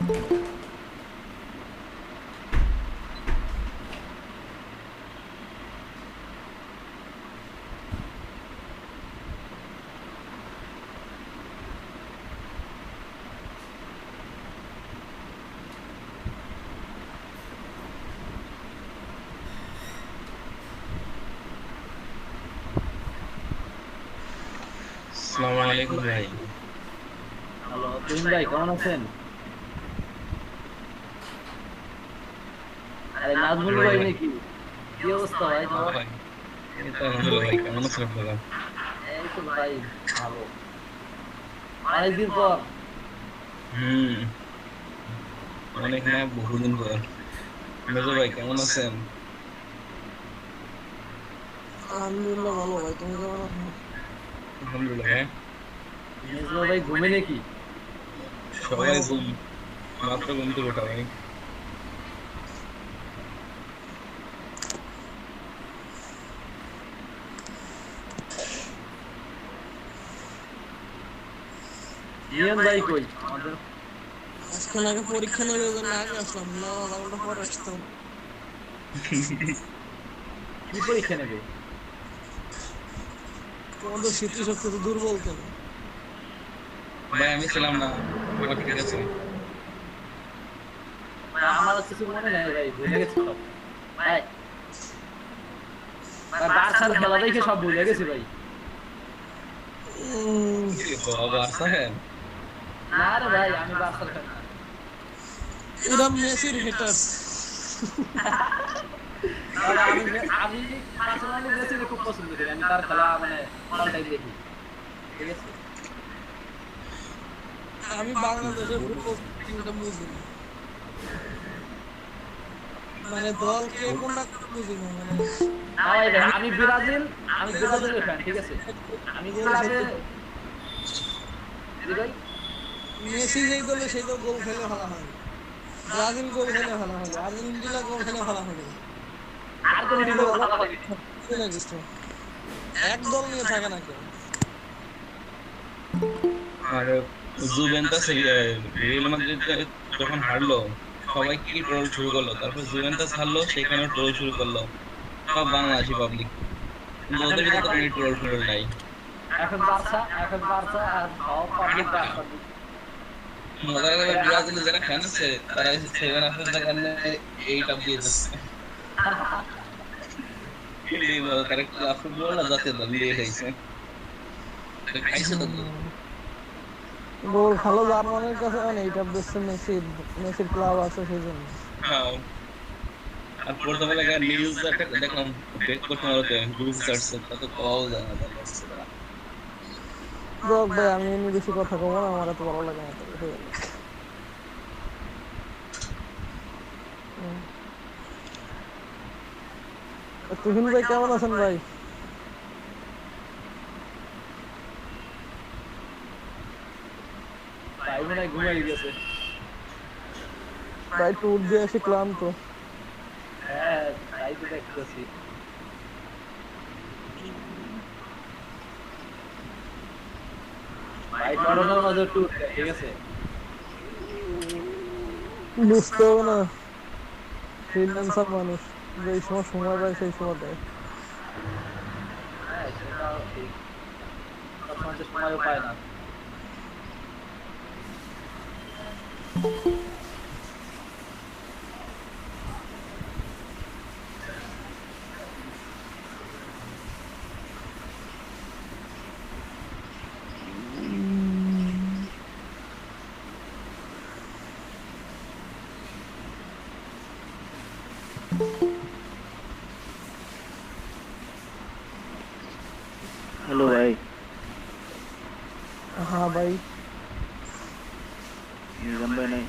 আসসালামু আলাইকুম ভাই। হ্যালো তুহিন ভাই, কেমন আছেন? আরে নাজমুল ভাই নাকি? কি অবস্থা ভাই তোমার? ভাই এই তো আলহামদুলিল্লাহ ভাই, কেমন আছেন আপনারা? এই তো ভাই, ভালো। অনেকদিন পর। হুম, অনেক না, বহুদিন পর। মেজো ভাই কেমন আছেন? আলহামদুলিল্লাহ ভালো ভাই, তুমি কেমন আছো? আলহামদুলিল্লাহ ভাই। মেজবা ভাই ঘুমে নাকি? সবাই ঘুম, মাত্র ঘুম থেকে ওঠা ভাই। নিয়ন ভাই কই আমাদের? আজকে আগে পরীক্ষা নেবে জন্য আগে আসলাম না, আধা ঘন্টা পর আসতাম। কি পরীক্ষা নেবে? তোমাদের স্মৃতিশক্তি তো দুর্বল কেন? ভাই আমি ছিলাম না, ওটা ঠিক আছে। ভাই আমার কিছু মনে নাই ভাই, ভুলে গেছি সব। ভাই ভাই বার্সার খেলা দেখে সব ভুলে গেছি ভাই। কি খবর স্যার? না রে ভাই, আমি বার্সার ফ্যান না। এরা মেসির হেটার্স। তাহলে আমি পার্সোনালি মেসিকে খুব পছন্দ করি, আমি তার খেলা মানে অল টাইম দেখি। ঠিক আছে। আমি বাংলাদেশের ফুটবল টিমটা বুঝি না, মানে দলকে কোনটা বুঝি না মানে। না ভাই ভাই, আমি ব্রাজিলের ফ্যান, ঠিক আছে। আমি গোল ক্লাবে খেলতে ভাই মেসি যেই দলে সেই দল গোল খেলে ভালো হয়, ব্রাজিল গোল খেলে ভালো হবে, আর্জেন্টিনা গোল খেলে ভালো হবে। আর্জেন্টিনা ফুটবল ভালো লাগে। না কিছু, এক দল নিয়ে থাকে না কেউ। আর জুভেন্টাস রিয়াল মাদ্রিদ যখন হারলো, সবাই কি ট্রোল শুরু করলো, তারপর জুভেন্টাস হারলো, সেখানেও ট্রোল শুরু করলো সব বাংলাদেশি পাবলিক। কিন্তু এখন ওদের ভিতরে তো এখন কোনো ট্রোল ফ্রোল নাই। এখন বার্সা আর সব পাবলিক বার্সা। মজার কথা, ব্রাজিলের যারা ফ্যান আছে তারা সেভেন আপের কারণে এইট আপ দিয়ে যাচ্ছে। তারা ক্লাব ফুটবল না জাতীয় দল দিয়ে খাইছে, খাইছে তো। গোল খেলো জার্মানির কাছে, মানে এইটা বেশি মেসির, মেসির ক্লাব আছে সেই জন্য। হ্যাঁ, আর পর্তুগালের নিউজ একটা দেখলাম, ব্রেক করতে মারতে গ্রুপ চার্টস কত কল জানা যায় আসছে তারা। যাক ভাই, আমি এমনি বেশি কথা কব না, আমার এত ভালো লাগে না তো, হয়ে গেল। তুহিন ভাই কেমন আছেন ভাই? ভাই মনে হয় ঘুমাই গেছে। ভাই ট্যুর দিয়ে এসে ক্লান্ত। হ্যাঁ, তাই তো দেখতেছি। ভাই করোনার মাঝে ট্যুর, ঠিক আছে। বুঝতে হবে না, ফ্রিল্যান্সার মানুষ, যেই সময় সময় পায় সেই সময় দেয়। হ্যাঁ সেটাও ঠিক, সবসময় তো সময়ও পায় না। हेलो भाई। হ্যাঁ ভাই, निगम भाई नहीं।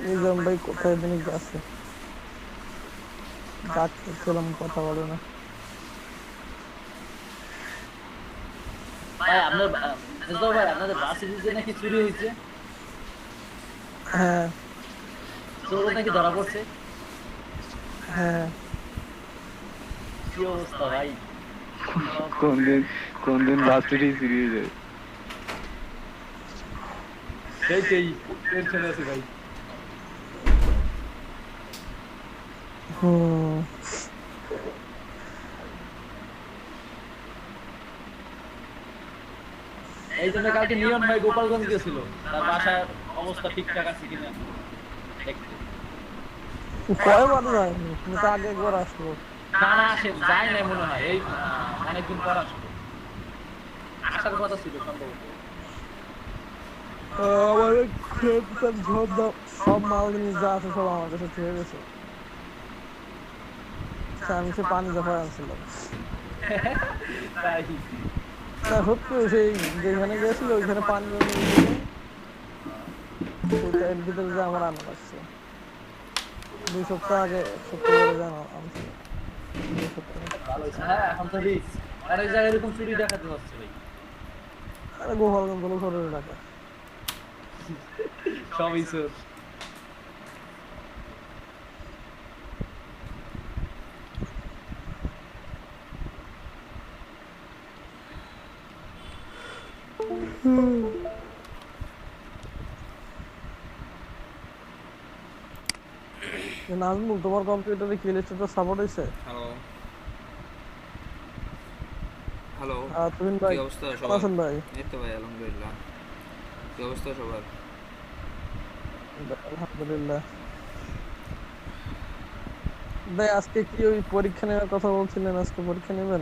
নিজাম ভাই কোথায় দিনই গেছে, ডাকতেছিলাম কথা বলে না। ভাই আপনার মেজো ভাই, আপনাদের ভার্সিটিতে নাকি চুরি হয়েছে, হ্যাঁ চোর নাকি ধরা পড়ছে। হ্যাঁ, কি অবস্থা ভাই? সব कौन दिन कौन दिन लास्ट ही सीरीज है। সেইটাই টেনশনে আছি ভাই। হুম এই জন্য কালকে নিয়ন ভাই গোপালগঞ্জ গেছিল, তার বাসার অবস্থা ঠিকঠাক আছে কিনা দেখতে। কয়বার যায়নি, তুমি তো আগে একবার আসলো। না না, সে যায় না মনে হয়, এই অনেকদিন পর আসলো, আসার কথা ছিল সম্ভবত। আমার সব মাল জিনিস যা আছে সব আমার কাছে থেকে গেছে। আমি সে পানি জফায় আনছিলাম। তাই না সত্যি, সেই যেখানে গেছিল ওইখানে পানি জমে গেছিল, সেটা এর ভিতরে যে আমার আনা লাগছে 2 সপ্তাহ আগে, 1 সপ্তাহ ধরে জানা আনছিল 2 সপ্তাহ। ভালো হয়েছে। হ্যাঁ এখন তো রিস্ক, অনেক জায়গায় এরকম চুরি ডাকাতি হচ্ছে ভাই। আরে গোপালগঞ্জ হলো ছোট এলাকা। সবই চোর। নাজমুল, তোমার কম্পিউটারে কি ইলাস্ট্রেটর সাপোর্ট হয়েছে? হ্যালো হ্যালো, তুহিন কি ভাই অবস্থা কেমন সবার? আছেন ভাই? এই তো ভাই আলহামদুলিল্লাহ। কি অবস্থা সবার? আলহামদুলিল্লাহ। ভাই আজকে কি ওই পরীক্ষা নেওয়ার কথা বলছিলেন, আজকে পরীক্ষা নেবেন?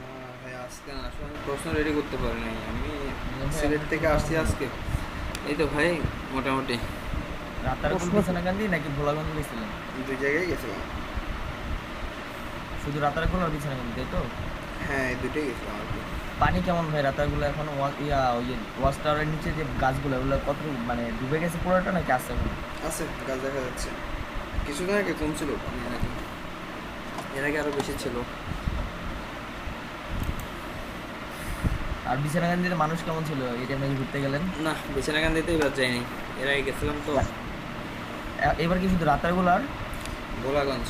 না ভাই, আজকে না, আসলে আমি প্রশ্ন রেডি করতে পারি নাই। আমি সিলেট থেকে আসছি আজকে। এই তো ভাই মোটামুটি রাতারগুল বিছানাকান্দি নাকি ভোলাগঞ্জ গেছিলেন? 2 জায়গায় গেছিলাম। শুধু রাতারগুল আর বিছানাকান্দি, তাই তো? হ্যাঁ, এই দুটোই গেছিলাম আর কি। পানি কেমন ভাই রাতারগুলো এখন? ওই ওয়াচ টাওয়ারের নিচে যে গাছগুলো, ওগুলো কত মানে ডুবে গেছে পুরোটা নাকি আছে এখন? আছে, গাছ দেখা যাচ্ছে। কিছুদিন আগে কমছিল পানি নাকি, এর আগে আরো বেশি ছিল। আর বিছানাকান্দির মানুষ কেমন ছিল এই টাইমে ঘুরতে গেলেন? না, বিছানাকান্দিতে এবার যাইনি, এর আগে গেছিলাম তো। এবার কি শুধু রাতারগুল আর গোলাগঞ্জ।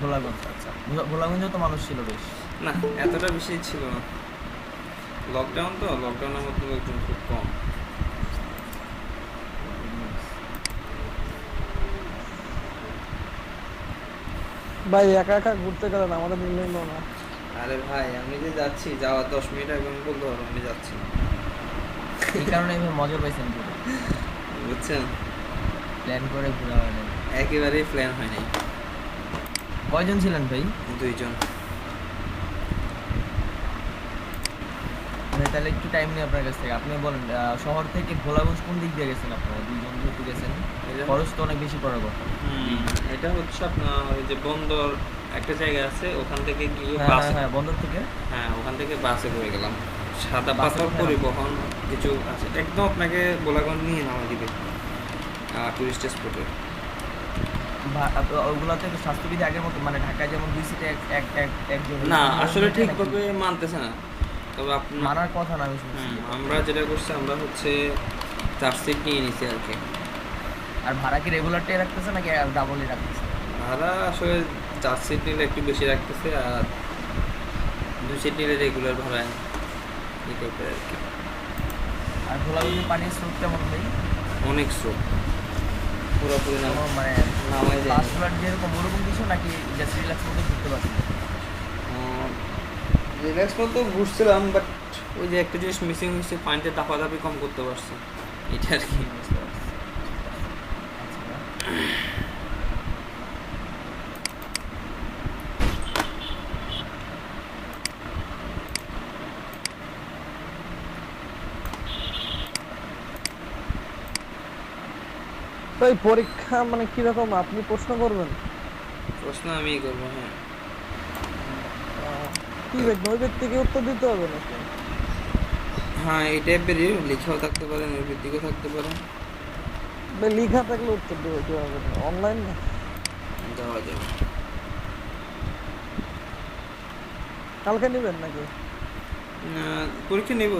ভোলাগঞ্জ? আচ্ছা, ভোলাগঞ্জেও তো মানুষ ছিল বেশ। না, এতটা বেশি ছিল না, লকডাউন তো, লকডাউনের মধ্যে লোকজন খুব কম। ভাই একা একা ঘুরতে গেলেন, আমাদের নিলেন না। আরে ভাই, আমি যে যাচ্ছি, যাওয়ার 10 মিনিট আগে আমি বলতে পারবো আমি যাচ্ছি, এই কারণে এবার মজা পাইছেন ঘুরে, বুঝছেন? প্ল্যান করে ঘোরা হয় না। একেবারেই প্ল্যান হয় নাই। কয়জন ছিলেন ভাই? 2 জন। মানে তাহলে একটু টাইম নিয়ে আপনার কাছ থেকে আপনি বলেন, শহর থেকে ভোলাগঞ্জ কোন দিক দিয়ে গেছেন আপনারা? 2 জন যেহেতু গেছেন, খরচ তো অনেক বেশি পড়ার কথা। এটা হচ্ছে আপনার ওই যে বন্দর একটা জায়গা আছে, ওখান থেকে গিয়ে বাস। হ্যাঁ বন্দর থেকে। হ্যাঁ, ওখান থেকে বাসে করে গেলাম। সাদা বাসে পাথর কোথায় পরিবহন কিছু আছে, একদম আপনাকে গোলাগঞ্জ নিয়ে নামা দিবে টুরিস্ট স্পটে। ওগুলাতে স্বাস্থ্যবিধি আগের মতো, মানে ঢাকায় যেমন 2 সিটে একজন না, আসলে ঠিকভাবে মানতেছে না, তবে আপনার মানার কথা না, আমি শুনছি। আমরা যেটা করছি, আমরা হচ্ছে 4 সিট নিয়ে নিছি আর কি। আর ভাড়া কি রেগুলারটাই রাখতেছে নাকি ডাবলই রাখতেছে? ভাড়া আসলে 4 সিট নিলে একটু বেশি রাখতেছে, আর 2 সিট নিলে রেগুলার ভাড়ায় ই করবে আর কি। আর ভোলাগঞ্জের পানির স্রোত কেমন ভাই? অনেক স্রোত, পুরোপুরি মানে নামাই যায় ফার্স্ট ফ্লাড যেরকম ওরকম কিছু নাকি জাস্ট রিল্যাক্স মতো ঘুরতে পারছেন? রিল্যাক্স মতো ঘুরছিলাম, বাট ওই যে একটা জিনিস মিসিং হচ্ছে, পানিতে দাপাদাপি কম করতে পারছি, এটা আর কি। তো এই পরীক্ষা মানে কিরকম, আপনি প্রশ্ন করবেন? প্রশ্ন আমিই করবো, হ্যাঁ। কি নৈবেদ থেকে উত্তর দিতে হবে নাকি? হ্যাঁ, এই টাইপেরই, লিখাও থাকতে পারে, নৈর্বেদিকও থাকতে পারে। লিখা থাকলে উত্তর দেবে কিভাবে, অনলাইন না? দেওয়া যাবে। কালকে নেবেন নাকি? পরীক্ষা নেব,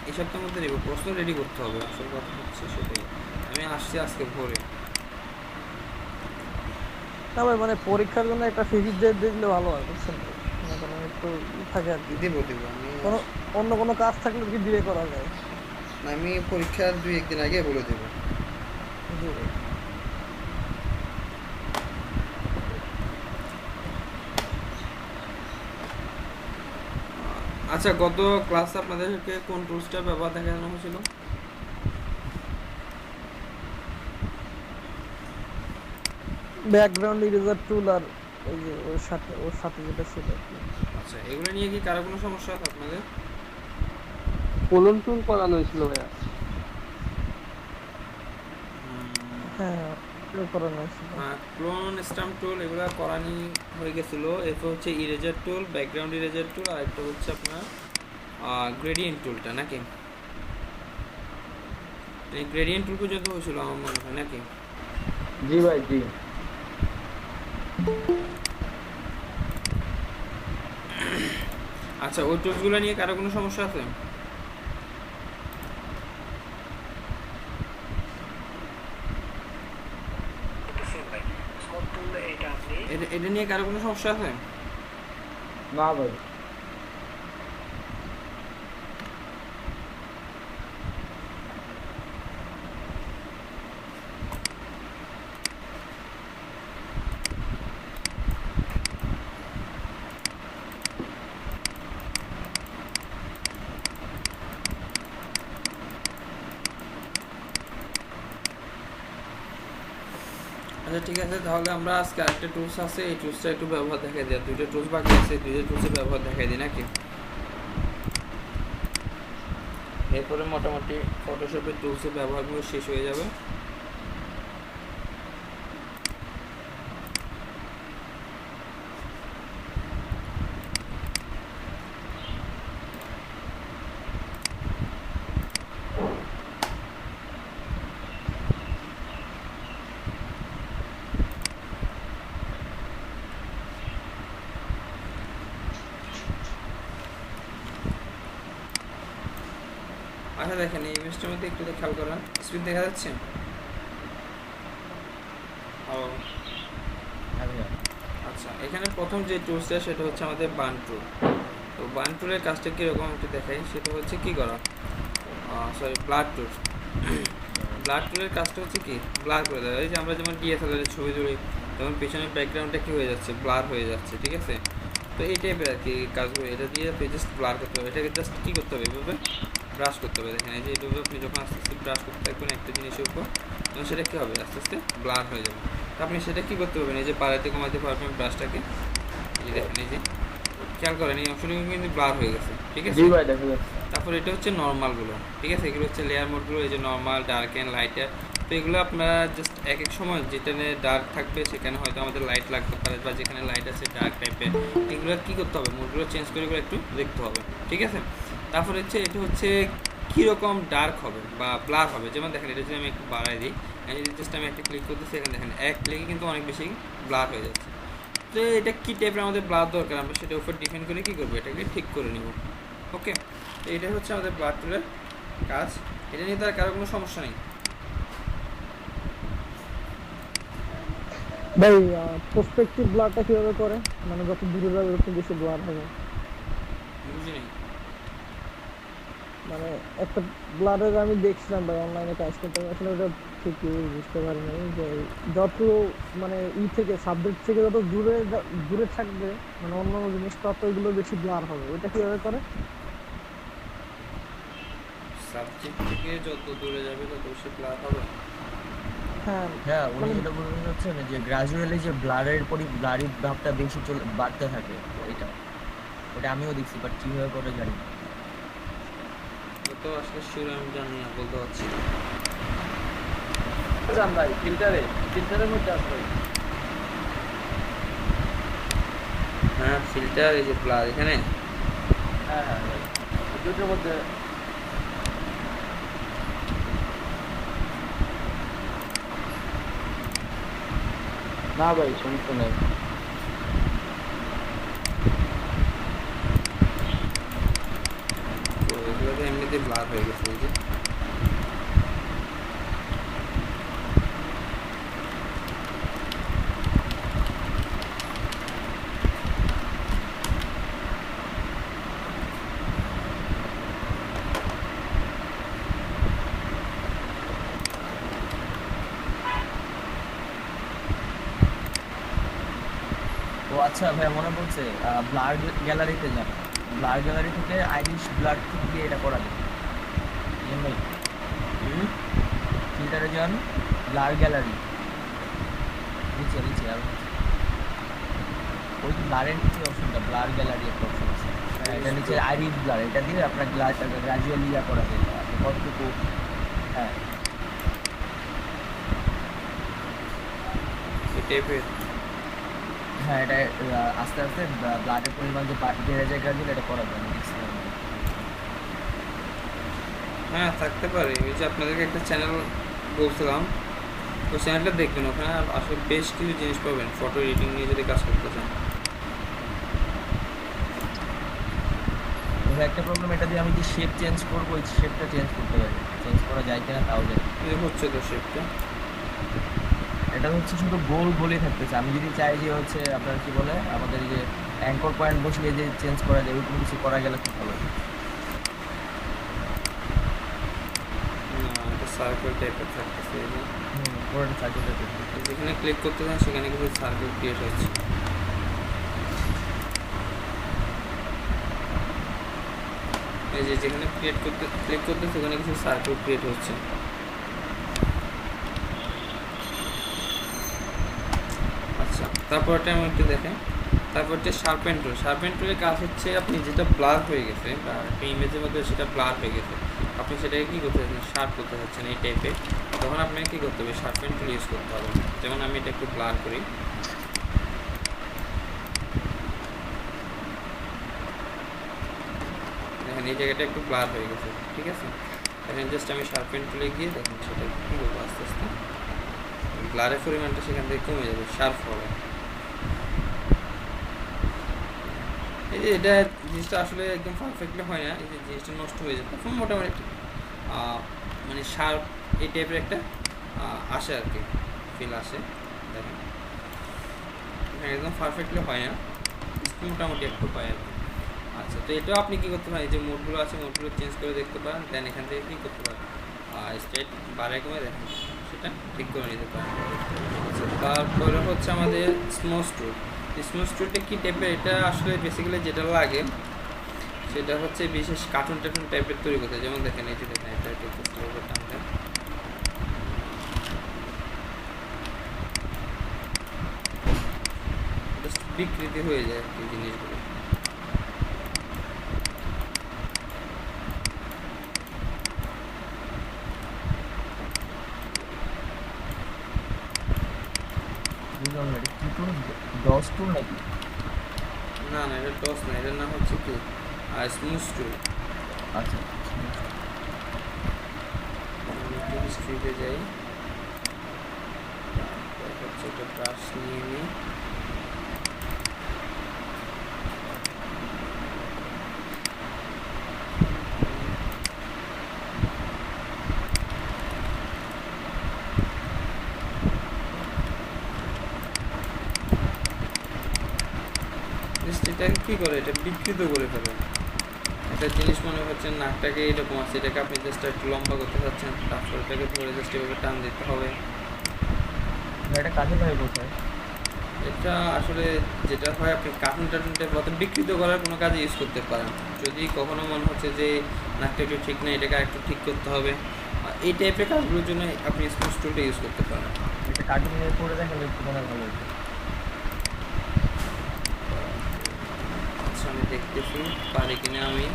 এই সপ্তাহের মধ্যে নেব, প্রশ্ন রেডি করতে হবে, আসল কথা হচ্ছে সেটাই। আমি আসছি আজকে ভোরে। না ভাই, মানে পরীক্ষার জন্য একটা ফিক্সড ডেট দিলে ভালো হয়, বুঝছেন? একটু থাকে আর কি। দেবো আমি। কোনো অন্য কোনো কাজ থাকলে কি ডিলে করা যায়? আমি পরীক্ষার 2-1 দিন আগে বলে দেব। জি ভাই। আচ্ছা, গত ক্লাসে আপনাদেরকে কোন টুলসটা ব্যবহার দেখানো হয়েছিল? ব্যাকগ্রাউন্ড ইরেজার টুল আর এই যে ওর সাথে যেটা ছিল আর কি। আচ্ছা, এগুলো নিয়ে কি কারো কোনো সমস্যা আছে আপনাদের? কোলন টুল করানো হয়েছিল ভাইয়া। হ্যাঁ এগুলো করানো হয়েছিল। ক্লোন স্ট্যাম্প টুল এগুলো করানি হয়ে গেছিল। এরপর হচ্ছে eraser tool, background eraser tool, আর একটা হচ্ছে আপনার গ্রেডিয়েন্ট টুলটা, নাকি? এই গ্রেডিয়েন্ট টুল পর্যন্ত হয়েছিল আমার মনে হয়, নাকি? জি ভাই জি। আচ্ছা, ওই টুলসগুলো নিয়ে কারো কোনো সমস্যা আছে? এটা নিয়ে কারো কোনো সমস্যা আছে? না ভাই। আচ্ছা ঠিক আছে, তাহলে আমরা আজকে আরেকটা টুলস আছে, এই টুলসটা একটু ব্যবহার দেখাই দিই। দুইটা টুলস বাকি আছে, দুইটা টুলসের ব্যবহার দেখাই দিই, নাকি? এরপরে মোটামুটি ফটোশপের টুলসের ব্যবহারগুলো শেষ হয়ে যাবে। আচ্ছা দেখেন, এই ইমেজটার মধ্যে একটু খেয়াল করেন, স্ক্রিন দেখা যাচ্ছে? আচ্ছা, এখানে প্রথম যে টুলসটা সেটা হচ্ছে আমাদের বার্ন টুল। তো বার্ন টুলের কাজটা কীরকম একটু দেখাই। সেটা হচ্ছে কি করা, সরি, ব্লাড টুল। ব্লাড টুলের কাজটা হচ্ছে কি, ব্লার করে দেওয়া। এই যে আমরা যেমন ডিএসএলআর এর ছবি তুলি, তখন পেছনের ব্যাকগ্রাউন্ডটা কী হয়ে যাচ্ছে, ব্লার হয়ে যাচ্ছে, ঠিক আছে? তো এই টাইপের আর কি কাজগুলো, এটা দিয়ে আপনি জাস্ট ব্লার করতে হবে। এটাকে জাস্ট কী করতে হবে, এভাবে ব্রাশ করতে হবে। দেখেন এই যে এভাবে আপনি যখন আস্তে আস্তে ব্রাশ করতে থাকবেন একটা জিনিসের উপর, তখন সেটা কী হবে, আস্তে আস্তে ব্লার হয়ে যাবে। তো আপনি সেটা কী করতে পারবেন, এই যে বাড়াতে কমাতে পারবেন ব্রাশটাকে। এই দেখেন, এই যে খেয়াল করেন, এই অংশটুকু কিন্তু ব্লার হয়ে গেছে, ঠিক আছে? জি ভাই দেখা যাচ্ছে। তারপর এটা হচ্ছে নর্মালগুলো, ঠিক আছে? এগুলো হচ্ছে লেয়ার মোডগুলো, এই যে নর্মাল, ডার্ক অ্যান্ড লাইটার। তো এগুলো আপনারা জাস্ট এক এক সময় যেখানে ডার্ক থাকবে সেখানে হয়তো আমাদের লাইট লাগতে পারে, বা যেখানে লাইট আছে ডার্ক টাইপের, এগুলো কী করতে হবে, মোডগুলো চেঞ্জ করে করে একটু দেখতে হবে, ঠিক আছে? তারপর হচ্ছে এটা হচ্ছে কীরকম ডার্ক হবে বা ব্লার হবে। যেমন দেখেন, এটা যদি আমি একটু বাড়াই দিই, যদি জাস্ট আমি একটা ক্লিক করতেছি, এখানে দেখেন এক ক্লিকে কিন্তু অনেক বেশি ব্লার হয়ে যাচ্ছে। তো এটা কী টাইপের আমাদের ব্লার দরকার, আমরা সেটার উপর ডিপেন্ড করে কী করবো, এটাকে ঠিক করে নিব। ওকে, তো এটাই হচ্ছে আমাদের ব্লাড টুলের কাজ। এটা নিয়ে তার কারো কোনো সমস্যা নেই। ভাই প্রসপেক্টিভ ব্লারটা কিভাবে করে, মানে যত দূরে যাবে তত বেশি ব্লার হবে? বুঝি নেই। মানে একটা ব্লারের আমি দেখছিলাম ভাই অনলাইনে কাজ করতে, আসলে ওটা ঠিক বুঝতে পারিনি যে যত মানে থেকে সাবজেক্ট থেকে যত দূরে থাকবে, মানে অন্য জিনিস তত এগুলো বেশি ব্লার হবে। ওইটা কিভাবে করে? সাবজেক্ট থেকে যত দূরে যাবে তত বেশি ব্লার হবে। হ্যাঁ হ্যাঁ, উনি মানে যেটা বলতে চাচ্ছেন যে গ্রাজুয়ালি যে ব্লারি ভাবটা বেশি বাড়তে থাকে, ওটা আমিও দেখছি, বাট কিভাবে করে জানি না। তো আসলে শিওর আমি জানি না, বলতে পারছি না। জান ভাই, ফিল্টারের মধ্যে আছে ভাই। হ্যাঁ, ফিল্টার, এই যে ব্লার এখানে। হ্যাঁ হ্যাঁ ভাই, দুটোর মধ্যে। না ভাই সমস্যা নেই। তো এগুলো তো এমনিতে ব্লার হয়ে গেছে, এই যে। আচ্ছা ভাইয়া মনে পড়ছে, ব্লাড গ্যালারিতে যান, ব্লাড গ্যালারি থেকে আইরিশ ব্লাড দিয়ে এটা করা যায়। বুঝলেন ভাই? ফিল্টারে যান, ব্লাড গ্যালারি নিচে নিচে আর ওই ব্লাডের নিচে অপশনটা ব্লাড গ্যালারি একটা অপশন আছে, এটা নিচে আইরিশ ব্লাড, এটা দিয়ে আপনার ব্লাডটাকে গ্রাজুয়ালি ইয়া করা যায়, আপনি কতটুকু। হ্যাঁ এই টাইপের। হ্যাঁ এটা আস্তে আস্তে ব্লাডের পরিমাণ যে বেড়ে যায় গ্রাজুয়ালি, এটা করা যায়। হ্যাঁ থাকতে পারে। ওই যে আপনাদেরকে একটা চ্যানেল বলছিলাম, ওই চ্যানেলটা দেখবেন, ওখানে আসলে বেশ কিছু জিনিস পাবেন ফটো এডিটিং নিয়ে যদি কাজ করতে চান। একটা প্রবলেম, এটা দিয়ে আমি যে শেপ চেঞ্জ করবো, ওই শেপটা চেঞ্জ করতে পারি, চেঞ্জ করা যায় কিনা তাও যায়। এই হচ্ছে তো শেপটা, এটা হচ্ছে শুধু গোল গোলই থাকতেছে। আমি যদি চাই যে হচ্ছে আপনার কি বলে আমাদের যে অ্যাঙ্কর পয়েন্ট বসিয়ে যে চেঞ্জ করা যায়, ওইরকম কিছু করা গেলে খুব ভালো। একটা সার্কেল টাইপের থাকতেছে। পুরোটা সার্কেল টাইপের। যেখানে ক্লিক করতে চান সেখানে কিছু সার্কেল ক্রিয়েট হচ্ছে। এই যে যেখানে ক্লিক করতে সেখানে কিছু সার্কেল ক্রিয়েট হচ্ছে। আচ্ছা, তারপরটা আমি একটু দেখেন। তারপর হচ্ছে শার্পেন টুল। শার্পেন টুলের কাজ হচ্ছে আপনি যেটা ব্লার হয়ে গেছে বা একটা ইমেজের মধ্যে সেটা ব্লার হয়ে গেছে, আপনি সেটাকে কী করতে চাচ্ছেন, শার্প করতে চাচ্ছেন এই টাইপের, তখন আপনাকে কী করতে হবে, শার্পেন টুল ইউজ করতে হবে। যেমন আমি এটা একটু ব্লার করি, দেখেন এই জায়গাটা একটু ব্লার হয়ে গেছে, ঠিক আছে। এখন জাস্ট আমি শার্পেন টুলে গিয়ে দেখেন সেটা কী করবো, আস্তে আস্তে ব্লারের পরিমাণটা সেখান থেকে কমে যাবে, শার্প হবে। এই যে এটা জিনিসটা আসলে একদম পারফেক্টলি হয় না, এই যে জিনিসটা নষ্ট হয়ে যায়, তখন মোটামুটি মানে শার্প এই টাইপের একটা আসে আর কি, ফিল আসে। দেখেন একদম পারফেক্টলি হয় না, মোটামুটি একটু হয় আর কি। আচ্ছা, তো এটাও আপনি কী করতে পারেন, এই যে মোডগুলো আছে মোডগুলো চেঞ্জ করে দেখতে পারেন, দেন এখান থেকে কী করতে পারেন, স্ট্রেট বাড়ায় কমে দেখেন সেটা ঠিক করে নিতে পারেন। আচ্ছা, তারপরে হচ্ছে আমাদের স্মুথ টুল। স্মুথ টুলটা কী টাইপের, এটা আসলে বেসিক্যালি যেটা লাগে সেটা হচ্ছে বিশেষ কার্টুন টার্টুন টাইপের তৈরি করতে। যেমন দেখেন এই যে দেখেন এটা একটু টানতে বিকৃতি হয়ে যায় এই জিনিসগুলো। ডস টুল নাকি? না না, এটা টস না, এটার নাম হচ্ছে কি স্মুথ টুল। আচ্ছা, হিস্ট্রিতে যাই, হচ্ছে একটা ব্রাশ নিয়ে নিই, এটা কী করে, এটা বিকৃত করে ফেলে। একটা জিনিস মনে হচ্ছে নাকটাকে এরকম আছে, এটাকে আপনি জাস্ট একটু লম্বা করতে চাচ্ছেন, তারপর এটাকে ধরে জাস্ট এভাবে টান দিতে হবে। এটা কাজে লাগে কোথায়? এটা আসলে যেটা হয়, আপনি কার্টুন টার্টুন টাইপ অত বিকৃত করার কোনো কাজে ইউজ করতে পারেন। যদি কখনো মনে হচ্ছে যে নাকটা একটু ঠিক নেই, এটাকে একটু ঠিক করতে হবে, এই টাইপের কাজগুলোর জন্য আপনি স্মুথ টুলটা ইউজ করতে পারেন। এটা কার্টুন নিয়ে করে দেখালে একটু মনে ভালো হতো। আচ্ছা, আমি দেখতেছি পারি কিনা আমি।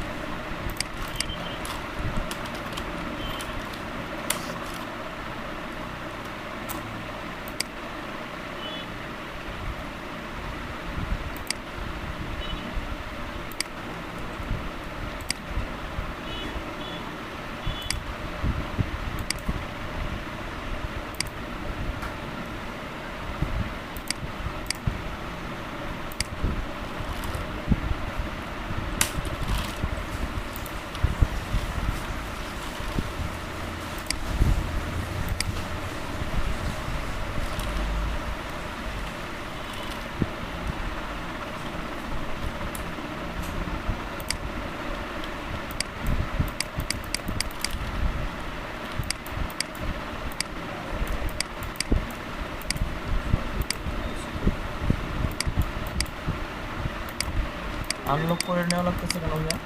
আনলক করে নেওয়া লাগতেছে কেন ভাইয়া?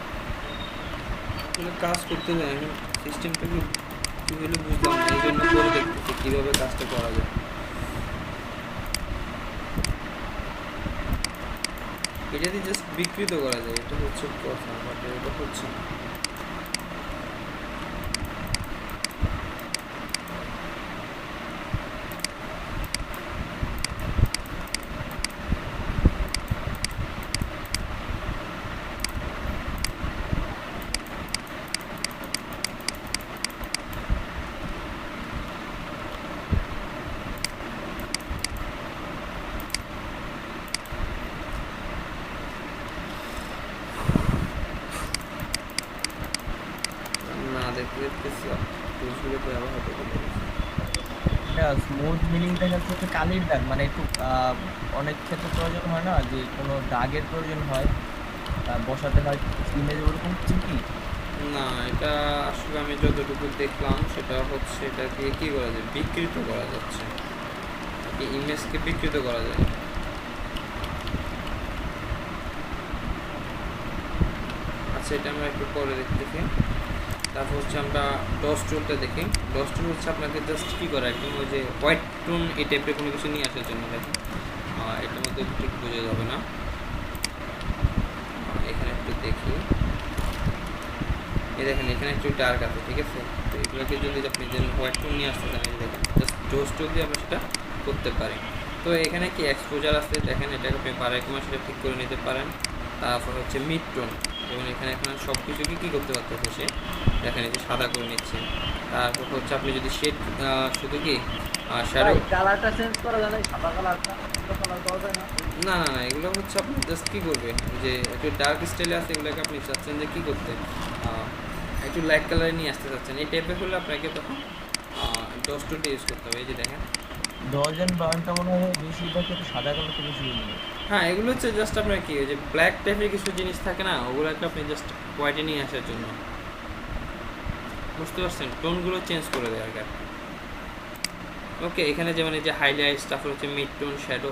আসলে কাজ করতে যায় আমি সিস্টেমটা কি হলো বুঝলাম না, এই জন্য করে দেখতেছি কীভাবে কাজটা করা যায়। এটা দিয়ে জাস্ট বিকৃত করা যায়, এটা হচ্ছে কথা, বাট এটা হচ্ছে না। না দেখতে দেখতেছি টুলসগুলো ব্যবহার করতে পারি। স্মুথ মিলিং দেখা যাচ্ছে কালির দাগ, মানে একটু অনেক ক্ষেত্রে প্রয়োজন হয় না যে কোনো দাগের প্রয়োজন হয় বসাতে হয় ইমেজ, ওরকম কিছু কি? না, এটা আসলে আমি যতটুকু দেখলাম সেটা হচ্ছে এটা দিয়ে কী করা যায়, বিকৃত করা যাচ্ছে, ইমেজকে বিকৃত করা যায়। আচ্ছা, এটা আমরা একটু পরে দেখতেছি। তারপর হচ্ছে আমরা ডস টুলটা দেখি। ডস টুল হচ্ছে আপনাকে জাস্ট কী করা, একদম ওই যে হোয়াইট টোন এই টাইপের কোনো কিছু নিয়ে আসার জন্য দেখেন। এটার মধ্যে ঠিক বোঝা যাবে না, এখানে একটু দেখি, এই দেখেন এখানে একটু ডার্ক আছে, ঠিক আছে। তো এগুলোকে যদি আপনি যে হোয়াইট টোন নিয়ে আসতে চান, দেখেন জাস্ট ডস টুল দিয়ে আমরা সেটা করতে পারি। তো এখানে কি এক্সপোজার আছে দেখেন, এটাকে আপনি বাড়াই কমা সেটা ঠিক করে নিতে পারেন। তারপর হচ্ছে মিড টোন, এবং এখানে সব কিছুকে কী করতে পারতেছে সে, দেখেন এই যে সাদা করে নিচ্ছে। তারপর হচ্ছে আপনি যদি শেড শুধু কি শ্যাডো, কালারটা চেঞ্জ করা যায় না, সাদা কালারটা কালার করা যায় না। না না না, এগুলো হচ্ছে আপনি জাস্ট কী করবে, যে একটু ডার্ক স্টাইলে আছে এগুলোকে আপনি চাচ্ছেন যে কী করতে, একটু লাইট কালারে নিয়ে আসতে চাচ্ছেন, এই টাইপের হলে আপনাকে তখন ডস টুলটা ইউজ করতে হবে। এই যে দেখেন ডজন বার্নটা মনে হয় বেশিরভাগ একটু সাদা কালারটা বেশি ইউজ হয়। হ্যাঁ, এগুলো হচ্ছে জাস্ট আপনার কি, ওই যে ব্ল্যাক টাইপের কিছু জিনিস থাকে না, ওগুলোকে আপনি জাস্ট হোয়াইটে নিয়ে আসার জন্য, বুঝতে পারছেন, টোনগুলো চেঞ্জ করে দেয় আর কি। ওকে, এখানে যেমন এই যে হাইলাইটস, তারপর হচ্ছে মিড টোন, শ্যাডো,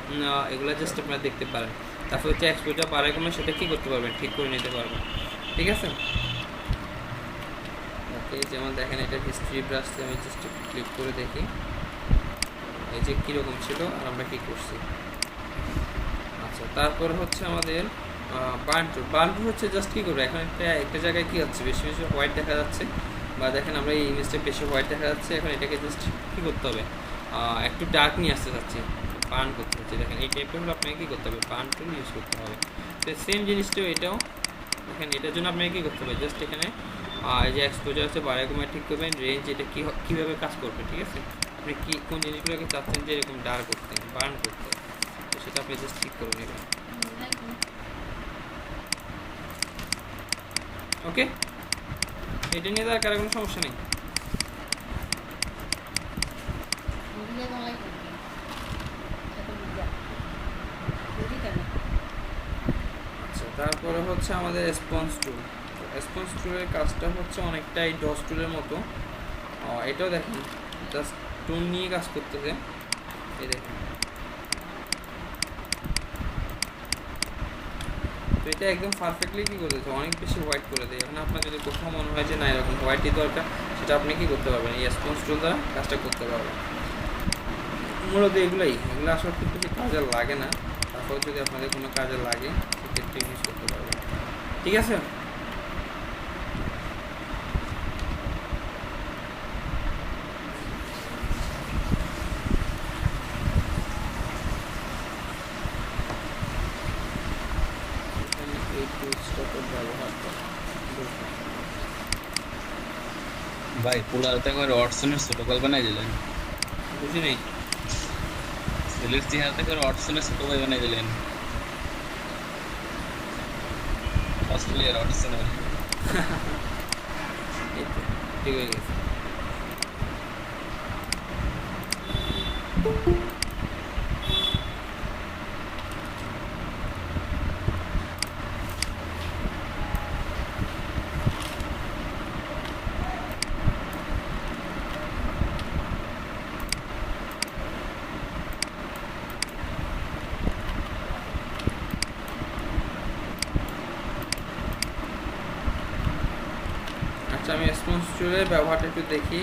এগুলো জাস্ট আপনারা দেখতে পারেন। তারপর হচ্ছে এক্সপোজার বাড়াই কমে সেটা কী করতে পারবেন, ঠিক করে নিতে পারবেন, ঠিক আছে। ওকে, যেমন দেখেন এটা হিস্ট্রি ব্রাশ, আমি জাস্ট ক্লিক করে দেখি এই যে কীরকম ছিল আর আমরা কী করছি। আচ্ছা, তারপর হচ্ছে আমাদের বান্টু হচ্ছে জাস্ট কী করবো, এখন একটা জায়গায় কী হচ্ছে, বেশি বেশি হোয়াইট দেখা যাচ্ছে, বা দেখেন আমরা এই ইমেজটা বেশি হোয়াইট দেখা যাচ্ছে, এখন এটাকে জাস্ট কী করতে হবে, একটু ডার্ক নিয়ে আসতে চাচ্ছি, বার্ন করতে হচ্ছে। দেখেন এই টাইপের হলো আপনাকে কী করতে হবে, বার্ন টুল ইউজ করতে হবে। তো সেম জিনিসটাও এটাও দেখেন, এটার জন্য আপনাকে কী করতে হবে, জাস্ট এখানে এই যে এক্সপোজার হচ্ছে বাড়াই কমায় ঠিক করবেন, রেঞ্জ এটা কীভাবে কাজ করবে, ঠিক আছে। আপনি কোন জিনিসগুলোকে চাচ্ছেন যে এরকম ডার্ক করতে, বার্ন করতে, তো সেটা আপনি জাস্ট ঠিক করে নেবেন। ওকে, এটা নিয়ে তার কারো কোনো সমস্যা নেই। আচ্ছা, তারপরে হচ্ছে আমাদের রেসপন্স টুল। রেসপন্স টুলের কাজটা হচ্ছে অনেকটাই ডস টুলের মতো। এটাও দেখেন জাস্ট টোন নিয়ে কাজ করতেছে, এই দেখেন। তো এটা একদম পারফেক্টলি কী করতেছে, অনেক বেশি হোয়াইট করে দেয়। এখন আপনার যদি কোথাও মনে হয় যে না এরকম হোয়াইটই দরকার, সেটা আপনি কী করতে পারবেন, এই রেসপন্স টুল দ্বারা কাজটা করতে পারবেন। মূলত এগুলো আসলে খুব বেশি কাজে লাগে না, তারপর যদি আপনাদের কোনো কাজে লাগে সেক্ষেত্রে ইউজ করতে পারবেন, ঠিক আছে। ভাই পুরাতে করে অটসনের ছোট গল্প বানাই দিলেন, বুঝি নেই, ছেলের চেহারাতে করে অটসনের ছোট ভাই বানাই দিলেন, অস্ট্রেলিয়ার অটসনের। ঠিক হয়ে গেছে। আচ্ছা আমি স্পঞ্জ টুলের ব্যবহারটা একটু দেখি।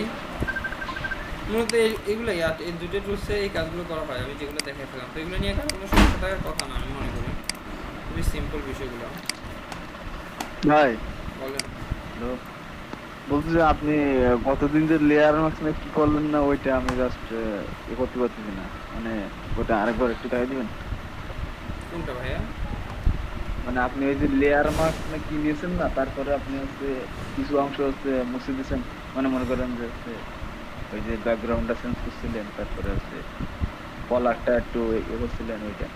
মূলত এগুলোই এই দুটো টুলসে এই কাজগুলো করা হয় আমি যেগুলো দেখাইছিলাম। তো এগুলো নিয়ে কারো কোনো সমস্যা থাকার কথা না আমি মনে করি, খুবই সিম্পল বিষয়গুলো। ভাই বলেন। হ্যালো, বলছি যে আপনি গতদিন যে লেয়ার মাস্ক কি করলেন না ওইটা আমি জাস্ট করতে পারতেছি না, মানে ওটা আরেকবার একটু দেখাই দিবেন। কোনটা ভাইয়া? মানে আপনি ওই যে লেয়ার মাস্ক কি নিয়েছেন না, তারপরে আপনি হচ্ছে কিছু অংশ হচ্ছে মুছে দিয়েছেন, মানে মনে করেন যে হচ্ছে ওই যে ব্যাকগ্রাউন্ডটা চেঞ্জ করছিলেন, তারপরে হচ্ছে কলারটা একটু ইয়ে করছিলেন ওইটা।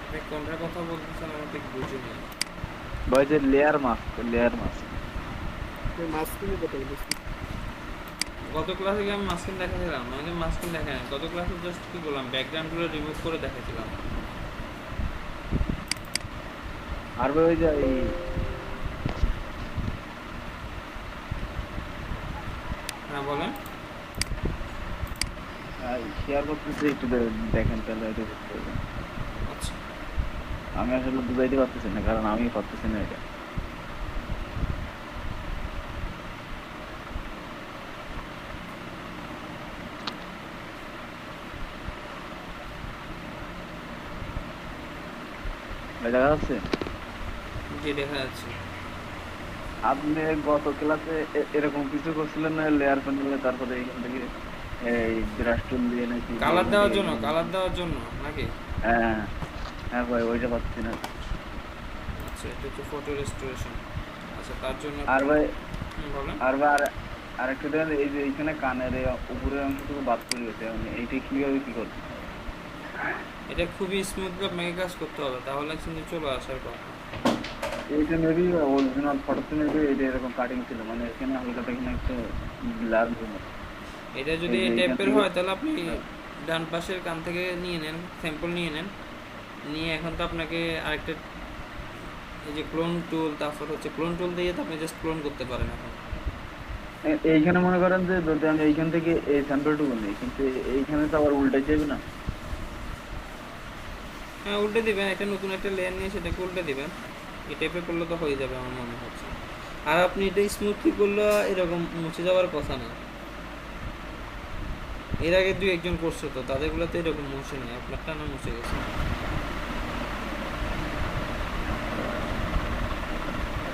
আপনি কোনটার কথা বলতেছেন আমি ঠিক বুঝিনি। ভাই যে লেয়ার মাস্ক মাঝখানে কথা বলছি। গত ক্লাসে কি আমি মাস্কিন দেখাছিলাম? আমি মাস্কিন দেখাই গত ক্লাসে জাস্ট কি করলাম ব্যাকগ্রাউন্ডগুলো রিমুভ করে দেখাছিলাম। আর ভাই ওই যে হ্যাঁ বলেন। শেয়ার করতেছি একটু দেখেন তাহলে এটা বুঝতে পারবেন। আচ্ছা আমি আসলে বুঝাইতে পারতেছি না, কারণ আমি পারতেছি না এটা। দেখা যাচ্ছে? জি দেখা যাচ্ছে। আপনি গত ক্লাসে এরকম কিছু করছিলেন না লেয়ার প্যানেলে, তারপরে এইখান থেকে এই ব্রাশ টুল দিয়ে নাকি কালার দেওয়ার জন্য নাকি? হ্যাঁ হ্যাঁ ভাই ওইটা পাচ্ছি না। আচ্ছা এটা হচ্ছে ফটো রেস্টোরেশন। আচ্ছা তার জন্য আর ভাই বলেন। আরেকটা দেখেন, এই যে এইখানে কানের এই উপরের অংশটুকু বাদ পড়ে গেছে, মানে এইটা কিভাবে কি করতে? এটা খুবই স্মুথ ভাবে আপনাকে কাজ করতে হবে, তাহলে কিন্তু চলে আসার কথা। এইটা মেবি অরিজিনাল ফটোতে মেবি এটা এরকম কাটিং ছিল, মানে এখানে হালকা এখানে একটা ব্লার জন্য। এটা যদি এই টাইপের হয় তাহলে আপনি ডান পাশের কান থেকে নিয়ে নেন, স্যাম্পল নিয়ে নেন, নিয়ে এখন তো আপনাকে আরেকটা এই যে ক্লোন টুল, তারপর হচ্ছে ক্লোন টুল দিয়ে তো আপনি জাস্ট ক্লোন করতে পারেন। এখন এইখানে মনে করেন যে যদি আমি এইখান থেকে এই স্যাম্পলটুকু নিই, কিন্তু এইখানে তো আবার উল্টে যাবে না? হ্যাঁ উল্টে দিবেন, একটা নতুন একটা লেয়ার নিয়ে সেটাকে উল্টে দিবেন। এই টাইপের করলে তো হয়ে যাবে আমার মনে হচ্ছে। আর আপনি এটা স্মুথলি করলে এরকম মুছে যাওয়ার কথা না। এর আগে দুই একজন করছে তো তাদেরগুলো তো এরকম মুছে নেই, আপনারটা না মুছে গেছে।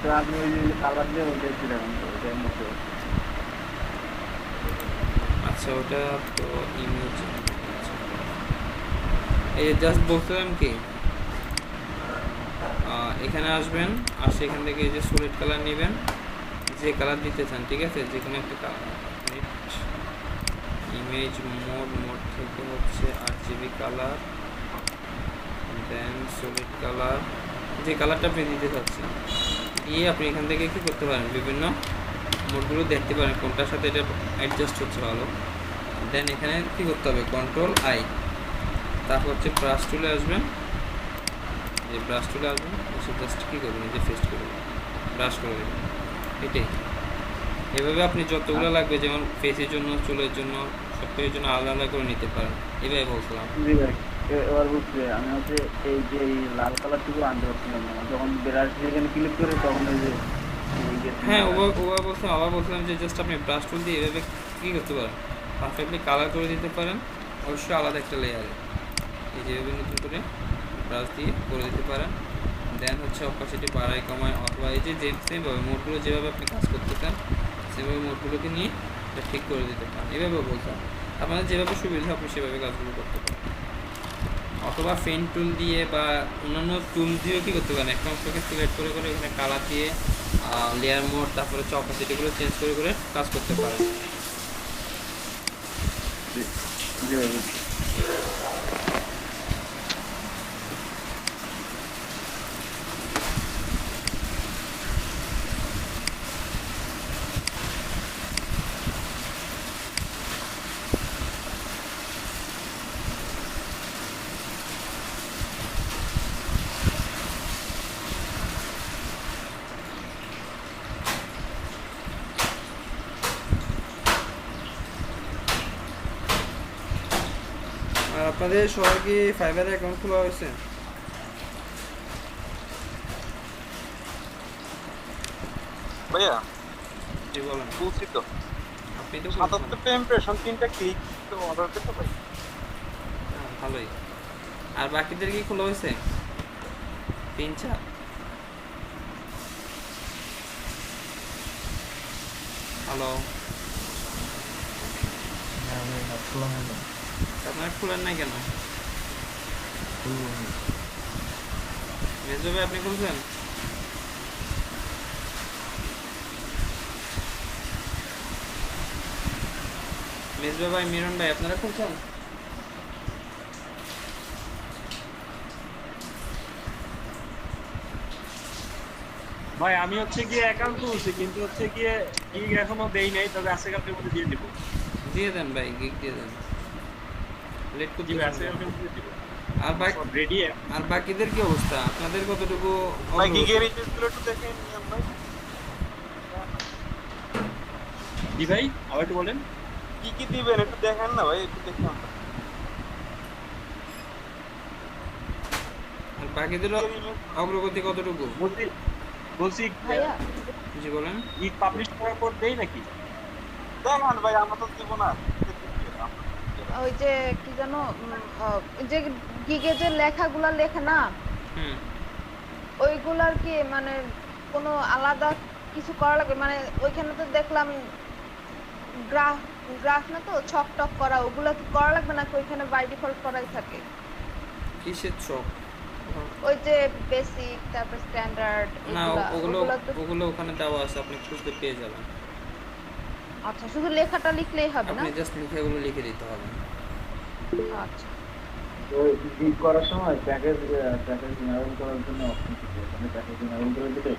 তো আপনি ওই যে কালার দিয়ে ওইটাই ছিলেন, ওইটাই মতো। আচ্ছা ওটা তো ইমেজ। এই জাস্ট বলছিলাম কি এখানে আসবেন, আর সেখান থেকে এই যে সলিড কালার নেবেন, যে কালার দিতে চান, ঠিক আছে, যে কোনো একটা কালার। ইমেজ মোড থেকে হচ্ছে RGB কালার, দেন সলিড কালার, যে কালারটা আপনি দিতে চাচ্ছেন দিয়ে আপনি এখান থেকে কি করতে পারেন, বিভিন্ন মোডগুলো দেখতে পারেন কোনটার সাথে এটা অ্যাডজাস্ট হচ্ছে ভালো। দেন এখানে কি করতে হবে, Ctrl+I, তারপর হচ্ছে ব্রাশ টুলে আসবেন। এই ব্রাশ টুলে আসবেন, এসে জাস্ট কী করবেন, এই যে ফেস্ট করবেন, ব্রাশ করে দেবেন। এটাই এভাবে আপনি যতগুলো লাগবে, যেমন ফেসের জন্য, চুলের জন্য, সব কিছুর জন্য আলাদা আলাদা করে নিতে পারেন। এভাবে বলছিলাম। জি ভাই, এবার বুঝছি। আমি হচ্ছে এই যে এই লাল কালারটুকু আনতে পারছিলাম না, যখন ব্রাশ দিয়ে এখানে ক্লিক করে তখন ওই যে হ্যাঁ ওভাবে বলছিলাম। আবার বলছিলাম যে জাস্ট আপনি ব্রাশ টুল দিয়ে এভাবে কী করতে পারেন, পারফেক্টলি কালার করে দিতে পারেন, অবশ্যই আলাদা একটা লেয়ারে। এই যেভাবে নতুন করে ব্রাশ দিয়ে করে দিতে পারেন। দেন হচ্ছে অপাসিটি বাড়ায় কমায়, অথবা এই যে সেমভাবে মোডগুলো যেভাবে আপনি কাজ করতে চান সেভাবে মোডগুলোকে নিয়ে এটা ঠিক করে দিতে পারেন। এভাবে বলতাম, আপনাদের যেভাবে সুবিধা আপনি সেভাবে কাজগুলো করতে পারেন। অথবা পেন টুল দিয়ে বা অন্যান্য টুল দিয়েও কী করতে পারেন, একটা অংশকে সিলেক্ট করে করে এখানে কালার দিয়ে লেয়ার মোড, তারপরে হচ্ছে অপাসিটিগুলো চেঞ্জ করে করে কাজ করতে পারেন। জি ভাই। আর আপনাদের সবার কি ফাইবারে অ্যাকাউন্ট খোলা হয়েছে? ভাইয়া জি বলেন, বলছি তো আপনি তো 77টা ইমপ্রেশন 3টা ক্লিক তো অর্ডার পেতে পারি। ভালোই। আর বাকিদের কি খোলা হয়েছে? 3-4? হ্যালো, আপনার খুলেন নাই কেন? মেজো ভাই আপনি খুলছেন? মেজো ভাই, মিরন ভাই আপনারা খুলছেন? ভাই আমি হচ্ছে গিয়ে অ্যাকাউন্ট খুলছি কিন্তু হচ্ছে গিয়ে গিগ এখনো দেই নাই, তবে আজকে কালকের মধ্যে দিয়ে দিব। দিয়ে দেন ভাই, গিগ দিয়ে দেন, লেট জি ভাই, আজকে করতে। কালকের মধ্যে দিব। আর বাকি, সব রেডি। আর বাকিদের কি অবস্থা? আপনাদের কতটুকু ভাই অগ্রগতি? গিগের রিচার্জগুলো একটু দেখেন নিয়ম ভাই। জি ভাই, আবার একটু বলেন। কি কি দিবেন একটু দেখেন না ভাই, একটু দেখি আমরা। আর বাকিদের অগ্রগতি কতটুকু? বলছি ভাইয়া জি বলেন। গিগ পাবলিশ করার পর দেই নাকি? দেখেন ভাই, আমরা তো দিব না। ওই যে কি জানো যে গিগে যে লেখাগুলা লেখে না, হুম, ওইগুলার কি মানে কোনো আলাদা কিছু করা লাগবে? মানে ওইখানে তো দেখলাম গ্রাফ গ্রাফ না তো ছক টক করা, ওগুলা কি করা লাগবে নাকি ওইখানে বাই ডিফল্ট করাই থাকে? কিসের চক? ওই যে বেসিক, তারপর স্ট্যান্ডার্ড, না, ওগুলো ওগুলা তো ওগুলো ওখানে দেওয়া আছে, আপনি খুঁজতে পেয়ে যাবেন। আচ্ছা, শুধু লেখাটা লিখলেই হবে না? আপনি জাস্ট লিখেগুলো লিখে দিতে হবে। আচ্ছা, তো গিগ করার সময় প্যাকেজ ইনস্টল করার জন্য অপশন থাকে, মানে প্যাকেজ ইনস্টল করে দিলে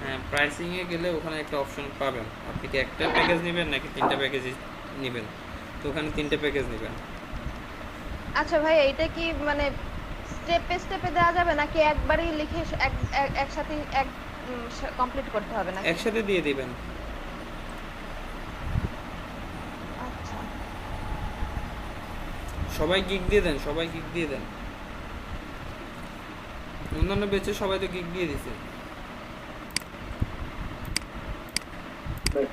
হ্যাঁ, প্রাইসিং এ গেলে ওখানে একটা অপশন পাবেন, আপনি কি একটা প্যাকেজ নেবেন নাকি 3টা প্যাকেজ নেবেন, তো ওখানে 3টে প্যাকেজ নেবেন। আচ্ছা ভাই, এইটা কি মানে স্টেপে স্টেপে দেওয়া যাবে নাকি একবারই লিখে একসাথে কমপ্লিট করতে হবে নাকি? একসাথে দিয়ে দিবেন। আচ্ছা, সবাই গিগ দিয়ে দেন, সবাই গিগ দিয়ে দেন। অন্যান্য বেচে সবাই তো গিগ দিয়ে দিছে।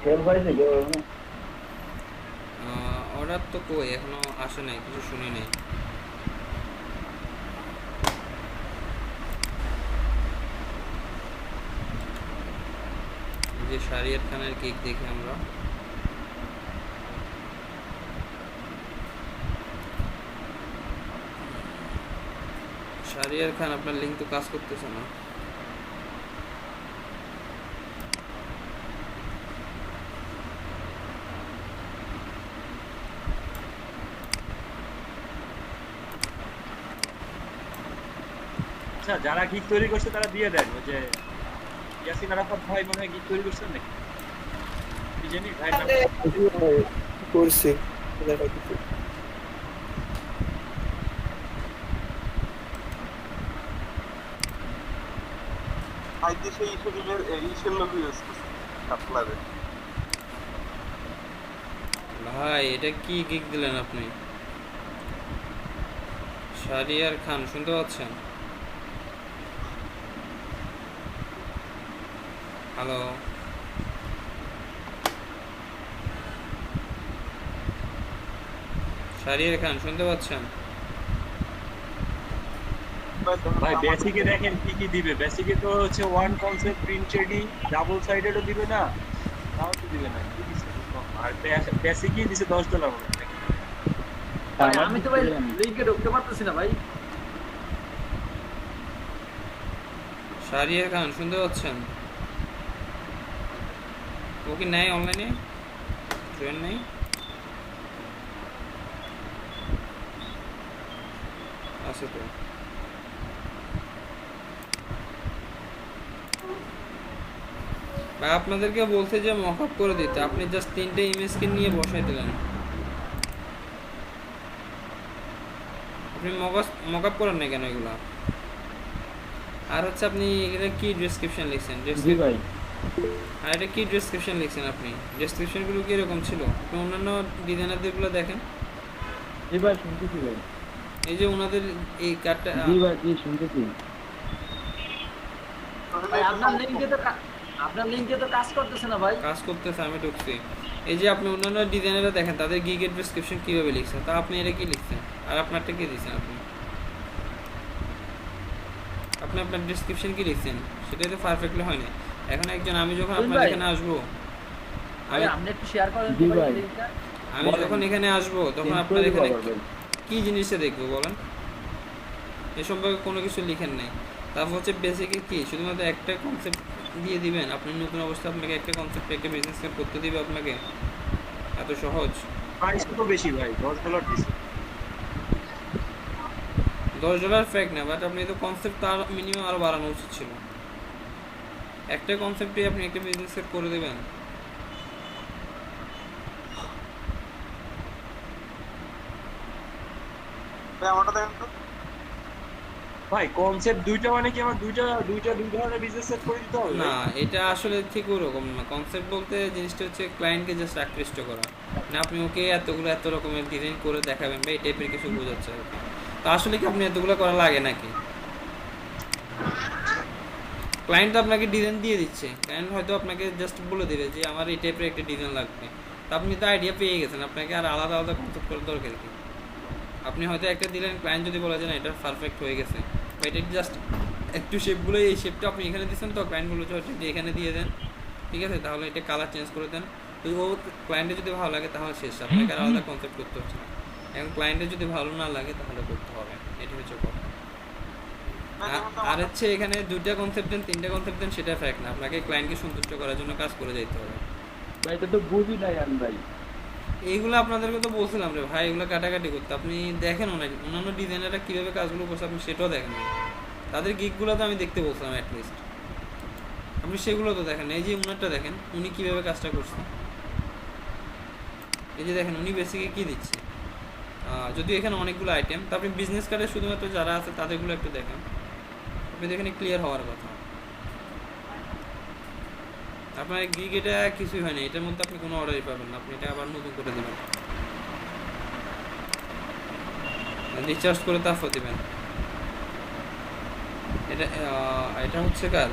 সেল হয়েছে কেউ অর্ডার তো কই এখনো আসে নাই, কিছু শুনি নাই। এই যে শারিয়াত খানের কেক দেখি আমরা। শারিয়ার খান, আপনার লিঙ্ক তো কাজ করতেছে না। আচ্ছা, যারা গিগ তৈরি করছে তারা দিয়ে দেন। ওই যে ইয়াসিন আরাফাত ভাই মনে হয় গিগ তৈরি করছেন নাকি? কি জানি ভাই নাম করছি। ভাই দেশে ইসের লোক ইউজ করছে কাপলারে। ভাই এটা কি গিগ দিলেন আপনি? শারিয়ার খান শুনতে পাচ্ছেন? হ্যালো, শারিয়ার খান শুনতে পাচ্ছেন? ভাই বেসিকে দেখেন কি কি দিবে। বেসিকে তো হচ্ছে one concept print shading, double সাইডেডও দিবে না, তাও তো দিবে না। কি দিছে? আর বেসিকই দিছে $10 মনে হয়। ভাই আমি তো ভাই লিংকে ঢুকতে পারতেছি না ভাই। শারিয়ার খান শুনতে পাচ্ছেন? ও কি নাই অনলাইনে? জয়েন নাই? আছে তো। ভাই আপনাদেরকে বলছে যে মকআপ করে দিতে, আপনি জাস্ট 3টে ইমেজকে নিয়ে বসাই দিলেন। আপনি মকআপ করেন না কেন এগুলা? আর হচ্ছে আপনি এখানে কি ডেসক্রিপশন লিখছেন? জি ভাই, আর এটা কি ডেসক্রিপশন লিখছেন আপনি? ডেসক্রিপশনগুলো কি এরকম ছিল? আপনি অন্যান্য ডিজাইনারদেরগুলো দেখেন। জি ভাই শুনতেছি ভাই। এই যে ওনাদের এই কার্ডটা, জি ভাই, জি শুনতেছি। ভাই আপনার লিংকে তো আপনার লিংকে তো কাজ করতেছে না ভাই। কাজ করতেছে, আমি ঢুকছি। এই যে আপনি অন্যান্য ডিজাইনাররা দেখেন তাদের গিগের ডেসক্রিপশন কিভাবে লিখছেন, তা আপনি এটা কি লিখছেন আর আপনারটা কি দিচ্ছেন? আপনি আপনার ডেসক্রিপশন কি লিখছেন সেটাই তো পারফেক্টলি হয় না। এখন একজন আমি যখন আপনার এখানে আসবো, আপনি একটু শেয়ার করেন ভাই লিংকটা। আমি যখন এখানে আসবো তখন আপনার এখানে কি জিনিসটা দেখবো বলেন? এ সম্পর্কে কোনো কিছু লিখেন নাই। তারপর হচ্ছে বেসিকে কি শুধুমাত্র একটা কনসেপ্ট দিয়ে দিবেন? আপনি নতুন অবস্থায় আপনাকে একটা কনসেপ্ট একটা বিজনেস করতে দিবে আপনাকে? এত সহজ? প্রাইস তো বেশি ভাই, $10 দিছে। $10 ফেক না, বাট আপনি তো কনসেপ্ট তার মিনিমাম আরো বাড়ানো উচিত ছিল। একটা কনসেপ্টে আপনি একটা বিজনেস করে দেবেন। ভাই আমারটা দেখেন তো ভাই কনসেপ্ট দুইটা মানে কি আমার দুই ধরনের বিজনেস সেট করে দিতে হবে? না, এটা আসলে ঠিক ওরকম না। কনসেপ্ট বলতে জিনিসটা হচ্ছে ক্লায়েন্টকে জাস্ট আকৃষ্ট করা, না আপনি ওকে এত রকমের ডিজাইন করে দেখাবেন বা এই টাইপের কিছু বোঝাচ্ছে আর কি। তো আসলে কি আপনি এতগুলো করা লাগে নাকি? ক্লায়েন্ট আপনাকে ডিজাইন দিয়ে দিচ্ছে, ক্লায়েন্ট হয়তো আপনাকে জাস্ট বলে দেবে যে আমার এই টাইপের একটা ডিজাইন লাগবে, তো আপনি তো আইডিয়া পেয়ে গেছেন, আপনাকে আর আলাদা কনসেপ্ট করার দরকার কি? আপনি হয়তো একটা দিলেন, ক্লায়েন্ট যদি বলে যে না এটা পারফেক্ট হয়ে গেছে, বা এটা জাস্ট একটু শেপগুলো এই শেপটা আপনি এখানে দিচ্ছেন, তো ক্লায়েন্ট বলছে হচ্ছে এখানে দিয়ে দেন, ঠিক আছে, তাহলে এটা কালার চেঞ্জ করে দেন। তো ও ক্লায়েন্টের যদি ভালো লাগে তাহলে শেষ, আপনাকে আর আলাদা কনসেপ্ট করতে হচ্ছে না। এখন ক্লায়েন্টের যদি ভালো না লাগে তাহলে করতে হবে, এটা হচ্ছে কথা। আর হচ্ছে এখানে 2টা কনসেপ্ট দেন 3টা কনসেপ্ট দেন সেটা ফ্যাক্ট না, আপনাকে ক্লায়েন্টকে সন্তুষ্ট করার জন্য কাজ করে যেতে হবে। ভাই এটা তো বুঝি নাই আমি ভাই। এইগুলো আপনাদেরকে তো বলছিলাম রে ভাই, এগুলো কাটাকাটি করতে। আপনি দেখেন অন্যান্য ডিজাইনাররা কীভাবে কাজগুলো করছে, আপনি সেটাও দেখেন। তাদের গিকগুলো তো আমি দেখতে বলছিলাম অ্যাটলিস্ট, আপনি সেগুলো তো দেখেন। এই যে উনারটা দেখেন, উনি কীভাবে কাজটা করছেন। এই যে দেখেন উনি বেসিকে কী দিচ্ছে, যদিও এখানে অনেকগুলো আইটেম। তো আপনি বিজনেস কার্ডে শুধুমাত্র যারা আছে তাদেরগুলো একটু দেখেন, আপনি দেখেন ক্লিয়ার হওয়ার কথা। আপনার গিগ এটা কিছুই হয় না, এটার মধ্যে আপনি কোনো অর্ডারই পাবেন না, আপনি এটা আবার নতুন করে দেবেন, রিচার্জ করে তারপর দেবেন। এটা হচ্ছে কার?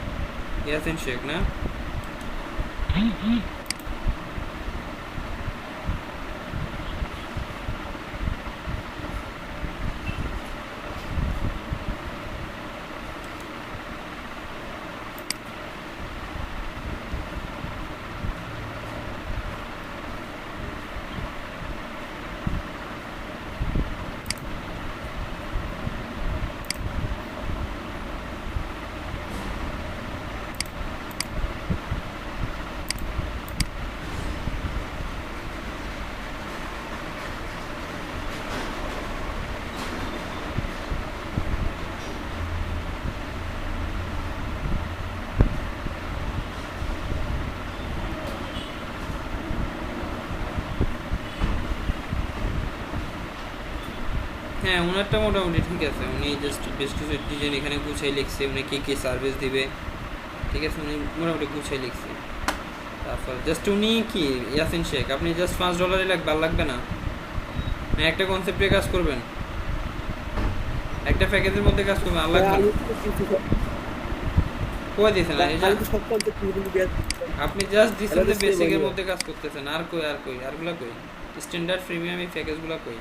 ইয়াসিন শেখ না? হ্যাঁ, ওনারটা মোটামুটি ঠিক আছে। উনি জাস্ট বেশ কিছু ডিজাইন এখানে গুছাই লিখছে, উনি কী কী সার্ভিস দিবে, ঠিক আছে, উনি মোটামুটি গুছাই লিখছে। তারপর জাস্ট উনি কি ইয়াসিন শেখ, আপনি জাস্ট $5 লাগবে, আর লাগবে না। একটা কনসেপ্টে কাজ করবেন, একটা প্যাকেজের মধ্যে কাজ করবেন, আর লাগবে না। কই দিয়েছেন? আপনি জাস্ট দিচ্ছেন যে বেসিকের মধ্যে কাজ করতেছেন, আর কই আরগুলা কই? স্ট্যান্ডার্ড প্রিমিয়াম এই প্যাকেজগুলো কই?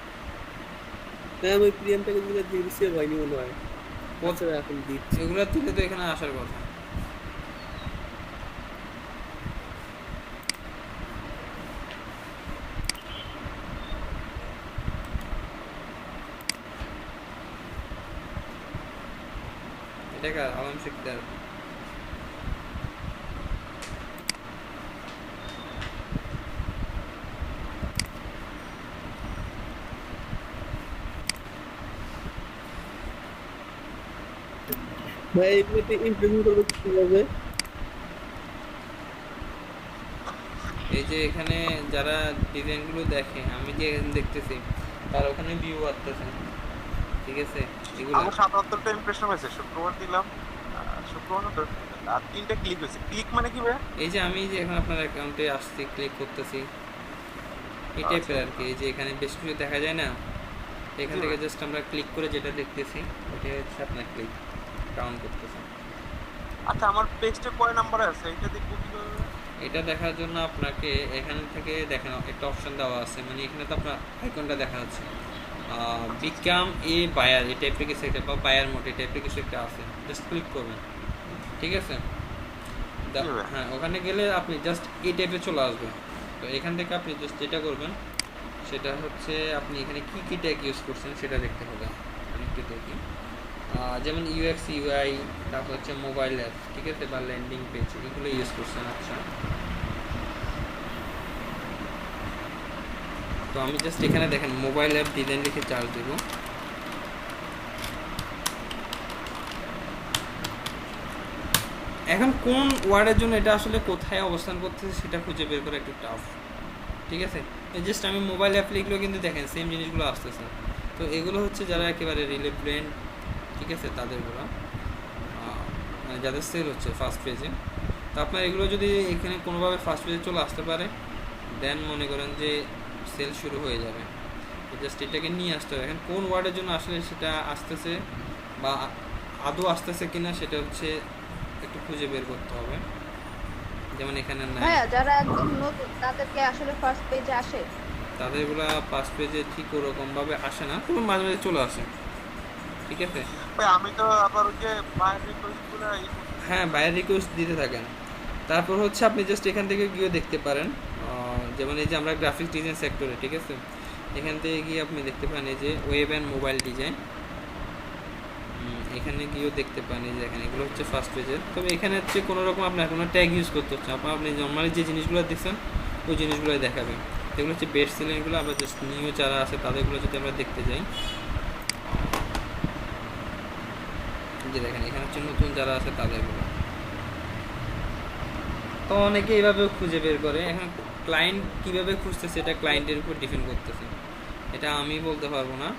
আমি প্রিমিয়াম প্যাকেজগুলো দিয়ে দিছি, হয়নি মনে হয়। এখন দিচ্ছি, এগুলো থেকে তো এখানে আসার কথা। এটা কার? আলম শিকদার। ভাই এগুলোতে ইমপ্লিমেন্ট করবে কিভাবে? এই যে এখানে যারা ডিজাইনগুলো দেখে, আমি যে এখানে দেখতেছি তার ওখানে ভিউ আসতেছে, ঠিক আছে। এগুলো আমার 77টা ইমপ্রেশন হয়েছে, শুক্রবার দিলাম, শুক্রবার তো আর 3টা ক্লিক হয়েছে। ক্লিক মানে কি ভাই? এই যে আমি যে এখন আপনার অ্যাকাউন্টে আসছি, ক্লিক করতেছি, এই টাইপের আর কি। এই যে এখানে বেশ কিছু দেখা যায় না, এখান থেকে জাস্ট আমরা ক্লিক করে যেটা দেখতেছি ওটা হচ্ছে আপনার ক্লিক কাউন্ট করতেছে। আচ্ছা আচ্ছা আমার পেজটা কয় নম্বরে আছে এটা দেখবো কিভাবে? এটা দেখার জন্য আপনাকে এখান থেকে দেখেন একটা অপশন দেওয়া আছে, মানে এখানে তো আপনার আইকনটা দেখা যাচ্ছে বিকাম এ বায়ার, এই টাইপের কিছু একটা বা বায়ার মোড এই টাইপের কিছু একটা আছে, জাস্ট ক্লিক করবেন, ঠিক আছে? হ্যাঁ, ওখানে গেলে আপনি জাস্ট এই টাইপে চলে আসবেন। তো এখান থেকে আপনি জাস্ট যেটা করবেন সেটা হচ্ছে আপনি এখানে কি কি ট্যাগ ইউজ করছেন সেটা দেখতে হবে। আমি একটু দেখি, যেমন ইউএক্স ইউআই, তারপর হচ্ছে মোবাইল অ্যাপ, ঠিক আছে, বা ল্যান্ডিং পেজ, এগুলো ইউজ করছেন। আচ্ছা, তো আমি জাস্ট এখানে দেখেন মোবাইল অ্যাপ ডিজাইন লিখে চার্জ দেব। এখন কোন ওয়ার্ডের জন্য এটা আসলে কোথায় অবস্থান করতেছে সেটা খুঁজে বের করা একটু টাফ, ঠিক আছে? জাস্ট আমি মোবাইল অ্যাপ লিখলেও কিন্তু দেখেন সেম জিনিসগুলো আসতেছে। তো এগুলো হচ্ছে যারা একেবারে রিলেভেন্ট, ঠিক আছে, তাদেরগুলো মানে যাদের সেল হচ্ছে ফার্স্ট পেজে। তো আপনার এগুলো যদি এখানে কোনোভাবে ফার্স্ট পেজে চলে আসতে পারে, দেন মনে করেন যে সেল শুরু হয়ে যাবে। তো জাস্ট এটাকে নিয়ে আসতে হবে। এখন কোন ওয়ার্ডের জন্য আসলে সেটা আসতেছে বা আদৌ আসতেছে কিনা সেটা হচ্ছে একটু খুঁজে বের করতে হবে। যেমন এখানে নাই, হ্যাঁ, যারা একদম নতুন তাদেরকে আসলে ফার্স্ট পেজে আসে, তাদেরগুলা ফার্স্ট পেজে ঠিক ওরকম ভাবে আসে না, তবে মাঝে মাঝে চলে আসে, ঠিক আছে? ভাই আমি তো আবার ওই যে বায়ার রিকোয়েস্টগুলো হ্যাঁ, বায়ার রিকোয়েস্ট দিতে থাকেন। তারপর হচ্ছে আপনি জাস্ট এখান থেকে গিয়ে দেখতে পারেন, যেমন এই যে আমরা গ্রাফিক্স ডিজাইন সেক্টরে, ঠিক আছে, এখান থেকে গিয়ে আপনি দেখতে পান এই যে ওয়েব অ্যান্ড মোবাইল ডিজাইন, এখানে গিয়েও দেখতে পান এই যে এখানে এগুলো হচ্ছে ফার্স্ট পেজের। তবে এখানে হচ্ছে কোনো রকম আপনার কোনো ট্যাগ ইউজ করতে হচ্ছে, আপনি নর্মালি যে জিনিসগুলো দেখছেন ওই জিনিসগুলোই দেখাবে। এগুলো হচ্ছে বেস্ট সেলিংগুলো। আবার জাস্ট নিউ যারা আছে তাদেরগুলো যদি আমরা দেখতে যাই, যে দেখেন এখানে হচ্ছে নতুন যারা আছে তাদেরগুলো। তো অনেকে এইভাবেও খুঁজে বের করে। এখন ক্লায়েন্ট কীভাবে খুঁজছে সেটা ক্লায়েন্টের উপর ডিপেন্ড করতেছে, এটা আমি বলতে পারবো না।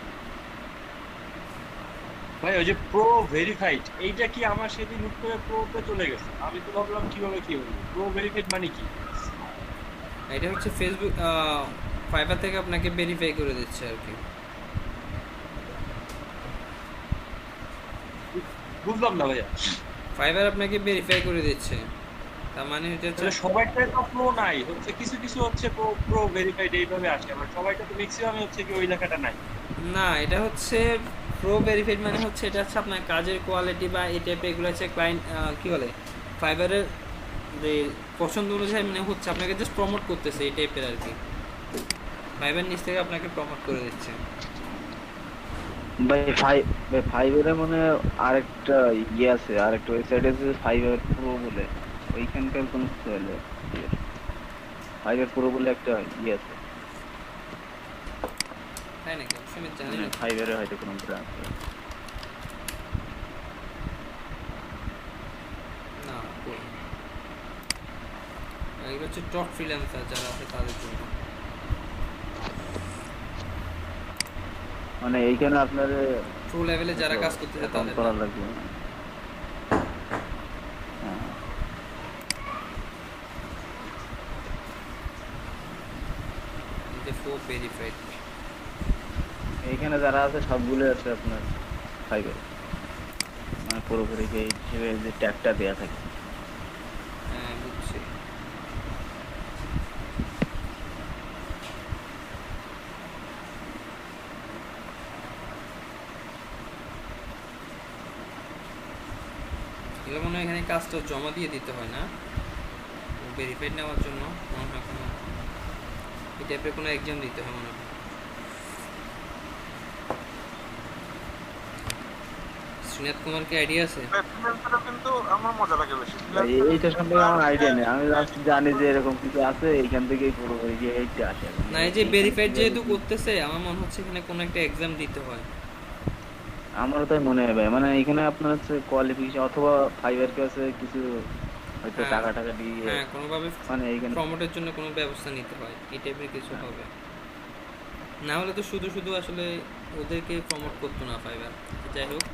ভাই ওই যে প্রো ভেরিফাইড, এইটা কি আমার সেদিন হুট করে প্রোতে চলে গেছে? আমি তো ভাবলাম কিভাবে কি হলো। প্রো ভেরিফাইড মানে কি? এটা হচ্ছে ফেসবুক ফাইবার থেকে আপনাকে ভেরিফাই করে দিচ্ছে আর কি। বুঝলাম না ভাইয়া। ফাইবার আপনাকে ভেরিফাই করে দিচ্ছে, তার মানে এটা হচ্ছে সবাইটা তো প্রো নাই, হচ্ছে কিছু কিছু হচ্ছে প্রো ভেরিফাইড এইভাবে আসে, আমার সবাইটা তো ম্যাক্সিমাম হচ্ছে কি ওই লেখাটা নাই। না, এটা হচ্ছে প্রো ভেরিফাইড মানে হচ্ছে এটা হচ্ছে আপনার কাজের কোয়ালিটি বা এই টাইপের এগুলো হচ্ছে ক্লায়েন্ট কি বলে ফাইবারের যে পছন্দ অনুযায়ী মানে হচ্ছে আপনাকে জাস্ট প্রমোট করতেছে এই টাইপের আর কি। ফাইবার নিচ থেকে আপনাকে প্রমোট করে দিচ্ছে। ভাই ফাইবারে মানে আরেকটা ইয়ে আছে, আরেকটা ওয়েবসাইট আছে ফাইবার প্রো বলে, ওইখানকার কোনো কিছু হলে ফাইবার প্রো বলে একটা ইয়ে আছে, তাই নাকি? আমি জানি না। ফাইবারে হয়তো কোনো ব্রাঞ্চ না, এগুলো হচ্ছে টপ ফ্রিল্যান্সার যারা আছে তাদের জন্য। মানে এইখানে আপনার প্রো লেভেলে যারা কাজ করতেছে তাদের করা লাগবে। যে প্রো ভেরিফাইড এইখানে যারা আছে সবগুলো আছে আপনার ফাইবার, মানে পুরোপুরি এই হিসেবে যে ট্যাগটা দেয়া থাকে। হ্যাঁ, বুঝছি। এগুলো মনে হয় এখানে কাজটা জমা দিয়ে দিতে হয় না ভেরিফাইড নেওয়ার জন্য, মনে হয় কোনো এই টাইপের কোনো এক্সাম দিতে হয় মনে হয়। শ্রীনাথ কুমার কি আইডিয়া আছে? কিন্তু আমার মজা লাগে বেশি। এইটা সম্পর্কে আমার আইডিয়া নেই, আমি জানি যে এরকম কিছু আছে, এইখান থেকেই পুরোপুরি গিয়ে এইটা আসে। না, এই যে ভেরিফাইড যেহেতু করতেছে আমার মনে হচ্ছে এখানে কোনো একটা এক্সাম দিতে হয়। আমারও তাই মনে হয় ভাই, মানে এখানে আপনার হচ্ছে কোয়ালিফিকেশন অথবা ফাইবার কাছে কিছু হয়তো টাকা দিয়ে হ্যাঁ, কোনোভাবে মানে এইখানে প্রমোটের জন্য কোনো ব্যবস্থা নিতে হয়, এই টাইপের কিছু হবে। না হলে তো শুধু শুধু আসলে ওদেরকে প্রমোট করতো না ফাইবার। যাই হোক,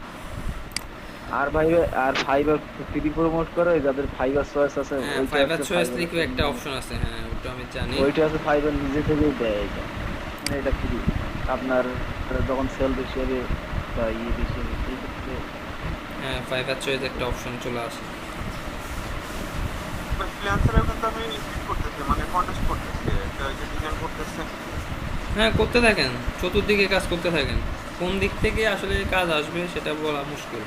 আর ফাইবার ফ্রি প্রমোট করে যাদের ফাইবার চয়েস আছে, হ্যাঁ, ফাইবার চয়েস লিখে একটা অপশন আছে, হ্যাঁ ওটা আমি জানি। ওইটা আছে ফাইবার নিজে থেকেই দেয় এটা, মানে এটা ফ্রি আপনার যখন সেল বেশি হবে বা ইয়ে বেশি হবে সেই ক্ষেত্রে হ্যাঁ, ফাইবার চয়েস একটা অপশন চলে আসে। ফ্রিল্যান্সারেও কিন্তু আমি ফিট করতেছি, মানে কন্টেস্ট করতেছি, একটা ওই যে ডিজাইন করতেছে। হ্যাঁ করতে থাকেন, চতুর্দিকে কাজ করতে থাকেন। কোন দিক থেকে আসলে কাজ আসবে সেটা বলা মুশকিল।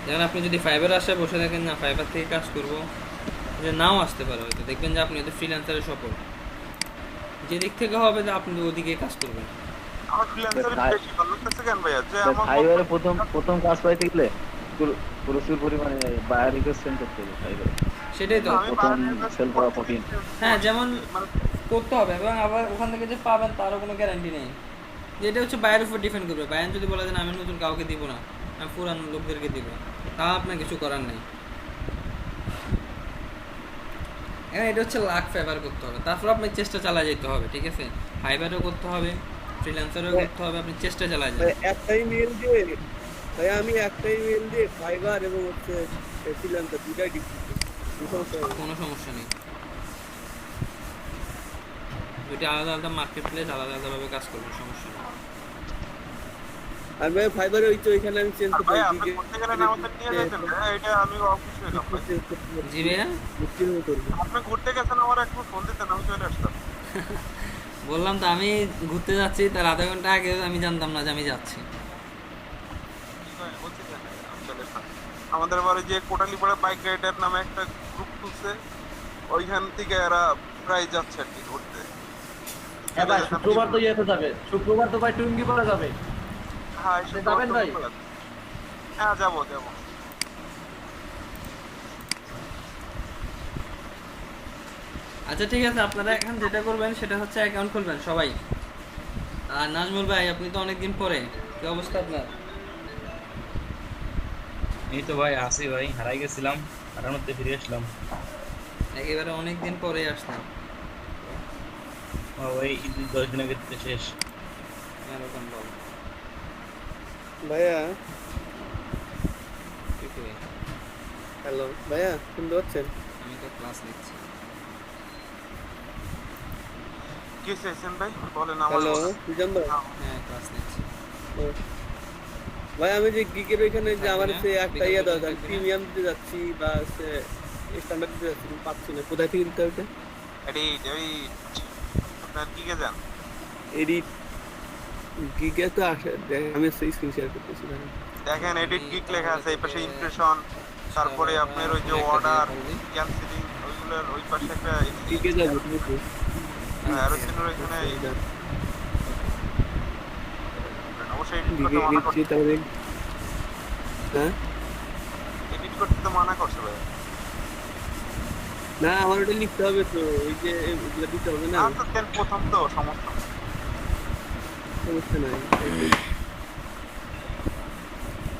যেমন আপনি যদি ফাইবার আসে বসে থাকেন না ফাইবার থেকে কাজ করব, যে নাও আসতে পারে, হয়তো দেখবেন যে আপনি হয়তো ফ্রিল্যান্সারে সফল, যে দিক থেকে হবে যে আপনি ওদিকে কাজ করবেন। আমার ফ্রিল্যান্সারে বেশি ভালো লাগতেছে কেন ভাইয়া, যে আমার ফাইবারে প্রথম কাজ পাইতে গেলে প্রচুর পরিমাণে বায়ার রিকোয়েস্ট সেন্ড করতে হবে ফাইবারে। সেটাই তো প্রথম সেল করা কঠিন। হ্যাঁ যেমন করতে হবে, এবং আবার ওখান থেকে যে পাবেন তারও কোনো গ্যারান্টি নেই। যেটা হচ্ছে বায়ের উপর ডিপেন্ড করবে। বায়ান যদি বলে যে আমি নতুন কাউকে দিব না, আমি পুরান লোকদেরকে দিব, তা আপনার কিছু করার নেই। হ্যাঁ এটা হচ্ছে লাখ ফেভার করতে হবে, তারপর আপনার চেষ্টা চালিয়ে যেতে হবে, ঠিক আছে? ফাইবারও করতে হবে, ফ্রিল্যান্সারও করতে হবে, আপনি চেষ্টা চালিয়ে যাবেন। একটাই মেল দিয়ে ভাই, আমি একটাই মেল দিয়ে ফাইবার এবং হচ্ছে ফ্রিল্যান্সার দুটাই দিচ্ছি, কোনো সমস্যা নেই। দুটি আলাদা আলাদা মার্কেট প্লেস, আলাদা আলাদাভাবে কাজ করবেন, সমস্যা নেই। আর ভাই ফাইবারে ওই তো এখানে আমি চেঞ্জ করতে ভাই আপনি করতে গেলে আমাদের নিয়ে যেতেন, এটা আমি অফিস হইলাম। জি ভাইয়া আপনি ঘুরতে গেছেন, আমার একটু ফোন দিতেন, আমি চলে আসতাম। বললাম তো আমি ঘুরতে যাচ্ছি, তার আধা ঘন্টা আগে আমি জানতাম না যে আমি যাচ্ছি। আমাদের বাড়ি যে কোটালীপাড়া বাইক রাইডার নামে একটা গ্রুপ খুলছে, ওইখান থেকে এরা প্রায় যাচ্ছে আর কি ঘুরতে। হ্যাঁ ভাই শুক্রবার তো ইয়েতে যাবে, শুক্রবার তো ভাই টুঙ্গি পাড়া যাবে। হ্যাঁ যাবেন ভাই? হ্যাঁ যাবো। আচ্ছা ঠিক আছে, আপনারা এখন যেটা করবেন সেটা হচ্ছে অ্যাকাউন্ট খুলবেন সবাই। আর নাজমুল ভাই আপনি তো অনেকদিন পরে, কি অবস্থা আপনার? এই তো ভাই আসি ভাই, হারাই গেছিলাম, হারানোতে ফিরে আসলাম। একেবারে অনেকদিন পরে আসলাম। ওই 10 দিন আগে থেকে শেষ। এরকম বল ভাইয়া। কি কই? হ্যালো ভাইয়া, শুনতে পাচ্ছেন? আমি তো ক্লাস নিচ্ছি। কি চাইছেন ভাই বলেন। হ্যালো সুজন ভাই। হ্যাঁ ক্লাস নিচ্ছি। ভাই আমি যে গিগের ওইখানে যে আমার সে একটা ইয়ে দরকার, প্রিমিয়াম দিতে যাচ্ছি বা সে স্ট্যান্ডার্ড দিতে যাচ্ছি, পাচ্ছি না, কোথায় থেকে দিতে হবে? আপনার গিগে যান, এডিট গিগে তো আসে, আমি সেই স্ক্রিন শেয়ার করতেছি। দেখেন এডিট গিগ লেখা আছে, এই পাশে ইমপ্রেশন, তারপরে আপনার ওই যে অর্ডার ক্যান্সেলিং, ওইগুলোর ওই পাশে একটা গিগে যাবো তুমি তো। অ্যারোসিনের ওইখানে অবশ্যই এডিট করতে গিগে মানা গেছি করছে। তাহলে। হ্যাঁ এডিট করতে তো মানা করছে ভাই। না আমার ওটা লিখতে হবে তো, ওই যে এগুলো দিতে হবে না। আচ্ছা দেন, প্রথম তো সমস্যা সমস্যা নাই।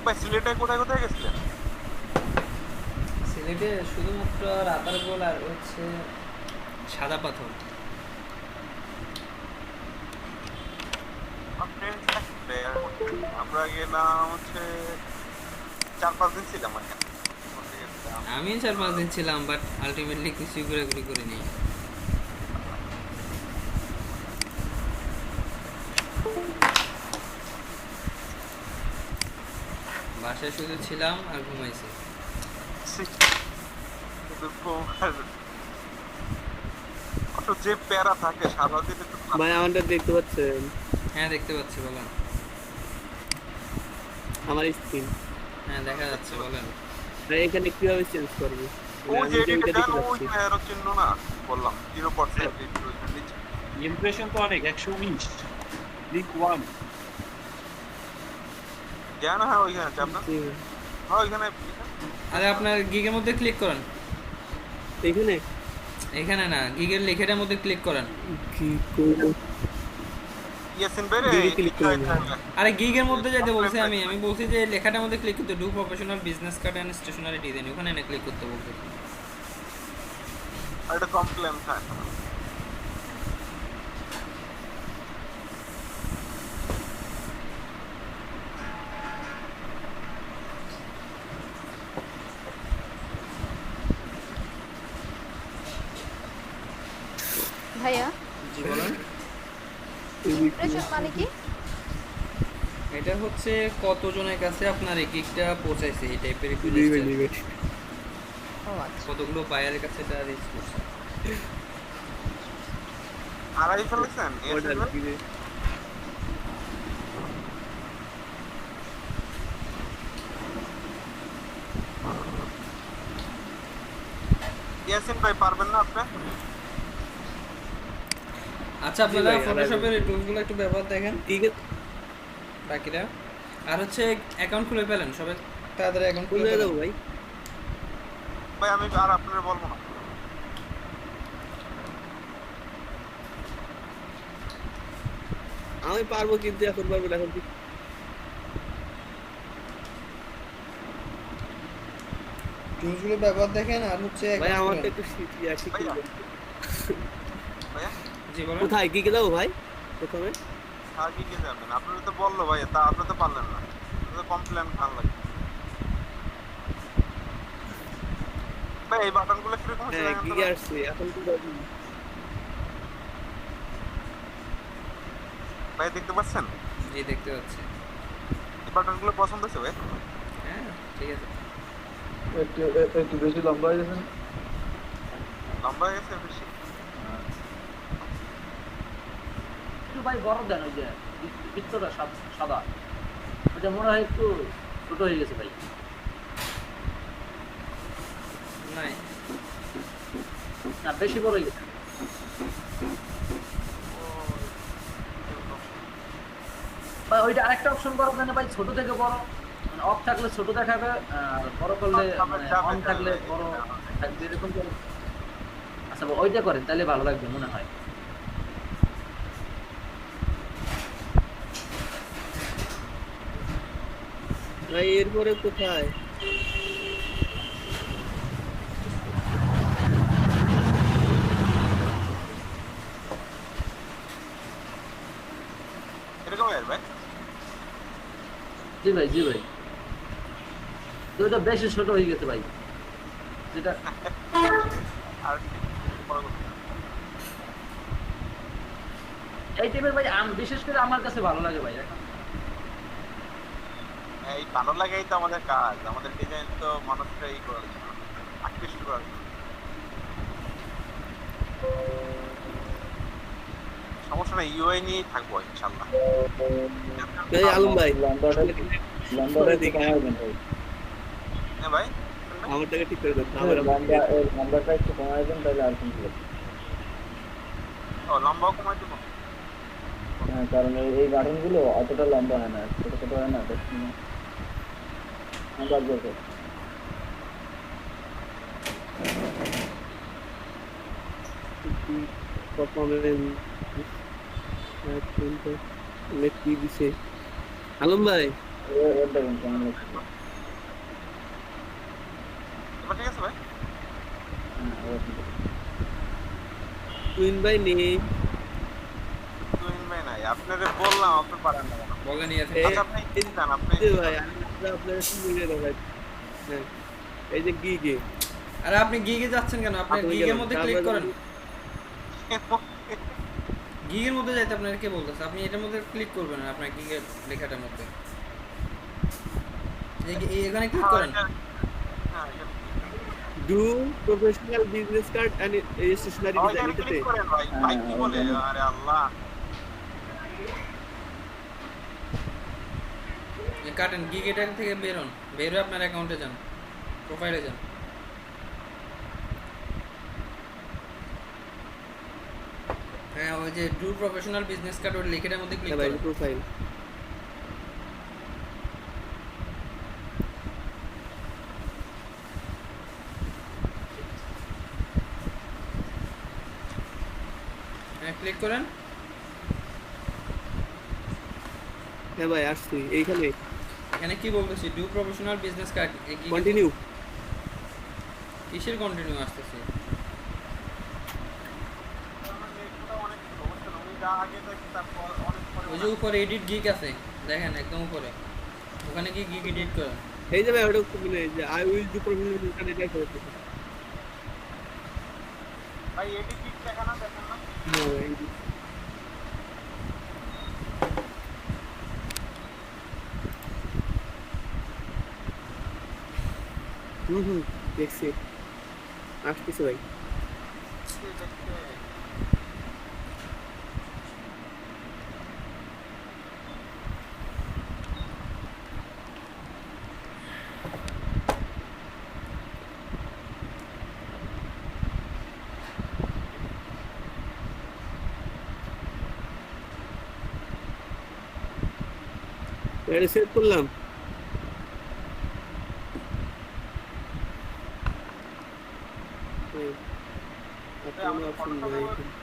ভাই সিলেটে কোথায় কোথায় গেছিলেন? সিলেটে শুধুমাত্র রাতারগুল আর হচ্ছে সাদা পাথর। আমরা গেলাম হচ্ছে 4-5 দিন ছিলাম এখানে। আমি 4-5 দিন ছিলাম, বাট আলটিমেটলি কিছুই ঘোরাঘুরি করিনি। বাসায় শুধু ছিলাম আর ঘুমাইছি। যে প্যারা থাকে সারাদিন। ভাই আমারটা দেখতে পাচ্ছেন? হ্যাঁ দেখতে পাচ্ছি, বলেন। আমার স্ক্রিন হ্যাঁ দেখা যাচ্ছে, বলেন। ভাই এখানে কিভাবে চেঞ্জ করব? ওই যে এটা দেন, ওই প্যারা চিহ্ন না বললাম 0% ইমপ্রেশন তো অনেক 119 লিক 1 জানা। হ্যাঁ ওইখানে চাপনা, হ্যাঁ ওইখানে। আরে আপনার গিগের মধ্যে ক্লিক করেন। এখানে এখানে না, গিগের লেখাটার মধ্যে ক্লিক করেন। কি করব? ইয়াসিন ভাই আরে গিগের মধ্যে যেতে বলছি আমি বলছি যে লেখাটার মধ্যে ক্লিক করতে, do professional business card and stationery design, ওখানে না ক্লিক করতে বলতে। আর এটা কমপ্লেন থাকে। ভাইয়া জি বলেন। ইমপ্রেশন মানে কি? এটা হচ্ছে কতজনের কাছে আপনার এই গিগটা পৌঁছাইছে, এই টাইপের একটু ও আচ্ছা কতগুলো বায়ারের কাছে এটা রিচ করছে। আড়াই ফেলেছেন অর্ডার কি রে? ইয়াসিন ভাই পারবেন না আপনি? আচ্ছা আপনারা ভাই, ফটোশপের এই টুলসগুলো একটু ব্যবহার দেখেন ঠিক আছে, বাকিরা। আর হচ্ছে অ্যাকাউন্ট খুলে ফেলেন সবাই, তাড়াতাড়ি অ্যাকাউন্ট খুলে খুলে ফেলেন। দাও ভাই। ভাই আমি আর আপনারা বলবো না। আমি পারবো কিন্তু এখন পারবো না, এখন কি টুলসগুলো ব্যবহার দেখেন আর হচ্ছে ভাই account আমার তো খুলেন। একটু শিখতে ভাইয়া। হবে। ভাইয়া জি বলেন। কোথায় কি গেলাও ভাই প্রথমে? আর কি কি যাবেন? আপনারা তো বললো ভাই, তা আপনি তো পারলেন না। তো কমপ্লেন খান লাগে। ভাই এই বাটনগুলো কিরকম হচ্ছে হ্যাঁ দেখেন তো গিগে ভাই? আসছে এখন কি করবো? ভাই দেখতে পাচ্ছেন? জি দেখতে পাচ্ছি। এই বাটনগুলো পছন্দ হচ্ছে ভাই? হ্যাঁ ঠিক আছে। একটু বেশি লম্বা হয়ে গেছে না? লম্বা হয়ে গেছে বেশি? একটু ভাই বড় দেন, ওই যে বৃত্তটা সাদা, ওটা মনে হয় একটু ছোট হয়ে গেছে ভাই। নাই না বেশি বড় হয়ে গেছে ভাই। ওইটা আরেকটা অপশন করা যায় না ভাই, ছোট থেকে বড়, মানে অফ থাকলে ছোট দেখাবে আর বড় করলে মানে অন থাকলে বড় থাকবে, এরকম করে। আচ্ছা ওইটা করেন তাহলে ভালো লাগবে মনে হয়। ভাই এরপরে কোথায়? এরকম ভাই? জি ভাই জি ভাই, তো ওইটা বেশি ছোট হয়ে গেছে ভাই, যেটা আর বড় করতে। এই টাইপের ভাই বিশেষ করে আমার কাছে ভালো লাগে ভাই। এখন এই ভালো লাগাই তো আমাদের কাজ, আমাদের ডিজাইন তো মানুষটা এই করার জন্য, আকৃষ্ট করার জন্য। সমস্যা নাই, ইউআই নিয়েই থাকবো ইনশাল্লাহ। ভাই আলম ভাই লম্বাটা একটু কমাবেন ভাই। হ্যাঁ ভাই আমারটাকে ঠিক করে দেন। লম্বাটা একটু কমাবেন তাহলে আর কি হবে। ও লম্বাও কমাই দেবো। হ্যাঁ কারণ এই বাটন গুলো অতটা লম্বা হয় না, ছোট ছোট হয় না, দেখছি না। হ্যাঁ বাদ বাদ কি দিছে আলম ভাই? এর দেখুন কেমন লাগছে। এবার ঠিক আছে ভাই? হ্যাঁ এবার ঠিক আছে। টুইন ভাই নেই। তুহিন ভাই নাই, আপনারে বললাম আপনি পারেন না কেন? বলে নিয়ে আছে। আচ্ছা আপনি কি জান আপনি? এই যে ভাই আমি আপনার সুবিধা দেখাই। হ্যাঁ এই যে গিগে। আরে আপনি গিগে যাচ্ছেন কেন? আপনি আপনি গিগের গেলেন, মধ্যে তারপরে ক্লিক করেন। গিগের মধ্যে যাইতে আপনার কে বলতেছে? আপনি এটার মধ্যে ক্লিক করবেন না, আপনার গিগের লেখাটার মধ্যে এখানে ক্লিক করেন। হ্যাঁ এটা do professional business card and stationery ওইখানে ডিজাইন এটাতে। ক্লিক করেন ভাই। ভাই কি বলে? আরে আল্লাহ। কাটেন গিগ এটা থেকে বেরোন, বের হয়ে আপনার অ্যাকাউন্টে যান, প্রোফাইলে যান। হ্যাঁ ওই যে ডু প্রফেশনাল বিজনেস কার্ড ওই লেখাটার মধ্যে ক্লিক ভাই করেন। প্রোফাইল হ্যাঁ ক্লিক করেন। হ্যাঁ ভাই আসছি এইখানে। এখানে কি বলতেছি? Do professional business card. Continue. কিসের কন্টিনিউ আসতেছে? ওই যে উপরে এডিট গিগ আছে দেখেন, একদম উপরে, ওখানে কি গিগ এডিট করেন। এই যে ভাই ওটা মানে যে I will do professional card এটা করতে। ভাই এডিট কি দেখা না দেখেন না? হ্যাঁ ভাই দেখছি। আসতেছে ভাই। এটা সেট করলাম। কোনো অপশন নাই এখানে।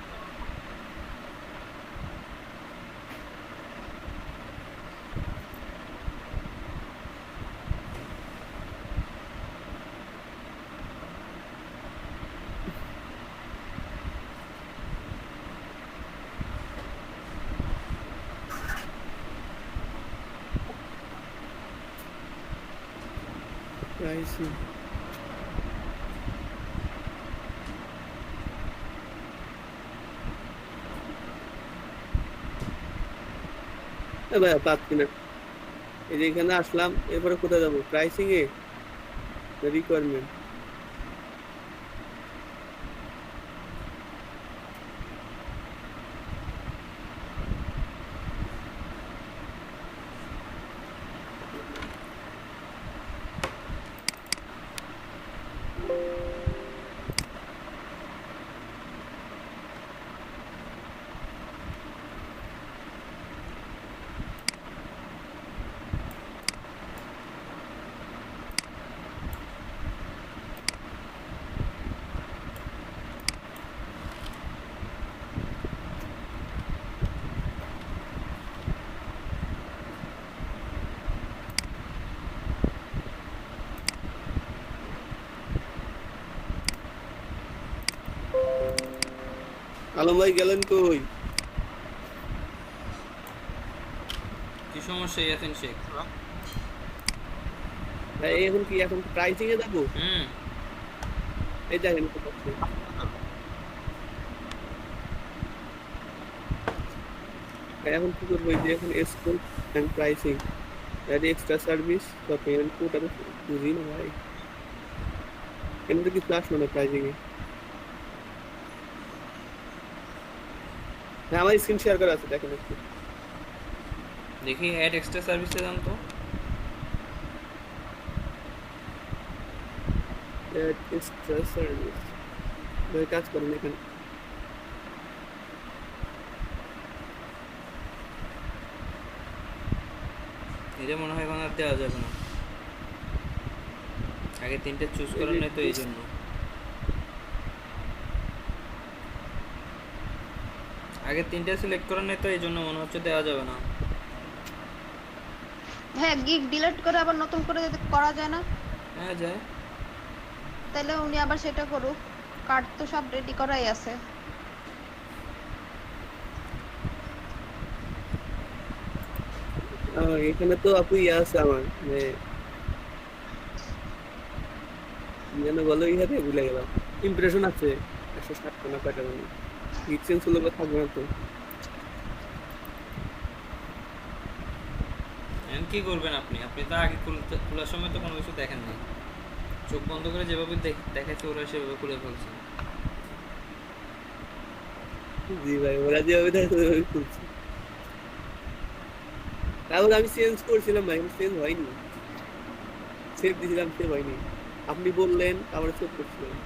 Pricing. ভাই পাচ্ছি না। এই যে এখানে আসলাম, এরপরে কোথায় যাবো? প্রাইসিং এ, রিকোয়ারমেন্ট। আলম ভাই গেলেন কই? কি সমস্যা ইয়াসিন শেখ? ভাই এখন কি প্রাইসিং এ যাবো? এই দেখেন তো পাচ্ছি। এখন কি করবো? এই যে এখন স্কুল এন্ড প্রাইসিং, এর এক্সট্রা সার্ভিস বা পেমেন্ট কোড আমি বুঝি না ভাই। কেন তো কিছু আসলো না প্রাইসিং এ। হ্যাঁ আমার স্ক্রিন শেয়ার করা আছে, দেখেন একটু দেখি। অ্যাড এক্সট্রা সার্ভিসে যান তো। অ্যাড এক্সট্রা সার্ভিস ভাই কাজ করেন এখানে। এটা মনে হয় এখন আর দেওয়া যাবে না। আগে 3টে চুজ করেন নাই তো এই জন্য। আগে 3টে সিলেক্ট করেন নাই তো এই জন্য মনে হচ্ছে দেওয়া যাবে না। হ্যাঁ, গিগ ডিলিট করে আবার নতুন করে যদি করা যায় না? হ্যাঁ যায়। তাহলে উনি আবার সেটা করুক। কার্ড তো সব রেডি করাই আছে। এখানে তো আপু ইয়ে আছে আমার, যে যেন বলো ইহাতে ভুলে গেলাম। ইমপ্রেশন আছে 160 না কয়টা জানি। গিকসেন্স হলো থাকবে না তো। এখন কি করবেন আপনি? আপনি তো আগে খোলার সময় তো কোনো কিছু দেখেন না। চোখ বন্ধ করে যেভাবে দেখাচ্ছে ওরা সেভাবে খুলে ফেলছে। জি ভাই, ওরা যেভাবে দেখে ওইভাবে খুলছে। তারপর আমি চেঞ্জ করছিলাম ভাই, চেঞ্জ হয়নি। সেভ দিয়েছিলাম, সেভ হয়নি। আপনি বললেন আবার সেভ করছিলাম।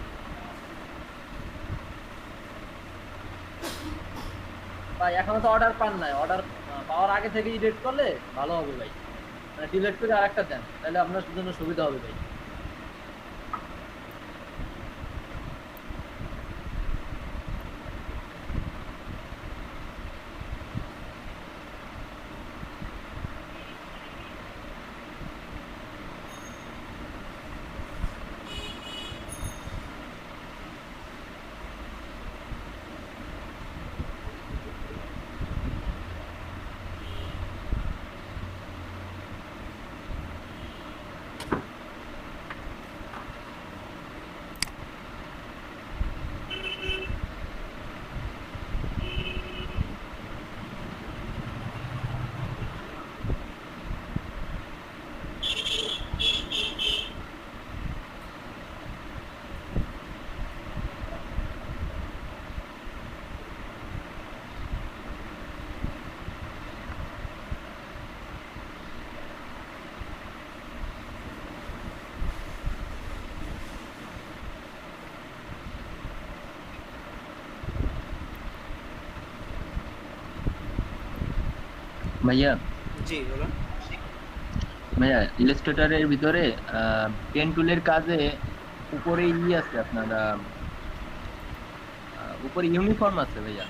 ভাই এখনো তো অর্ডার পান নাই। অর্ডার পাওয়ার আগে থেকে ডিলিট করলে ভালো হবে ভাই। মানে ডিলিট করে আরেকটা দেন, তাহলে আপনার জন্য সুবিধা হবে ভাই। ভাইয়া জি বলুন। ভাইয়া ইলাস্ট্রেটরের ভিতরে পেন টুলের কাজে উপরে আছে আপনার উপরে ইউনিফর্ম আছে ভাইয়া।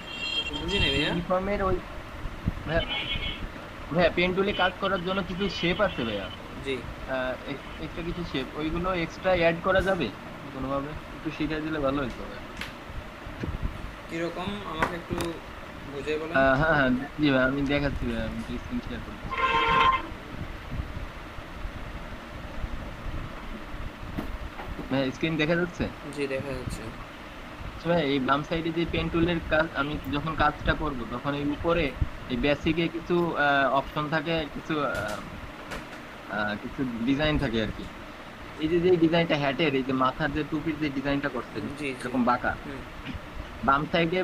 বুঝি নাই ভাইয়া। ইউনিফর্মের ওই ভাইয়া ভাইয়া পেন টুলে কাজ করার জন্য কিছু শেপ আছে ভাইয়া। জি একটা কিছু শেপ, ওইগুলো এক্সট্রা অ্যাড করা যাবে কোনোভাবে? একটু শিখিয়ে দিলে ভালো হতো ভাইয়া। কিরকম আমাকে একটু বুঝিয়ে বলেন। হ্যাঁ হ্যাঁ জি ভাই, আমি দেখাচ্ছি ভাই, আমি স্ক্রিন শেয়ার করছি। ভাই স্ক্রিন দেখা যাচ্ছে? জি দেখা যাচ্ছে। আচ্ছা ভাই, এই বাম সাইডে যে পেন টুলের কাজ, আমি যখন কাজটা করব তখন এই উপরে এই বেসিকে কিছু অপশন থাকে, কিছু কিছু ডিজাইন থাকে আর কি। এই যে ডিজাইনটা হ্যাটের, এই যে মাথার যে টুপির যে ডিজাইনটা করছে এরকম বাঁকা, বাম সাইডে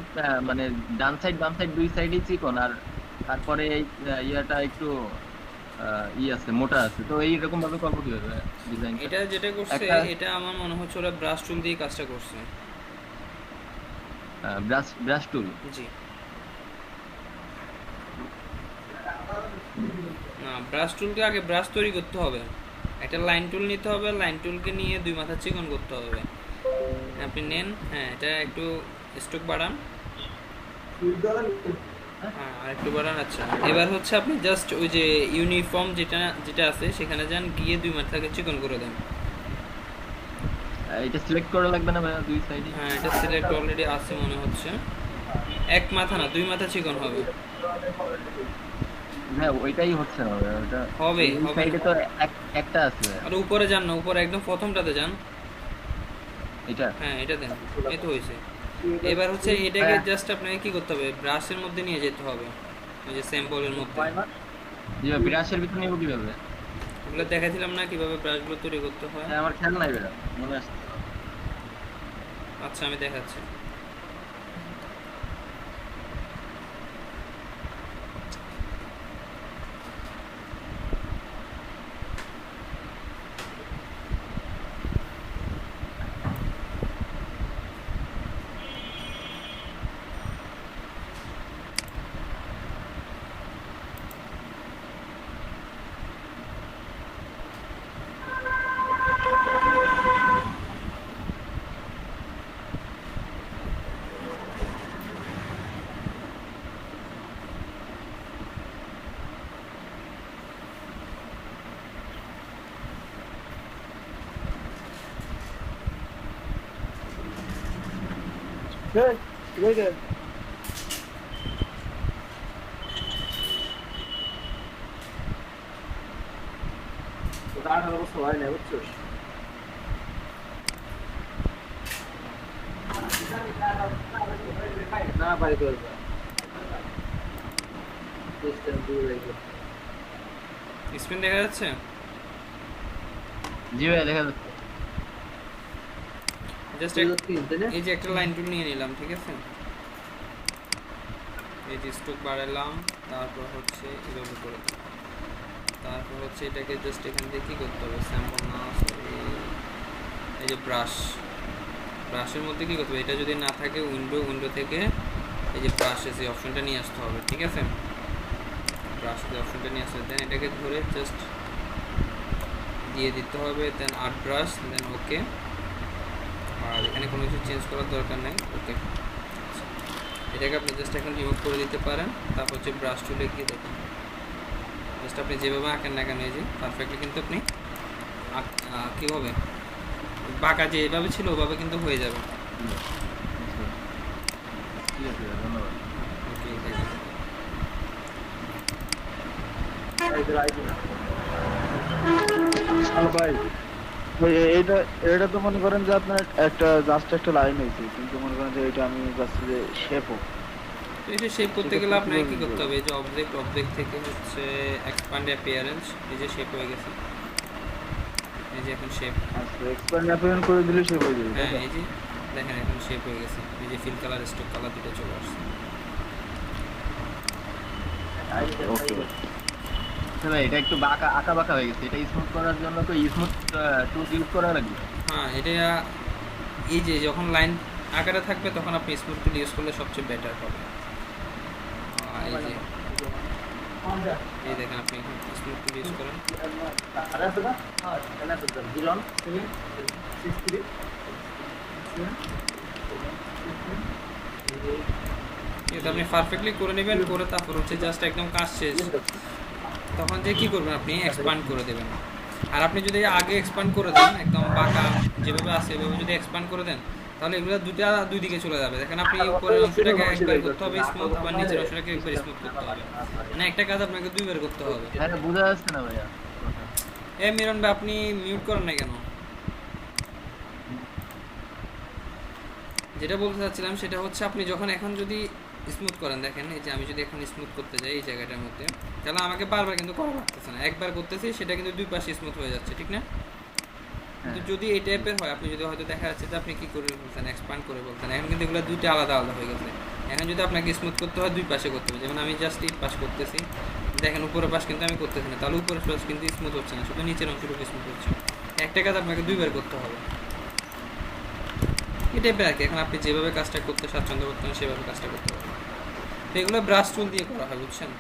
মানে ডান সাইড বাম সাইড দুই সাইডে চিকন, আর তারপরে এই ইয়াটা একটু আছে, মোটা আছে। তো এইরকম ভাবে করবো কিভাবে ডিজাইন? এটা যেটা করছে এটা আমার মনে হচ্ছে ওরা ব্রাশ টুল দিয়ে কাজটা করছে। ব্রাশ টুল? জি না, ব্রাশ টুলকে আগে ব্রাশ তৈরি করতে হবে, একটা লাইন টুল নিতে হবে, লাইন টুলকে নিয়ে দুই মাথা চিকন করতে হবে। আপনি নেন, হ্যাঁ এটা একটু স্ট্রোক বাড়ান, হ্যাঁ আর একটু বাড়ান। আচ্ছা এবার হচ্ছে আপনি জাস্ট ওই যে ইউনিফর্ম যেটা আছে সেখানে যান, গিয়ে দুই মাথাকে চিকন করে দেন। এটা সিলেক্ট করা লাগবে না ভাই দুই সাইডে? হ্যাঁ এটা সিলেক্ট অলরেডি আছে মনে হচ্ছে। এক মাথা না, দুই মাথা চিকন হবে। হ্যাঁ ওইটাই হচ্ছে না ভাই, ওটা হবে সাইডে তো একটা আছে। আর উপরে যান না, উপরে একদম প্রথমটাতে যান, এটা হ্যাঁ এটা দেন, এই তো হয়েছে। এবার হচ্ছে এটাকে জাস্ট আপনাকে কি করতে হবে, ব্রাশের মধ্যে নিয়ে যেতে হবে, ওই যে স্যাম্পলের মধ্যে। জি ভাই, ব্রাশের ভিতরে নিব কিভাবে? ওগুলো দেখাইছিলাম না কিভাবে ব্রাশগুলো তৈরি করতে হয়। আমার খেয়াল নাই ভাই, মনে আসছে। আচ্ছা আমি দেখাচ্ছি। স্ক্রিন দেখা যাচ্ছে? জি ভাই দেখা যাচ্ছে। জাস্ট এই যে একটা লাইন টুল নিয়ে নিলাম, ঠিক আছে? এই যে স্ট্রোক বাড়ালাম, তারপর হচ্ছে এভাবে করে, তারপর হচ্ছে এটাকে জাস্ট এখান থেকে কি করতে হবে, স্যাম্পল না সরি এই যে ব্রাশের মধ্যে কি করতে হবে, এটা যদি না থাকে উইন্ডো থেকে এই যে ব্রাশের যে অপশনটা নিয়ে আসতে হবে, ঠিক আছে? ব্রাশের যে অপশনটা নিয়ে আসতে, দেন এটাকে ধরে জাস্ট দিয়ে দিতে হবে, দেন আর্ট ব্রাশ, দেন ওকে। আর এখানে কোনো কিছু চেঞ্জ করার দরকার নেই, ওকে। এটাকে আপনি জাস্ট এখন রিমুভ করে দিতে পারেন। তারপর হচ্ছে ব্রাশ টুলে গিয়ে দেখুন, জাস্ট আপনি যেভাবে আঁকেন না কেন এই যে পারফেক্টলি কিন্তু আপনি কীভাবে বাঁকা যেভাবে ছিল ওভাবে কিন্তু হয়ে যাবে। ঠিক আছে ধন্যবাদ। ভাই এটা তো মনে করেন যে আপনার একটা লাইন হয়েছে, কিন্তু মনে করেন যে এটা আমি যাচ্ছি যে শেপও, তো এটা শেপ করতে গেলে আপনাকে কি করতে হবে, এই যে অবজেক্ট থেকে হচ্ছে এক্সপ্যান্ড অ্যাপিয়ারেন্স, এই যে শেপ হয়ে গেছে, এই যে এখন শেপ। আচ্ছা এক্সপ্যান্ড অ্যাপিয়ারেন্স করে দিলে শেপ হয়ে যাবে। হ্যাঁ এই যে দেখেন এখন শেপ হয়ে গেছে, এই যে ফিল কালার স্ট্রোক কালার দুটো চলে আসছে। ওকে ভাই এটা একটু আঁকা বাঁকা হয়ে গেছে, এটা স্মুথ করার জন্য তো স্মুথ টুল ইউজ করা লাগবে। হ্যাঁ এটা এই যে যখন লাইন আকারে থাকবে তখন আপনি স্মুথ টুল ইউজ করলে সবচেয়ে বেটার হবে। এই যে এই দেখেন আপনি স্মুথ টুল ইউজ করেন। এটা আপনি পারফেক্টলি করে নেবেন, করে তারপর হচ্ছে জাস্ট একদম কাজ শেষ, তখন যে কি করবেন আপনি এক্সপ্যান্ড করে দেবেন। আর আপনি যদি আগে এক্সপ্যান্ড করে দেন একদম বাঁকা যেভাবে আছে এভাবে যদি এক্সপ্যান্ড করে দেন, তাহলে এগুলো দুই দিকে চলে যাবে। দেখেন আপনি উপরের অংশটাকে একবার করতে হবে স্মুথ, আবার নিচের অংশটাকে একবার স্মুথ করতে হবে, মানে একটা কাজ আপনাকে দুইবার করতে হবে। আরে বোঝা যাচ্ছে না ভাইয়া। মিরন ভাই আপনি মিউট করেন না কেন? যেটা বলতে চাচ্ছিলাম সেটা হচ্ছে আপনি যখন এখন যদি স্মুথ করেন, দেখেন এই যে আমি যদি এখন স্মুথ করতে যাই এই জায়গাটার মধ্যে, তাহলে আমাকে বারবার কিন্তু করা লাগতেছে না, একবার করতেছি সেটা কিন্তু দুই পাশে স্মুথ হয়ে যাচ্ছে, ঠিক না? কিন্তু যদি এই টাইপের হয়, আপনি যদি হয়তো দেখা যাচ্ছে যে আপনি কি করে বলছেন এক্সপ্যান্ড করে বলছেন, এখন কিন্তু এগুলো দুইটা আলাদা আলাদা হয়ে গেছে। এখন যদি আপনাকে স্মুথ করতে হয় দুই পাশে করতে হবে, যেমন আমি জাস্ট এই পাশ করতেছি, দেখেন উপরের পাশ কিন্তু আমি করতেছি না, তাহলে উপরের পাশ কিন্তু স্মুথ হচ্ছে না, শুধু নিচের অংশটুকু স্মুথ হচ্ছে। একটা কাজ আপনাকে দুইবার করতে হবে, এই টাইপের আর কি। এখন আপনি যেভাবে কাজটা করতে স্বাচ্ছন্দ্য করতেন সেভাবে কাজটা করতে হবে। তো এগুলো ব্রাশ টুল দিয়ে করা হয়, বুঝছেন?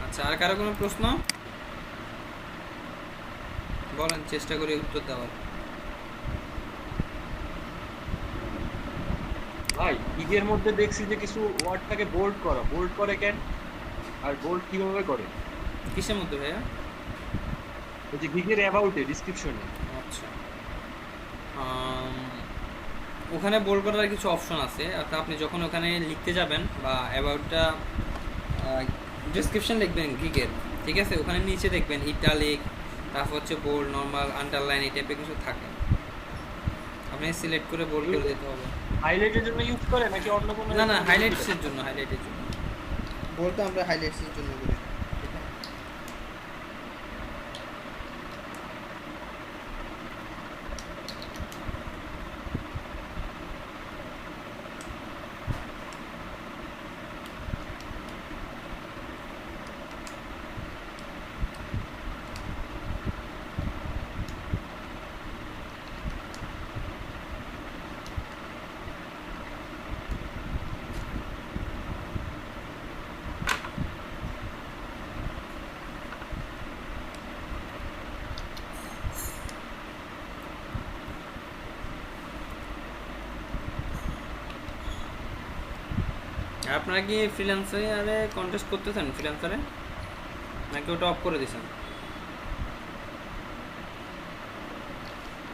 আচ্ছা, আর কারো কোনো প্রশ্ন বলেন, চেষ্টা করি উত্তর দেওয়ার। ভাই ইগের মধ্যে দেখছি যে কিছু ওয়ার্ডটাকে বোল্ড করা, বোল্ড করে কেন আর বোল্ড কিভাবে করে? কিসের মধ্যে ভাইয়া? ওই যে গিগের অ্যাবাউটে ডেসক্রিপশনে। আচ্ছা, ওখানে বোল্ড করার কিছু অপশন আছে, অর্থাৎ আপনি যখন ওখানে লিখতে যাবেন বা অ্যাবাউটটা ডেসক্রিপশন লিখবেন গিগের, ঠিক আছে, ওখানে নিচে দেখবেন ইটালিক, তারপর হচ্ছে বোল্ড, নর্মাল, আন্ডারলাইন, এই টাইপের কিছু থাকে, আপনি সিলেক্ট করে বোল্ড করে দিতে হবে। হাইলাইটের জন্য ইউজ করে নাকি অন্য কোনো? না না, হাইলাইটসের জন্য, হাইলাইটের জন্য বলতে আমরা হাইলাইটসের জন্য করি। আপনারা কি ফ্রিল্যান্সারে কন্টেস্ট করতেছেন ফ্রিল্যান্সারে, নাকি ওটা অফ করে দিয়েছেন?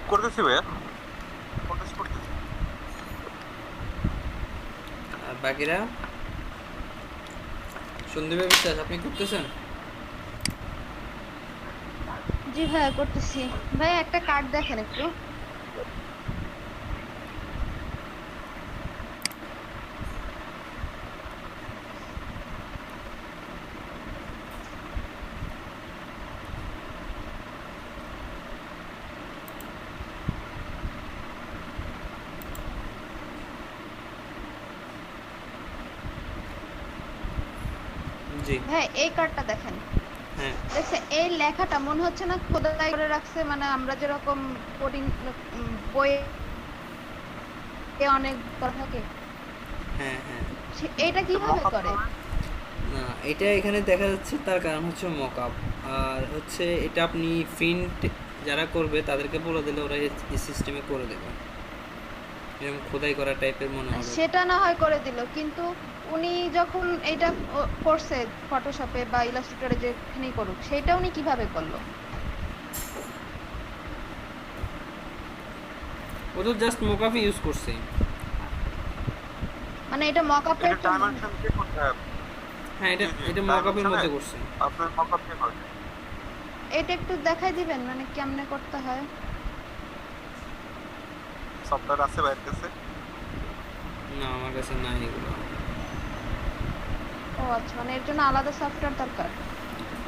করতেছি ভাইয়া, কন্টেস্ট করতেছি। আর বাকিরা? সন্দীপ বিশ্বাস আপনি করতেছেন? জি ভাইয়া করতেছি। ভাইয়া একটা কার্ড দেখেন একটু। হ্যাঁ, এই কার্ডটা দেখেন। হ্যাঁ, দেখছেন এই লেখাটা মনে হচ্ছে না খোদাই করে রাখছে, মানে আমরা যেরকম কোডিং বইয়ে অনেক করা থাকে। হ্যাঁ হ্যাঁ, এইটা কিভাবে করে? না, এটা এখানে দেখা যাচ্ছে, তার কারণ হচ্ছে মকআপ, আর হচ্ছে এটা আপনি প্রিন্ট যারা করবে তাদেরকে বলে দিলে ওরা এই সিস্টেমে করে দেবে, এরকম খোদাই করা টাইপের মনে হবে। সেটা না হয় করে দিল, কিন্তু উনি যখন এইটা করছে ফটোশপে বা ইলাস্ট্রেটরে যেখানেই করুক, সেটা উনি কিভাবে করলো? ও তো জাস্ট মকআপ ইউজ করছে, মানে এটা মকআপের ডাইমেনশন কি করতে হবে? হ্যাঁ, এটা মকআপের মধ্যে করছে। আপনার মকআপ কি করবে? এটা একটু দেখাই দিবেন, মানে কেমনে করতে হয়? সফটওয়্যার আছে বাইরের কাছে? না, আমার কাছে নাই এগুলো। ও আচ্ছা, মানে এর জন্য আলাদা সফটওয়্যার দরকার?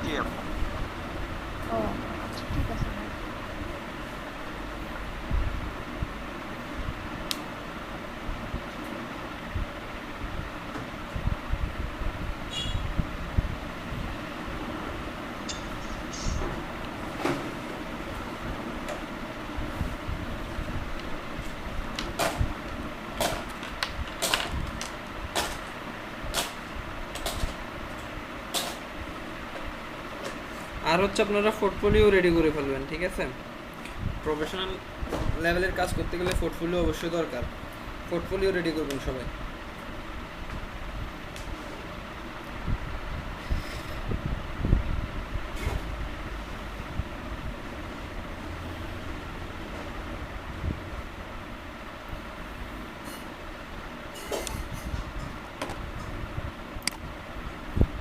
জি। ও আচ্ছা, ঠিক আছে। আর হচ্ছে আপনারা পোর্টফোলিও রেডি করে ফেলবেন, ঠিক আছে? প্রফেশনাল লেভেলের কাজ করতে গেলে পোর্টফোলিও অবশ্যই দরকার। পোর্টফোলিও রেডি করবেন সবাই।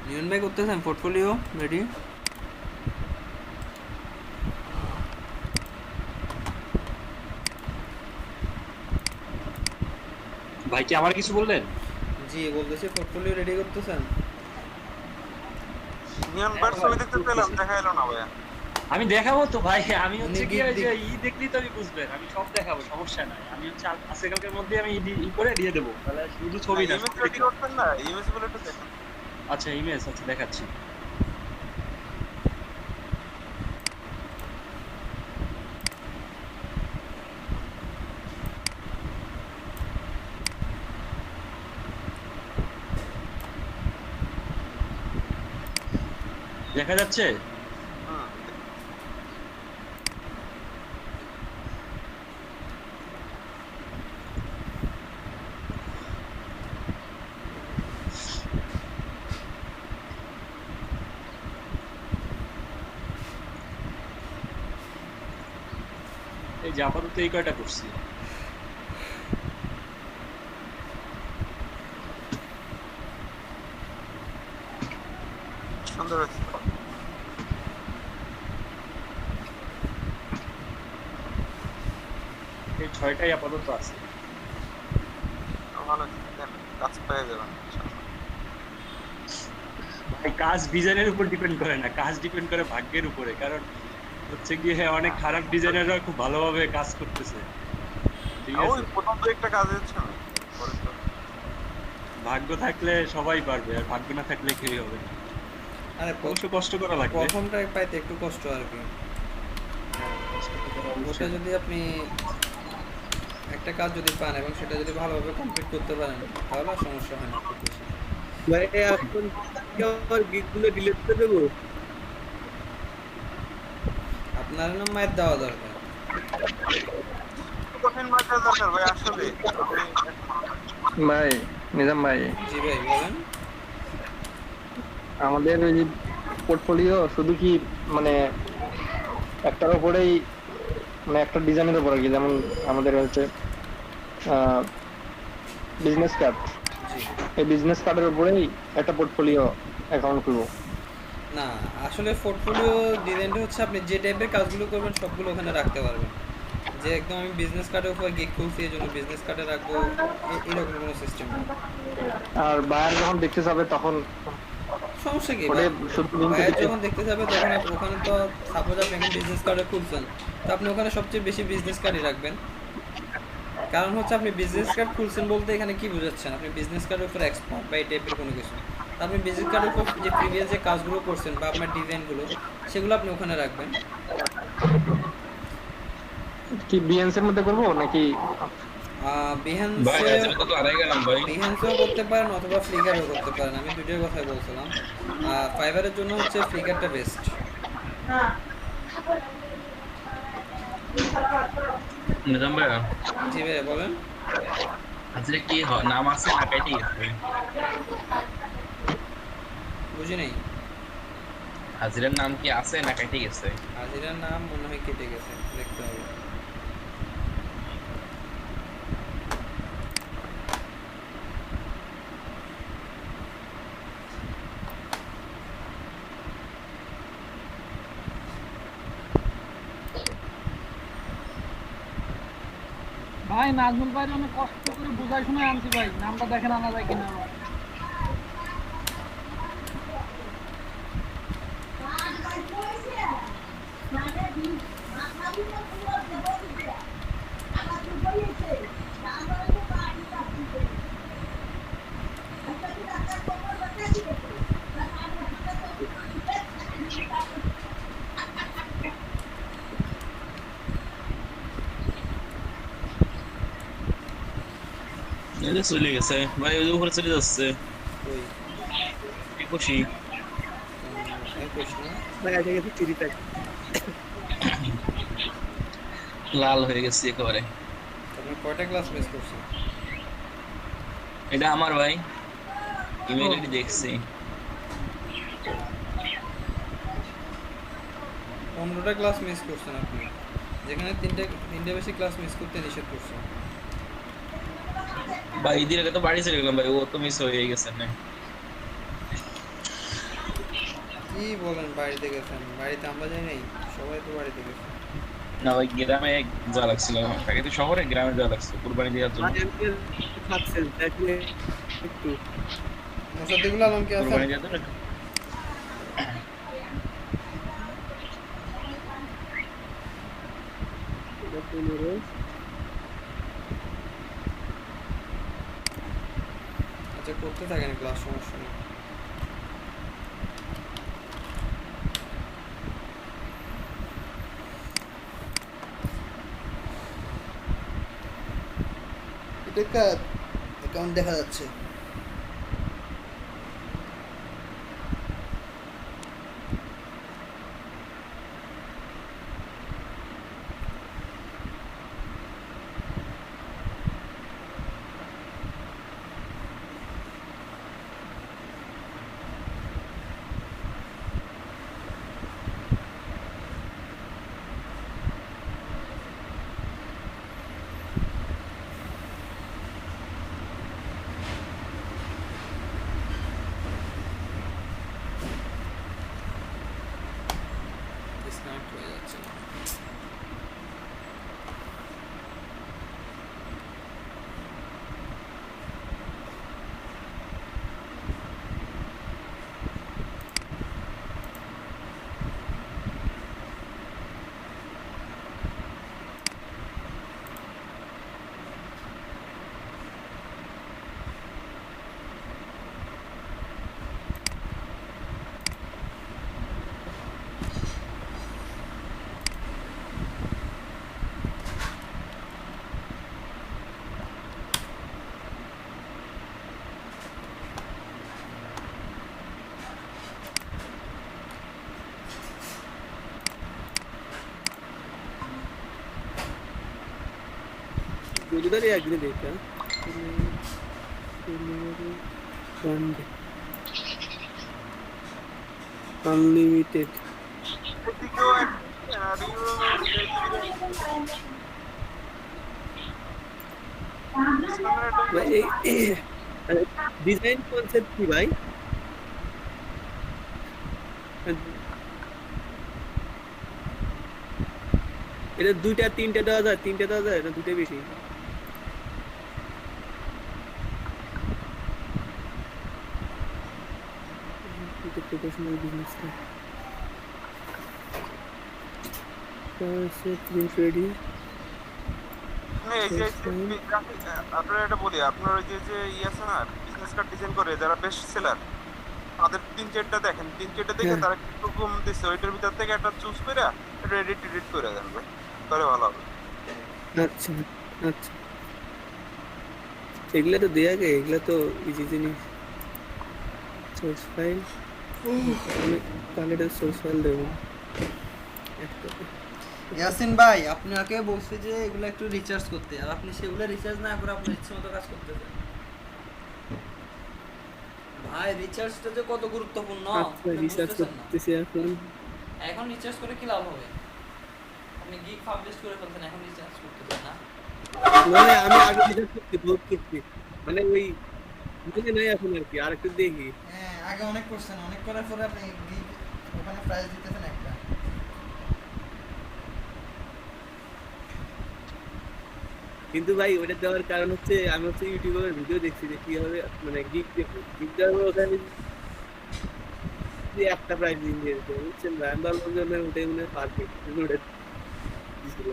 নিয়ন ভাই করতেছেন পোর্টফোলিও রেডি? ভাই কি আমার কিছু বললেন? জি বলতেছি পোর্টফোলিও রেডি করতেছেন। নিয়ন ভাই ছবি দেখতে পেলাম, দেখাইলো না ভাই। আমি দেখাবো তো ভাই, আমি হচ্ছে কি ওই যে দেখলি তো আমি বুঝবেন, আমি সব দেখাবো, সমস্যা নাই। আমি হচ্ছে আজকে কালকের মধ্যে আমি করে দিয়ে দেবো, তাহলে শুধু ছবি না। ইমেজ রেডি করতেন না, ইমেজ গুলো একটু দেখেন। আচ্ছা ইমেজ, আচ্ছা দেখাচ্ছি। দেখা যাচ্ছে? এই যে আপাতত এই কয়টা করছি। সুন্দর হয়েছে। এই 6টাই আপাতত আছে। ভালো, কাজ পেয়ে যাবেন। ভাই কাজ ডিজাইনের উপর ডিপেন্ড করে না, কাজ ডিপেন্ড করে ভাগ্যের উপরে। কারণ হচ্ছে কি অনেক খারাপ ডিজাইনাররা খুব ভালোভাবে কাজ করতেছে, ঠিক আছে? ওই প্রথম তো একটা কাজ হচ্ছে না, পরে তো ভাগ্য থাকলে সবাই পারবে, আর ভাগ্য না থাকলে কেউই হবে না। আরে অবশ্য কষ্ট করা লাগবে, প্রথমটা পাইতে একটু কষ্ট আর কি। ওটা যদি আপনি একটা কাজ যদি পান এবং সেটা যদি ভালোভাবে কমপ্লিট করতে পারেন তাহলে আর সমস্যা হয় না খুব বেশি। ভাই এখন কি আমার গিগগুলো ডিলিট করে দেবো? আপনার নাম মায়ের দেওয়া দরকার। কঠিন মাত্রা দরকার ভাই আসলে। ভাই নিজাম ভাই, জি ভাই বলেন। আমাদের ওই যে পোর্টফোলিও শুধু কি মানে একটার উপরেই, মানে একটা ডিজাইনের উপর আর কি, যেমন আমাদের হচ্ছে বিজনেস কার্ড, এই বিজনেস কার্ডের উপরেই একটা পোর্টফোলিও অ্যাকাউন্ট খুলবো? না আসলে পোর্টফোলিও ডিজাইনটা হচ্ছে আপনি যে টাইপের কাজগুলো করবেন সবগুলো ওখানে রাখতে পারবেন। যে একদম আমি বিজনেস কার্ডের উপর গিগ খুলছি এই জন্য বিজনেস কার্ডে রাখবো, এরকম কোনো সিস্টেম নেই। আর বাইরে যখন দেখতে যাবে তখন সমস্যা কি? বাইরে যখন দেখতে যাবে তখন ওখানে তো সাপোজ আপনি এখন বিজনেস কার্ডে খুলছেন, তো আপনি ওখানে সবচেয়ে বেশি বিজনেস কার্ডই রাখবেন। কারণ হচ্ছে আপনি বিজনেস কার্ড খুলছেন বলতে এখানে কি বোঝাচ্ছেন? আপনি বিজনেস কার্ডের উপর এক্সপার্ট বা এই টাইপের কোনো কিছু। আপনি বিজনেস কার্ডের উপর যে প্রিভিয়াস যে কাজগুলো করছেন বা আপনার ডিজাইনগুলো সেগুলো আপনি ওখানে রাখবেন। কি বিএনসি এর মধ্যে করব নাকি বিহেন্সেও করতে পারেন অথবা ফ্লিকারও করতে পারেন। আমি দুটোর কথাই বলছিলাম। ফাইবারের জন্য হচ্ছে ফ্লিকারটা বেস্ট। নিজাম ভাই, জি ভাই বলেন। আজকে কি নাম আছে না কেটে গেছে? বুঝি নাই। হাজিরার নাম কি আছে না কেটে গেছে? হাজিরার নাম মনে হয় কেটে গেছে, দেখতে হবে। ভাই নাজমুল ভাই অনেক কষ্ট করে বুঝাই শুনে আনছি ভাই, নামটা দেখেন আনা যায় কিনা। চলে গেছে ভাই, ওই উপরে চলে যাচ্ছে। 21 বিষ্ণু? ভাই আগে গেছে ফ্রি ফায়ার। লাল হয়ে গেছে একেবারে। আপনি কয়টা ক্লাস মিস করছেন? এটা আমার ভাই, ইমেল আইডি দেখছি। 15টা ক্লাস মিস করছেন আপনি, যেখানে তিনটে বেশি ক্লাস মিস করতে নিষেধ করছে। ভাই ঈদের আগে তো বাড়ি চলে গেলাম ভাই, ও তো মিস হয়ে গেছে না। কি বলেন বাড়িতে গেছেন? বাড়িতে আমরা যাই নাই, সবাই তো বাড়িতে গেছে। না ভাই গ্রামে যাওয়া লাগছিল, আগে তো শহরে, গ্রামে যাওয়া লাগছে কুরবানি দেওয়ার জন্য। খাচ্ছেন দেখলে একটু মোসাদ্দিকুল আলম কি আছেন? কুরবানি দেওয়ার জন্য আচ্ছা করতে থাকেন ক্লাস, সমস্যা নেই। এটা একটা অ্যাকাউন্ট দেখা যাচ্ছে। ডিসকানেক্ট হয়ে যাচ্ছে না। उधर ही अग्नि देखा अनलिमिटेड ডিজাইন কনসেপ্ট কি ভাই? এটা দুইটা তিনটা দেওয়া যায়, তিনটা দেওয়া যায় না দুইটা বেশি? प्रोफेशनल बिजनेस है प्रिंट रेडी। আপনারা এটা বলি, আপনার ওই যে আছে না বিজনেস কার্ড ডিজাইন করে যারা বেস্ট সেলার, তাদের 3-4টা দেখেন, 3-4টা দেখে তারা একটু কম দিচ্ছে, ওইটার ভিতর থেকে একটা চুজ করে এটা এডিট করে দেন ভাই, তাহলে ভালো হবে। আচ্ছা আচ্ছা, এগুলা তো দেয়া গে, এগুলা তো ইজি জিনিস। সোর্স ফাইল, তাহলে এটা সোর্স ফাইল দেবো। ইয়াসিন ভাই আপনাকে বলছে যে এগুলো একটু রিচার্জ করতে, আর আপনি সেগুলো রিচার্জ না করে আপনার ইচ্ছে মতো কাজ করতেছেন। ভাই রিচার্জটা যে কত গুরুত্বপূর্ণ রিচার্জ করতেছি এখন রিচার্জ করে কি লাভ হবে? আপনি গিগ পাবলিশ করে ফেলছেন, এখন রিচার্জ করতেছেন না? মানে আমি আগে রিচার্জ করতে বহুত করছি, মানে ওই মনে নাই এখন আর কি, আর একটু দেখি। হ্যাঁ আগে অনেক করছেন, অনেক করার পরে আপনি গিগ ওখানে প্রাইস দিতেছেন একটা। কিন্তু ভাই ওটা দেওয়ার কারণ হচ্ছে আমি হচ্ছে ইউটিউবের ভিডিও দেখছি যে কিভাবে মানে গিগ দেওয়ার ওখানে যে একটা প্রাইস দিয়ে দিয়েছে বুঝছেন ভাই, আমি ভাবলাম যে ওটাই মনে হয় পারফেক্ট ওটা দিয়েছিল।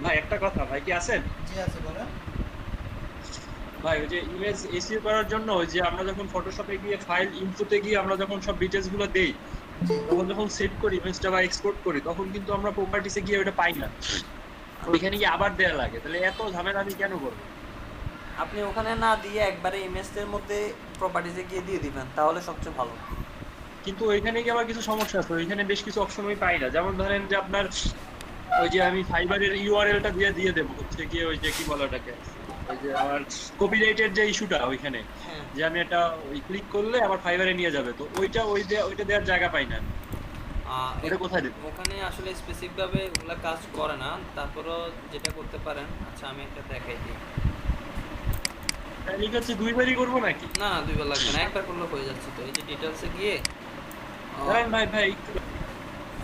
ভাই একটা কথা, ভাই কি আছেন? জি আছে, বলেন। ভাই ওই যে ইমেজ এসইও করার জন্য ওই যে আমরা যখন ফটোশপে গিয়ে ফাইল ইনপুটে গিয়ে আমরা যখন সব ডিটেইলস গুলো দেই, তখন যখন সেভ করি ইমেজটা বা এক্সপোর্ট করি, তখন কিন্তু আমরা প্রপার্টিসে গিয়ে ওটা পাই না, ওইখানে গিয়ে আবার দেয়া লাগে। তাহলে এত ঝামেলা আমি কেন করব? আপনি ওখানে না দিয়ে একবারে ইমেজের মধ্যে প্রপার্টিজে গিয়ে দিয়ে দিবেন, তাহলে সবচেয়ে ভালো। কিন্তু ওইখানে গিয়ে আবার কিছু সমস্যা আছে, ওইখানে বেশ কিছু অপশন আমি পাই না। যেমন ধরেন যে আপনার ওই যে আমি ফাইবারের ইউআরএলটা দিয়ে দেবো হচ্ছে গিয়ে ওই যে কি বলে ওটাকে, ওই যে আমার কপিরাইটের যে ইস্যুটা ওইখানে, যে আমি একটা ওই ক্লিক করলে আবার ফাইবারে নিয়ে যাবে, তো ওইটা দেওয়ার জায়গা পাই না। এটা কোথায় দেব? ওখানে আসলে স্পেসিফিক ভাবে ওগুলা কাজ করে না, তারপরও যেটা করতে পারেন, আচ্ছা আমি একটা দেখাই দিই। ঠিক আছে, দুইবারই করবো নাকি? না না, দুইবার লাগবে না, একবার করলে হয়ে যাচ্ছে। তো এই যে ডিটেইলসে গিয়ে ভাই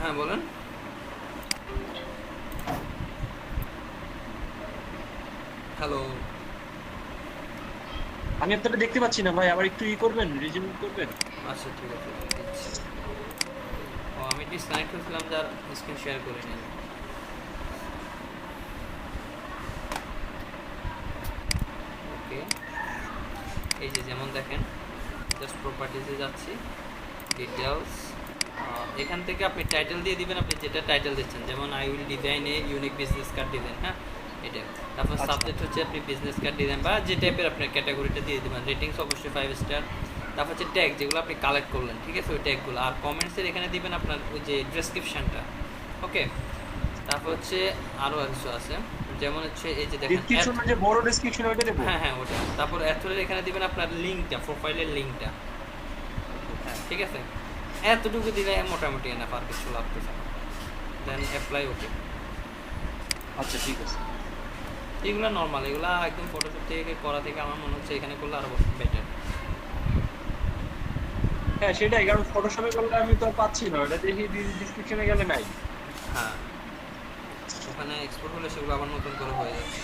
হ্যাঁ বলেন। হ্যালো, আমি আপনারা দেখতে পাচ্ছি না ভাই, আবার একটু করবেন, রিজিউম করবেন। আচ্ছা ঠিক আছে, দিচ্ছি। ও আমি ডিসকানেক্ট হয়েছিলাম, যার স্ক্রিন শেয়ার করে নিন। ওকে, এই যে যেমন দেখেন, জাস্ট প্রপার্টিজে যাচ্ছি, ডিটেলস, এখান থেকে আপনি টাইটেল দিয়ে দিবেন, আপনি যেটা টাইটেল দিচ্ছেন, যেমন I will design a unique business card design, হ্যাঁ এটা। তারপর সাবজেক্ট হচ্ছে আপনি বিজনেস কার্ড ডিজাইন বা যে টাইপের আপনার ক্যাটাগরিটা দিয়ে দেবেন। রেটিংস অবশ্যই 5 স্টার। তারপর হচ্ছে ট্যাগ, যেগুলো আপনি কালেক্ট করলেন, ঠিক আছে, ওই ট্যাগগুলো। আর কমেন্টসের এখানে দিবেন আপনার ওই যে ডেসক্রিপশনটা, ওকে। তারপর হচ্ছে আরও কিছু আছে, যেমন হচ্ছে এই যে দেখেন যে বড় ডেসক্রিপশন ওইটা দেব, হ্যাঁ হ্যাঁ ওটা। তারপর অ্যাথরের এখানে দিবেন আপনার লিঙ্কটা, প্রোফাইলের লিঙ্কটা, হ্যাঁ ঠিক আছে। এতটুকু দিলে মোটামুটি এনাফ, আর কিছু লাগতেছে না। দেন অ্যাপ্লাই, ওকে। আচ্ছা ঠিক আছে, এগুলো নর্মাল, এগুলো একদম ফটোশপ থেকে করা থেকে আমার মনে হচ্ছে এখানে করলে আরো বেটার। হ্যাঁ সেটাই, কারণ ফটোশপে করলে আমি তো পাচ্ছি না, এটা দেখি ডেসক্রিপশনে গেলে নাই। হ্যাঁ ওখানে এক্সপোর্ট হলে সেগুলো আবার নতুন করে হয়ে যাচ্ছে।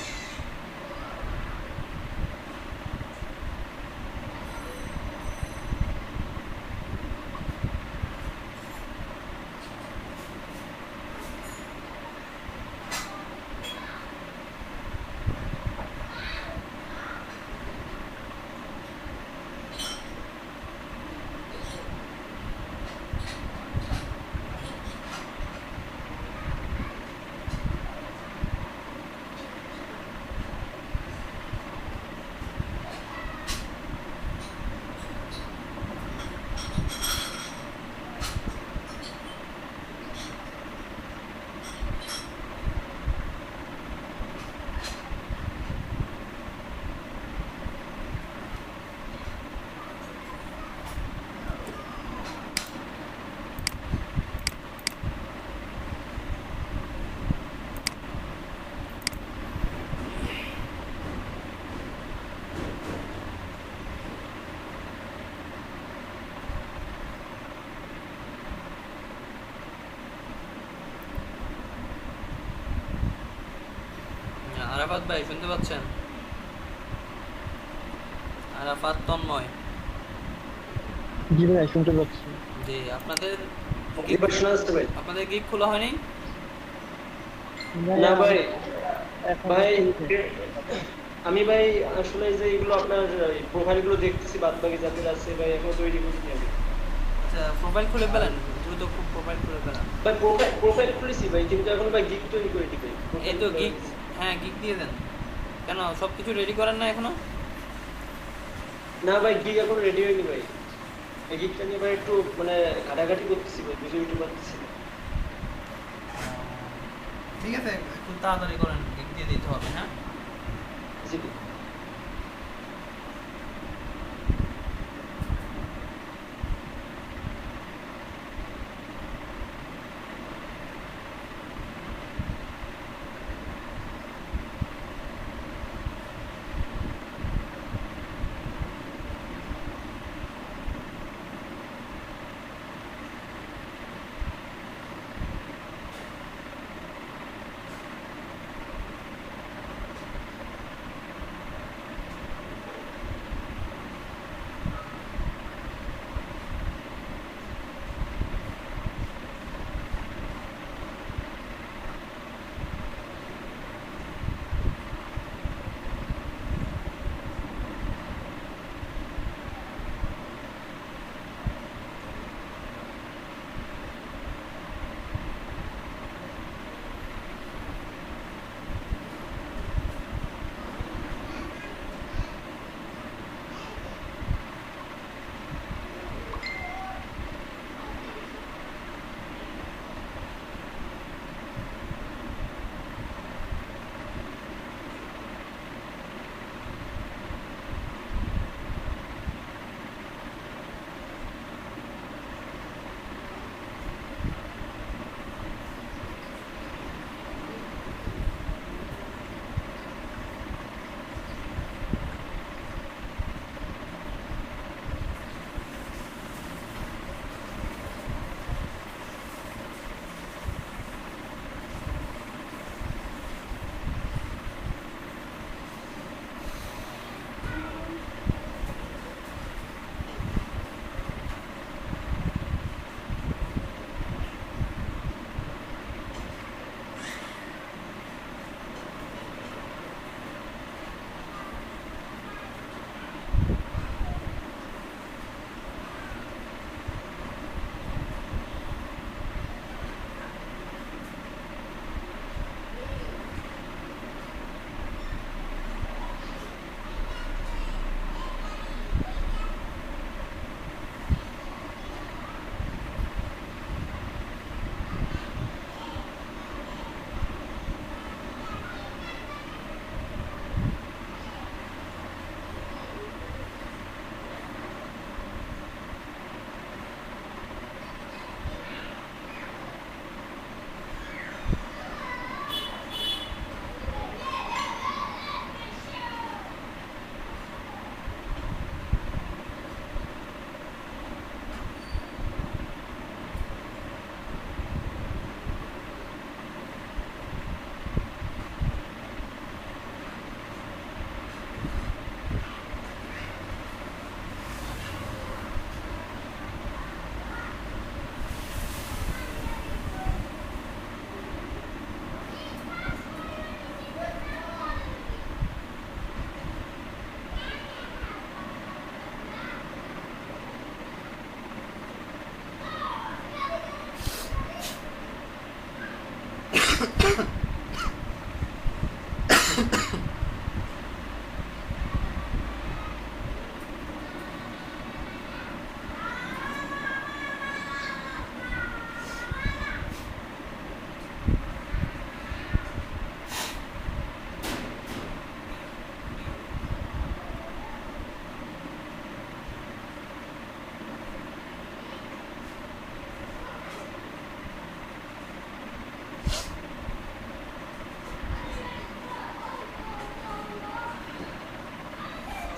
আরাফাত ভাই শুনতে পাচ্ছেন? আরাফাত, তন্ময়। জি ভাই শুনতে পাচ্ছি। জি, আপনাদের গিগ খোলা হয়নি? না ভাই, আমি ভাই আসলে যে এগুলো আপনার প্রোফাইলগুলো দেখতেছি, বাদ বাকি যাদের আছে ভাই এখনো তৈরি করিনি আমি। আচ্ছা, প্রোফাইল খুলে ফেলেন, দ্রুত খুব প্রোফাইল খুলে ফেলেন। ভাই প্রোফাইল খুলেছি ভাই, কিন্তু এখন ভাই গিগ তৈরি করিনি ভাই। এই তো গিগ, হ্যাঁ গিগ দিয়ে দেন। কেন সবকিছু রেডি করেন না এখনো? না ভাই, গিগ এখন রেডি হয়নি ভাই। এই গিগটা নিয়ে ভাই একটু মানে ঘাটাঘাটি করতেছি ভাই, বুঝে উঠতে পারতেছি না। ঠিক আছে, একটু তাড়াতাড়ি করেন, গিগ দিয়ে দিতে হবে। হ্যাঁ জি।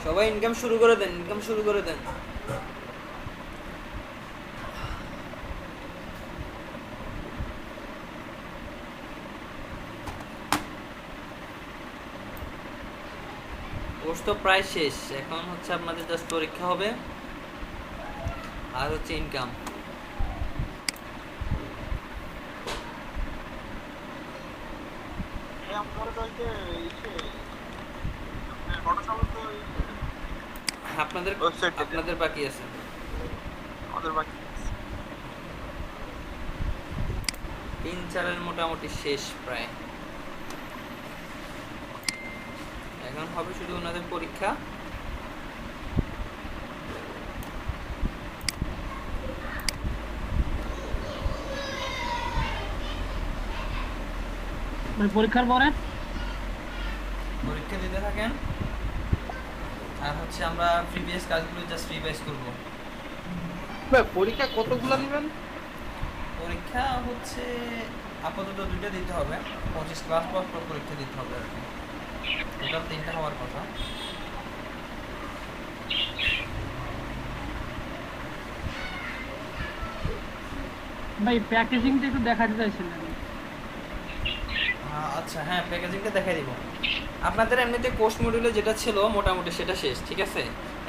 সবাই ইনকাম শুরু করে দেন, ইনকাম শুরু করে দেন। কোর্স তো প্রায় শেষ, এখন হচ্ছে আপনাদের জাস্ট পরীক্ষা হবে আর হচ্ছে ইনকাম। আপনাদের আপনাদের বাকি আছে, আমাদের বাকি 3-4 মোটামুটি শেষ প্রায়। এখন হবে শুধু ওনাদের পরীক্ষা। পরীক্ষার পরে পরীক্ষা দিতে থাকেন আর হচ্ছে আমরা প্রিভিয়াস কাজগুলো জাস্ট রিভাইজ করব। পরীক্ষা কতগুলো নেবেন? পরীক্ষা হচ্ছে আপাতত 2টা দিতে হবে, 25 ক্লাস পর পরীক্ষা দিতে হবে আর কি। টোটাল 3টা হওয়ার কথা। ভাই প্যাকেজিংটা একটু দেখাতে চাইছিলেন। আচ্ছা হ্যাঁ, প্যাকেজিংটা দেখাই দিব। আপনাদের এমনিতে কোর্স মডিউলে যেটা ছিল মোটামুটি সেটা শেষ, ঠিক আছে।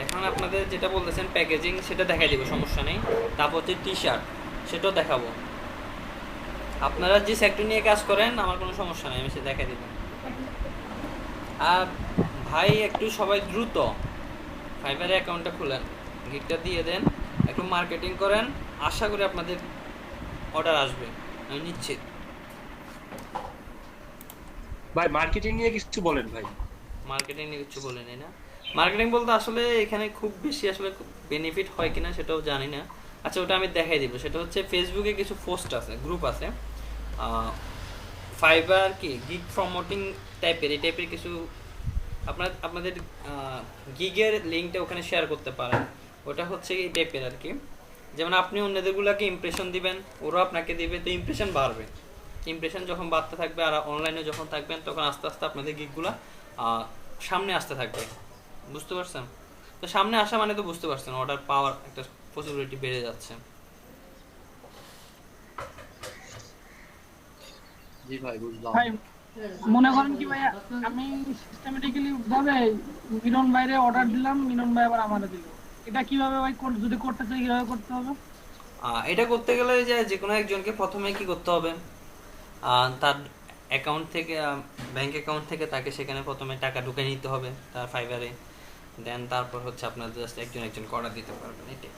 এখন আপনাদের যেটা বলতেছেন প্যাকেজিং, সেটা দেখাই দিব, সমস্যা নেই। তারপর হচ্ছে টি শার্ট, সেটাও দেখাবো। আপনারা যে সেক্টর নিয়ে কাজ করেন আমার কোনো সমস্যা নেই, আমি সেটা দেখাই দিব। আর ভাই একটু সবাই দ্রুত ফাইবারে অ্যাকাউন্টটা খুলেন, গিকটা দিয়ে দেন, একটু মার্কেটিং করেন, আশা করি আপনাদের অর্ডার আসবে, আমি নিশ্চিত। ভাই মার্কেটিং নিয়ে কিছু বলেন ভাই। মার্কেটিং নিয়ে কিছু বলেন না। মার্কেটিং বলতে আসলে এখানে খুব বেশি আসলে বেনিফিট হয় কিনা সেটাও জানি না। আচ্ছা ওটা আমি দেখাই দিব। সেটা হচ্ছে ফেসবুকে কিছু পোস্ট আছে, গ্রুপ আছে, ফাইবার কি গিগ প্রমোটিং টাইপের, এই টাইপের কিছু আপনাদের গিগের লিঙ্কটা ওখানে শেয়ার করতে পারেন। ওটা হচ্ছে এই টাইপের আর কি, যেমন আপনি অন্যদেরগুলোকে ইমপ্রেশন দিবেন, ওরা আপনাকে দিবে, তো ইমপ্রেশন বাড়বে। ইমপ্রেশন যখন বাড়তে থাকবে আর অনলাইনে যখন থাকবেন তখন আস্তে আস্তে আপনাদের গিগগুলো সামনে আসতে থাকবে, বুঝতে পারছেন? তো সামনে আসা মানে তো বুঝতে পারছেন অর্ডার পাওয়ার একটা পসিবিলিটি বেড়ে যাচ্ছে। জি ভাই বুঝলাম। ভাই মনে করেন কি ভাই, আমি সিস্টেমেটিক্যালি ভাবে মিলন ভাইরে অর্ডার দিলাম, মিলন ভাই আবার আমারে দিল, এটা কিভাবে ভাই যদি করতে চাই কিভাবে করতে হবে? এটা করতে গেলে যে কোনো একজনকে প্রথমে কি করতে হবে, তার অ্যাকাউন্ট থেকে, ব্যাংক অ্যাকাউন্ট থেকে তাকে সেখানে প্রথমে টাকা ঢুকে নিতে হবে তার ফাইবারে, দেন তারপর হচ্ছে আপনার জাস্ট একজন অর্ডার দিতে পারবেন, এটাই।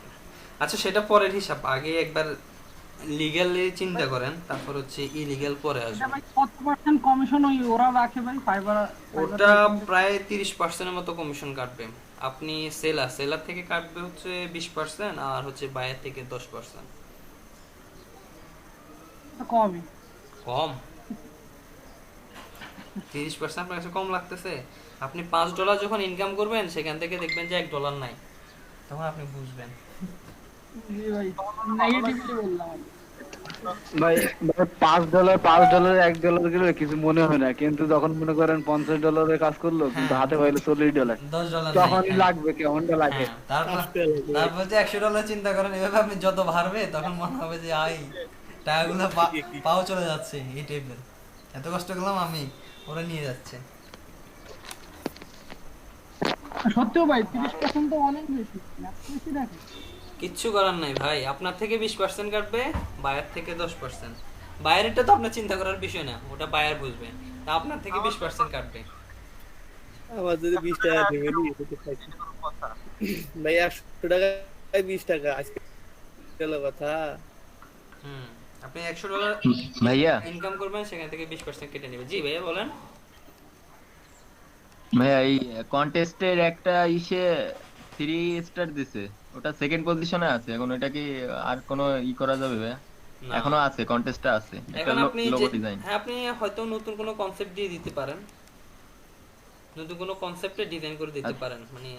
আচ্ছা সেটা পরের হিসাব, আগে একবার লিগ্যালি চিন্তা করেন, তারপর হচ্ছে ইলিগ্যাল পরে আসবে। এটা ভাই কত পার্সেন্ট কমিশন ওরা রাখে ভাই ফাইবার? ওটা প্রায় 30% মতো কমিশন কাটবে। আপনি সেলার থেকে কাটবে হচ্ছে 20% আর হচ্ছে বায়ার থেকে 10%। কমই কম? 30% আপনার কাছে কম লাগতেছে? আপনি $5 যখন ইনকাম করবেন সেখান থেকে দেখবেন যে $1 নাই, তখন আপনি বুঝবেন। ভাই নেগেটিভলি বললাম ভাই $5 $1 গেলে কিছু মনে হয় না, কিন্তু যখন মনে করেন $50 কাজ করলো কিন্তু হাতে পাইলো $40, $10 তখনই লাগবে, কেমনটা লাগে। তারপর যে $100 চিন্তা করেন, এভাবে আপনি যত ভারবে তখন মনে হবে যে আই টাকাগুলো পাও চলে যাচ্ছে, এই টাইপের, এত কষ্ট করলাম আমি, ওরা নিয়ে যাচ্ছে। সত্যি ভাই 30% তো অনেক বেশি, বেশি দেখে। কিচ্ছু করার নাই ভাই, আপনার থেকে 20% কাটবে, বায়ার থেকে 10%। বায়ারেরটা তো আপনার চিন্তা করার বিষয় না, ওটা বায়ার বুঝবে, তা আপনার থেকে 20% কাটবে। আমার যদি 20 টাকা দেবে নি এটা খাইছি ভাই, 100 টাকায় 20 টাকা আজকে গেল কথা। আপনি $100 ভাইয়া ইনকাম করবেন, সেখান থেকে 20% কেটে নেবে। জি ভাইয়া বলেন। ভাইয়া এই কন্টেস্টের একটা ইসে 3 স্টার দিছে, ওটা সেকেন্ড পজিশনে আছে এখন, এটা কি আর কোনো করা যাবে ভাইয়া? এখনো আছে, কন্টেস্টটা আছে, একটা লোগো ডিজাইন। হ্যাঁ আপনি হয়তো নতুন কোনো কনসেপ্ট দিয়ে দিতে পারেন, নতুন কোনো কনসেপ্টে ডিজাইন করে দিতে পারেন, মানে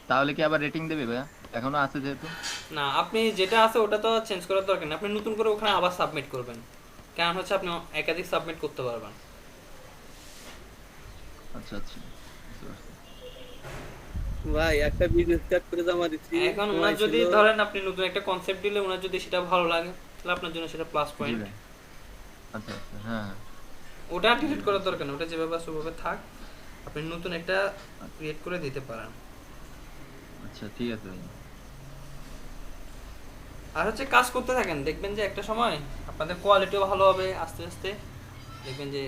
তাহলে কি আবার রেটিং দেবে ভাইয়া? এখনো আছে যেহেতু। না, আপনি যেটা আছে ওটা তো চেঞ্জ করার দরকার নেই, আপনি নতুন করে ওখানে আবার সাবমিট করবেন, কারণ হচ্ছে আপনি একাধিক সাবমিট করতে পারবেন। আচ্ছা আচ্ছা, ভাই একটা বিজনেস কার্ড করে জমা দিচ্ছি এখন ওনার যদি ধরেন আপনি নতুন একটা কনসেপ্ট দিলে ওনার যদি সেটা ভালো লাগে তাহলে আপনার জন্য সেটা প্লাস পয়েন্ট। আচ্ছা আচ্ছা হ্যাঁ ওটা ডিলিট করার দরকার নেই, ওটা যেভাবে আছে ওভাবে থাক, আপনি নতুন একটা ক্রিয়েট করে দিতে পারেন। আচ্ছা ঠিক আছে ভাই। আর হচ্ছে কাজ করতে থাকেন, দেখবেন যে একটা সময় আপনাদের কোয়ালিটিও ভালো হবে, আস্তে আস্তে দেখবেন যে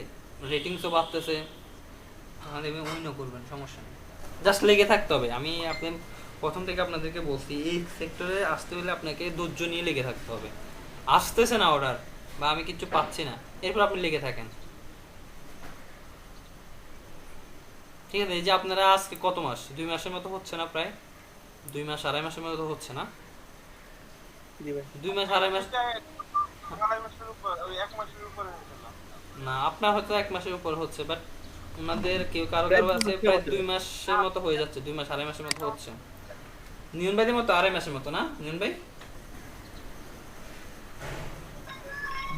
রেটিংসও বাড়তেছে, দেখবেন উইনও করবেন, সমস্যা নেই, জাস্ট লেগে থাকতে হবে। আমি আপনি প্রথম থেকে আপনাদেরকে বলছি এই সেক্টরে আসতে হলে আপনাকে ধৈর্য নিয়ে লেগে থাকতে হবে। আসতেছে না অর্ডার বা আমি কিছু পাচ্ছি না, এরপর আপনি লেগে থাকেন, ঠিক আছে? এই যে আপনারা আজকে কত মাস, 2 মাসের মতো হচ্ছে না, প্রায় 2 মাস 2.5 মাসের মতো হচ্ছে না? 2 মাস 2.5 মাস না, আপনার হয়তো 1 মাসের উপর হচ্ছে, বাট ওনাদের কেউ কারো কারো আছে প্রায় 2 মাসের মতো হয়ে যাচ্ছে, 2 মাস 2.5 মাসের মতো হচ্ছে। নিয়ন ভাইদের মতো 2.5 মাসের মতো না নিয়ন ভাই?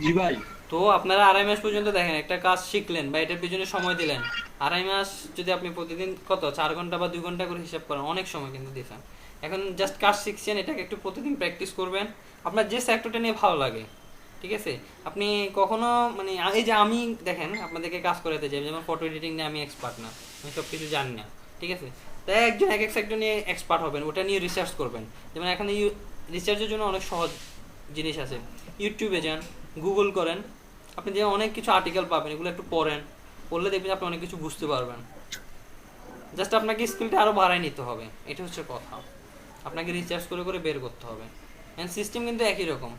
জি ভাই। তো আপনারা 2.5 মাস পর্যন্ত দেখেন একটা কাজ শিখলেন বা এটার পিছনে সময় দিলেন, 2.5 মাস যদি আপনি প্রতিদিন কত 4 ঘন্টা বা 2 ঘন্টা করে হিসাব করেন, অনেক সময় কিন্তু দিয়েছেন। এখন জাস্ট কাজ শিখছেন, এটাকে একটু প্রতিদিন প্র্যাকটিস করবেন, আপনার যে সেক্টরটা নিয়ে ভালো লাগে, ঠিক আছে? আপনি কখনো মানে এই যে আমি দেখেন আপনাদেরকে কাজ করাতে যাই, যেমন ফটো এডিটিং নিয়ে আমি এক্সপার্ট না, আমি সব কিছু জানি না, ঠিক আছে? তাই একজন এক এক সেক্টর নিয়ে এক্সপার্ট হবেন, ওটা নিয়ে রিসার্চ করবেন। যেমন এখানে রিসার্চের জন্য অনেক সহজ জিনিস আছে, ইউটিউবে যান, গুগল করেন, আপনি যে অনেক কিছু আর্টিকেল পাবেন, এগুলো একটু পড়েন, পড়লে দেখবেন আপনি অনেক কিছু বুঝতে পারবেন। জাস্ট আপনাকে স্কিলটা আরও বাড়ায় নিতে হবে, এটা হচ্ছে কথা। আপনাকে রিসার্চ করে করে বের করতে হবে, এন্ড সিস্টেম কিন্তু একই রকম।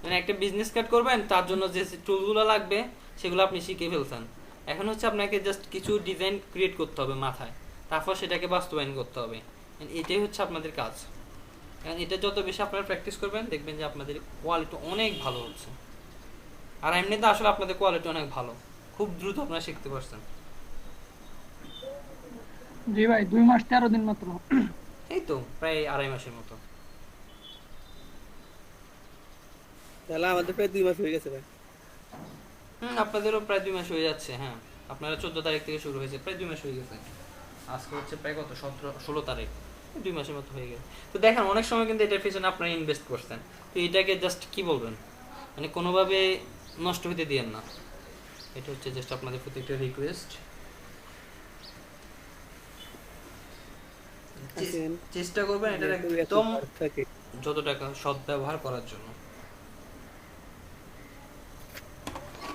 মানে একটা বিজনেস কার্ড করবেন, তার জন্য যে টুলগুলো লাগবে সেগুলো আপনি শিখে ফেলছেন। এখন হচ্ছে আপনাকে জাস্ট কিছু ডিজাইন ক্রিয়েট করতে হবে মাথায়, তারপর সেটাকে বাস্তবায়ন করতে হবে, এটাই হচ্ছে আপনাদের কাজ। কারণ এটা যত বেশি আপনারা প্র্যাকটিস করবেন, দেখবেন যে আপনাদের কোয়ালিটি অনেক ভালো হচ্ছে। আর এমনিতে আসলে আপনাদের কোয়ালিটি অনেক ভালো, খুব দ্রুত আপনারা শিখতে পারছেন। জি ভাই, 2 মাস 13 দিন মাত্র। এই তো প্রায় 2.5 মাসের মতো। তাহলে আমাদের প্রায় 2 মাস হয়ে গেছে ভাই। আপনাদেরও প্রায় 2 মাস হয়ে যাচ্ছে। হ্যাঁ, আপনারা 14 তারিখ থেকে শুরু হয়েছে, প্রায় 2 মাস হয়ে গেছে। আজকে হচ্ছে প্রায় কত 16 তারিখ, 2 মাসের মতো হয়ে গেছে। তো দেখেন অনেক সময় কিন্তু এটার পিছনে আপনারা ইনভেস্ট করছেন, তো এটাকে জাস্ট কি বলবেন, মানে কোনোভাবে নষ্ট হতে দিয়েন না। এটা হচ্ছে জাস্ট আপনাদের প্রতি একটা রিকোয়েস্ট। চেষ্টা করবেন এটা একদম যত টাকা সদ্ব্যবহার করার জন্য।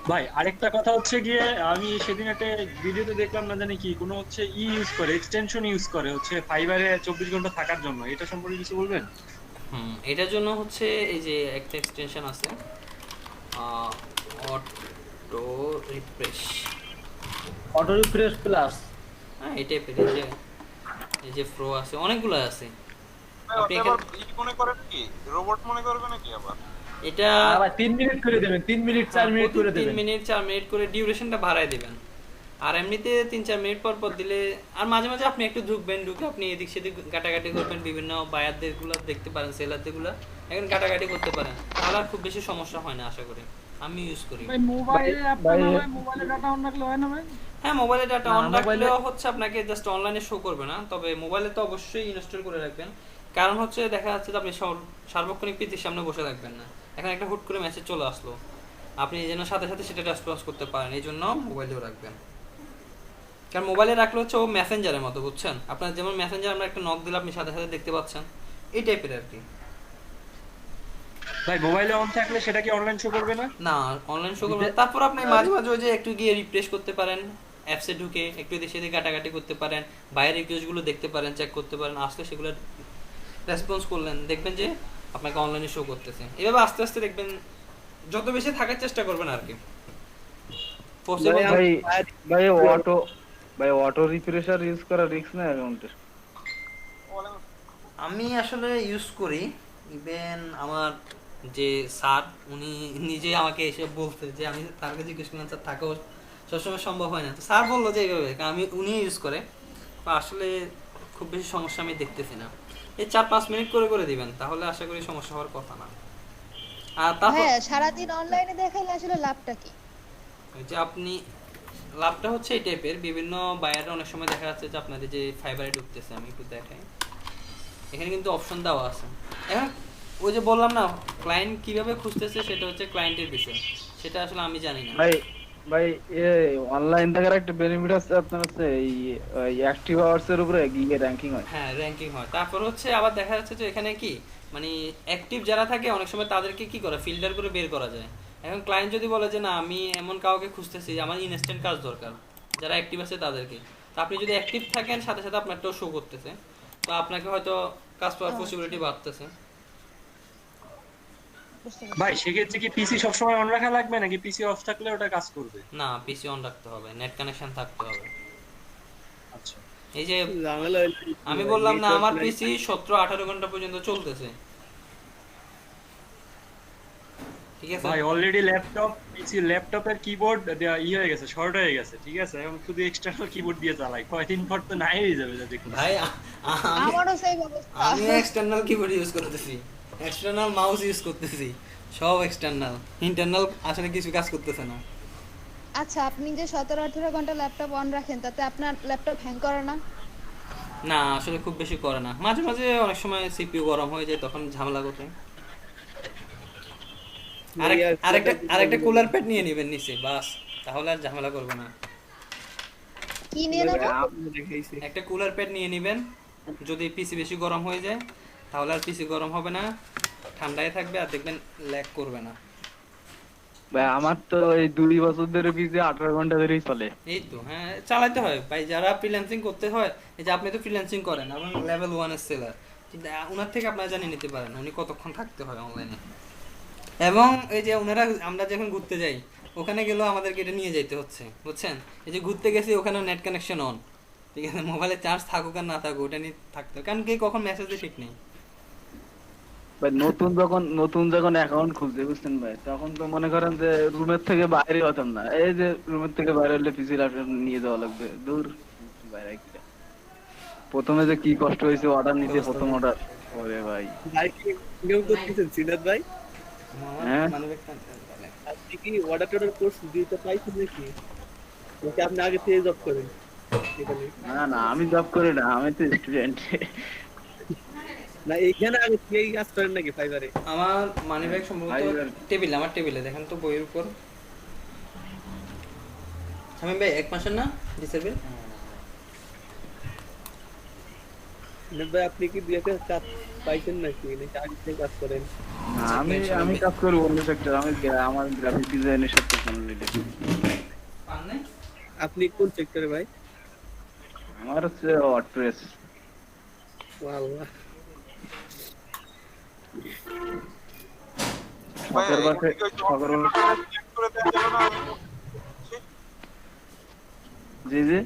ভাই আরেকটা কথা হচ্ছে গিয়ে, আমি সেদিন একটা ভিডিওতে দেখলাম, না জানি কি কোনো হচ্ছে ইউজ করে, এক্সটেনশন ইউজ করে হচ্ছে ফাইবারে 24 ঘন্টা থাকার জন্য, এটা সম্পর্কে কিছু বলবেন? এটার জন্য হচ্ছে এই যে একটা এক্সটেনশন আছে, অটো রিফ্রেশ প্লাস, হ্যাঁ এই টাইপের, এই যে প্রো আছে, অনেকগুলো আছে। আপনি আবার ই মনে করেন কি রোবট মনে করবেন নাকি আবার? এটা 3 মিনিট করে দেবেন, 3 মিনিট 4 মিনিট করে দেবেন, 3 মিনিট 4 মিনিট করে ডিউরেশনটা বাড়ায় দিবেন। আর এমনিতে 3-4 মিনিট পর পর দিলে, আর মাঝে মাঝে আপনি একটু ঢুকবেন, ঢুকে আপনি এদিক সেদিক গাটাগাটি করবেন, বিভিন্ন বায়ারদের গুলো দেখতে পারেন, সেলারদের গুলো এখন গাটাগাটি করতে পারেন, তাহলে আর খুব বেশি সমস্যা হয় না আশা করি। আমি ইউজ করি। ভাই মোবাইলে আপনারা মোবাইলে ডাটা অন রাখলে হয় না ভাই? হ্যাঁ, মোবাইলে ডাটা অন রাখলেও হচ্ছে আপনাকে জাস্ট অনলাইনে শো করবে না, তবে মোবাইলে তো অবশ্যই ইনস্টল করে রাখবেন। কারণ হচ্ছে দেখা যাচ্ছে যে আপনি সার্বক্ষণিক পিসির সামনে বসে থাকবেন না, এখন একটা হুট করে মেসেজ চলে আসলো, আপনি যেন সাথে সাথে সেটা রেসপন্স করতে পারেন, এই জন্য মোবাইলেও রাখবেন। কারণ মোবাইলে রাখলে হচ্ছে ও মেসেঞ্জারের মতো, বুঝছেন? আপনার যেমন মেসেঞ্জার আমরা একটা নক দিলে আপনি সাথে সাথে দেখতে পাচ্ছেন, এই টাইপের আর কি। ভাই মোবাইলে অন থাকলে সেটা কি অনলাইন শো করবে না? না, অনলাইন শো করবে। তারপর আপনি মাঝে মাঝে ওই যে একটু গিয়ে রিফ্রেশ করতে পারেন, অ্যাপসে ঢুকে একটু এদিকে সেদিকে গাটাগাটি করতে পারেন, বাইরের রিকোয়েস্টগুলো দেখতে পারেন, চেক করতে পারেন, আসলে সেগুলো রেসপন্স করলেন, দেখবেন যে আপনাকে অনলাইনে শো করতেছে। এভাবে আস্তে আস্তে দেখবেন, যত বেশি থাকার চেষ্টা করবেন আর কি। ভাই অটো রিফ্রেশার ইউজ করা রিস্ক না অ্যাকাউন্টের? আমি আসলে ইউজ করি, ইভেন আমার যে স্যার উনি নিজে আমাকে এসে বলতে যে আমি তার কাছে জিজ্ঞেস করলাম স্যার থাকাও সবসময় সম্ভব হয় না, তো স্যার বললো যে এইভাবে, আমি উনি ইউজ করে, আসলে খুব বেশি সমস্যা আমি দেখতেছি না। এই 4-5 মিনিট করে করে দিবেন, তাহলে আশা করি সমস্যা হওয়ার কথা না। আর তারপর হ্যাঁ, সারাদিন অনলাইনে দেখাইলে আসলে লাভটা কি? যে আপনি লাভটা হচ্ছে এই টাইপের, বিভিন্ন বায়াররা অনেক সময় দেখা যাচ্ছে যে আপনাদের যে ফাইবারে ঢুকতেছে, আমি একটু দেখাই, এখানে কিন্তু অপশন দেওয়া আছে। এখন ওই যে বললাম না ক্লায়েন্ট কিভাবে খুঁজতেছে সেটা হচ্ছে ক্লায়েন্টের বিষয়, সেটা আসলে আমি জানি না। ভাই অনলাইন থাকার একটা বেনিফিট আছে আপনার হচ্ছে এই অ্যাক্টিভ আওয়ার্স এর উপরে গিগে র‍্যাঙ্কিং হয়। হ্যাঁ র‍্যাঙ্কিং হয়। তারপর হচ্ছে আবার দেখা যাচ্ছে যে এখানে কি মানে অ্যাক্টিভ যারা থাকে অনেক সময় তাদেরকে কি করে ফিল্টার করে বের করা যায়। এখন ক্লায়েন্ট যদি বলে যে না আমি এমন কাউকে খুঁজতেছি আমার ইনস্ট্যান্ট কাজ দরকার, যারা অ্যাক্টিভ আছে তাদেরকে, তো আপনি যদি অ্যাক্টিভ থাকেন সাথে সাথে আপনারটাও শো করতেছে, তো আপনাকে হয়তো কাজ পাওয়ার পসিবিলিটি বাড়তেছে। ভাই সেক্ষেত্রে কি পিসি সবসময় অন রাখা লাগবে নাকি পিসি অফ থাকলে ওটা কাজ করবে? না, পিসি অন রাখতে হবে, নেট কানেকশন থাকতে হবে। আচ্ছা, এই যে আমি বললাম না আমার পিসি 17-18 ঘন্টা পর্যন্ত চলতেছে, ঠিক আছে ভাই অলরেডি ল্যাপটপের কিবোর্ড হয়ে গেছে, শর্ট হয়ে গেছে, ঠিক আছে, এখন শুধু এক্সটার্নাল কিবোর্ড দিয়ে চালাই, কয়দিন পর তো নাই হয়ে যাবে দেখুন ভাই। আমারও সেই অবস্থা। আমি এক্সটার্নাল কিবোর্ড ইউজ করতেছি, এক্সটার্নাল মাউস ইউজ করতেছি, সব এক্সটার্নাল, ইন্টারনাল আসলে কিছু কাজ করতেছে না। আচ্ছা, আপনি যে 17-18 ঘন্টা ল্যাপটপ অন রাখেন তাতে আপনার ল্যাপটপ হ্যাং করে না? না আসলে খুব বেশি করে না, মাঝে মাঝে অনেক সময় সিপিইউ গরম হয়ে যায়, তখন ঝামেলা করতে। আরেকটা কুলার প্যাড নিয়ে নেবেন নিচে, বাস, তাহলে আর ঝামেলা করবে না। কি নিয়ে নেব? একটা কুলার প্যাড নিয়ে নেবেন, যদি পিসি বেশি গরম হয়ে যায় তাহলে আর পিসি গরম হবে না, ঠান্ডায় থাকবে আর দেখবেন ল্যাগ করবে না। ভাই আমার তো এই 2 বছর ধরে পিসি 18 ঘন্টা ধরেই চলে। এই তো হ্যাঁ, চালাতে হয় ভাই, যারা ফ্রিল্যান্সিং করতে হয়, এই যে আপনি তো ফ্রিল্যান্সিং করেন এবং লেভেল 1 এর সেলার, ওনার থেকে আপনারা জানিয়ে নিতে পারেন উনি কতক্ষণ থাকতে হয় অনলাইনে। এবং এই যে ওনারা আমরা যখন ঘুরতে যাই ওখানে গেলেও আমাদেরকে এটা নিয়ে যেতে হচ্ছে, বুঝছেন? এই যে ঘুরতে গেছি ওখানে নেট কানেকশন অন, ঠিক আছে, মোবাইলে চার্জ থাকুক আর না থাকুক ওটা নিয়ে থাকতে হয়, কারণ কে কখন মেসেজ দিয়ে ঠিক নেই। ভাই নতুন যখন অ্যাকাউন্ট খুলতে বুঝছেন ভাই, তখন তো মনে করেন যে রুমের থেকে বাইরে হতাম না, এই যে রুমের থেকে বাইরে হলে পিসি ল্যাপটপ নিয়ে যাওয়া লাগবে, দূর বাইরে গিয়ে প্রথমে যে কি কষ্ট হয়েছে অর্ডার নিতে, প্রথম অর্ডার, ওরে ভাই। ভাই কি কেউ করতেছেন সিনাত ভাই? হ্যাঁ আপনি কি অর্ডার কোর্স দিতে পাইছেন নাকি আপনি আগে থেকে জব করেন? না আমি জব করি না, আমি তো স্টুডেন্ট। না এইখানে আগে থেকেই কাজ করেন নাকি ফাইবারে? আমার মানি ব্যাগ সম্ভবত আমার টেবিলে দেখেন তো, বইয়ের উপর। আমি ভাই 1 মাসের না ডিসেবল। ভাই আপনি কি বিয়েতে কাজ পাইছেন নাকি আগে থেকে কাজ করেন? আমি কাজ করি অন্য সেক্টর, আমার গ্রাফিক ডিজাইনের সাথে রিলেটেড। আপনি কোন সেক্টরে ভাই? আমার হচ্ছে ওয়ার্ডপ্রেস। আল্লাহ, জি জি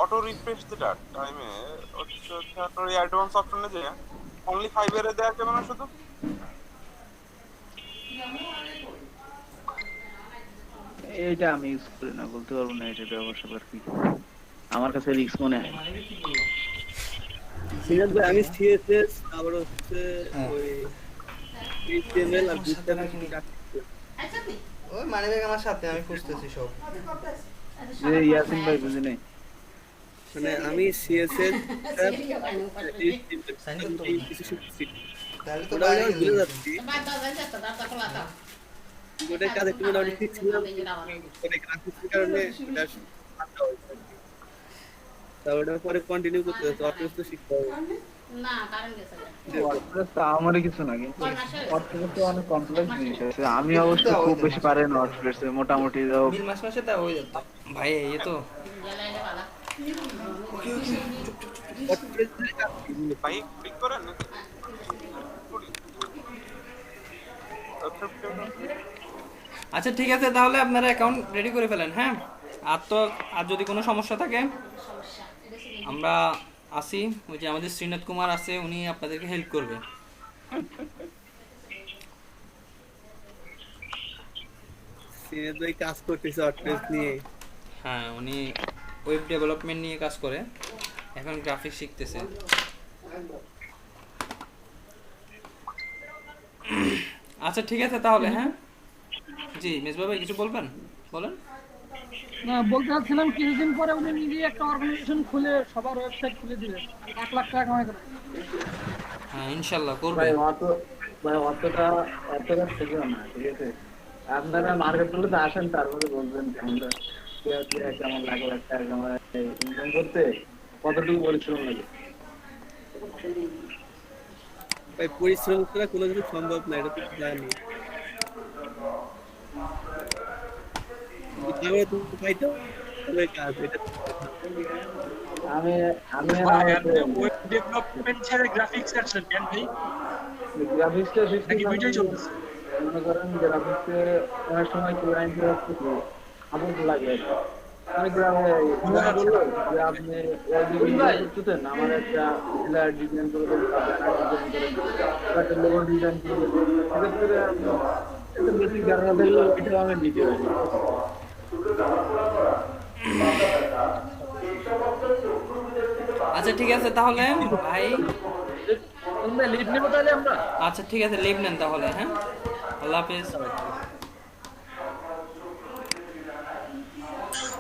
অটো রিফ্রেশ যেটা টাইমে হচ্ছে আপনার এই অ্যাডভান্স অপশনে যে অনলি 5 এর দেয়া যাবে না শুধু? এইটা আমি ইউজ করি না, বলতে পারবো না এটা ব্যবহার করার কি, আমার কাছে রিস্ক মনে হয়। সিনাত ভাই আমি সিএসএস আবার হচ্ছে ওই এইচটিএমএল আর বুটস্ট্র্যাপ ওই মানি ব্যাগ আমার সাথে, আমি খুঁজতেছি সব। যে ইয়াসিন ভাই বুঝি নাই, মানে আমি সিএসএস তাহলে তো ওটা কাজ একটু মোটামুটি ঠিক ছিল, ওটা গ্রাফিক্সের কারণে তারপরে পরে কন্টিনিউ করতে হতো, অটোস তো শিখতে হবে। না কারণ গেছে ওয়ার্ডপ্রেস তো আমারই কিছু না, কিন্তু ওয়ার্ডপ্রেস তো অনেক কমপ্লেক্স জিনিস আছে। আমি অবশ্য খুব বেশি পারি না ওয়ার্ডপ্রেস, মোটামুটি যাও মাসে তা হয়ে যেত ভাই। এই তো ভাই ক্লিক করেন না আচ্ছা ঠিক আছে, তাহলে আপনারা অ্যাকাউন্ট রেডি করে ফেলেন। হ্যাঁ, আর যদি কোনো সমস্যা থাকে আমরা আসি, ওই যে আমাদের শ্রীনাথ কুমার আছে, উনি আপনাদেরকে হেল্প করবে। সিনিয়র ভাই কাজ করতেছে ওয়ার্ডপ্রেস নিয়ে। হ্যাঁ, উনি ওয়েব ডেভেলপমেন্ট নিয়ে কাজ করে, এখন গ্রাফিক্স শিখতেছে। আচ্ছা ঠিক আছে তাহলে। হ্যাঁ জি মেজবা ভাই কিছু বলবেন? বলেন। না বলতে চাচ্ছিলাম কিছুদিন পরে উনি নিজেই একটা অর্গানাইজেশন খুলে সবার ওয়েবসাইট খুলে দিবে, লাখ টাকা কামাই করে। হ্যাঁ ইনশাল্লাহ করবে। ভাই অতটা থেকেও না, ঠিক আছে? আপনারা মার্কেট গুলোতে আসেন, তারপরে বলবেন আমরা কেমন লাখ লাখ টাকা ইনকাম করতে কতটুকু পরিশ্রম লাগে। ভাই পরিশ্রম ছাড়া কোনো কিছু সম্ভব না, এটা তো জানি। আমি ওয়েব ডেভেলপমেন্ট ছেড়ে গ্রাফিক্স আসছেন কেন ভাই? গ্রাফিক্সটা নাকি দুইটাই চলতেছে? মনে করেন গ্রাফিক্সে অনেক সময় ক্লায়েন্ট আপন লাগে। আমি গ্রামে বললো যে আপনি করতেন, আমার একটা ডিজাইন করে একটা লোগো ডিজাইন করে সেক্ষেত্রে একটা বেশি ধারণা থাকলে এটা আমি দিতে পারি। আচ্ছা ঠিক আছে তাহলে ভাই, লিভ নেবো তাহলে আমরা। আচ্ছা ঠিক আছে লিভ নেন তাহলে, হ্যাঁ আল্লাহ হাফেজ।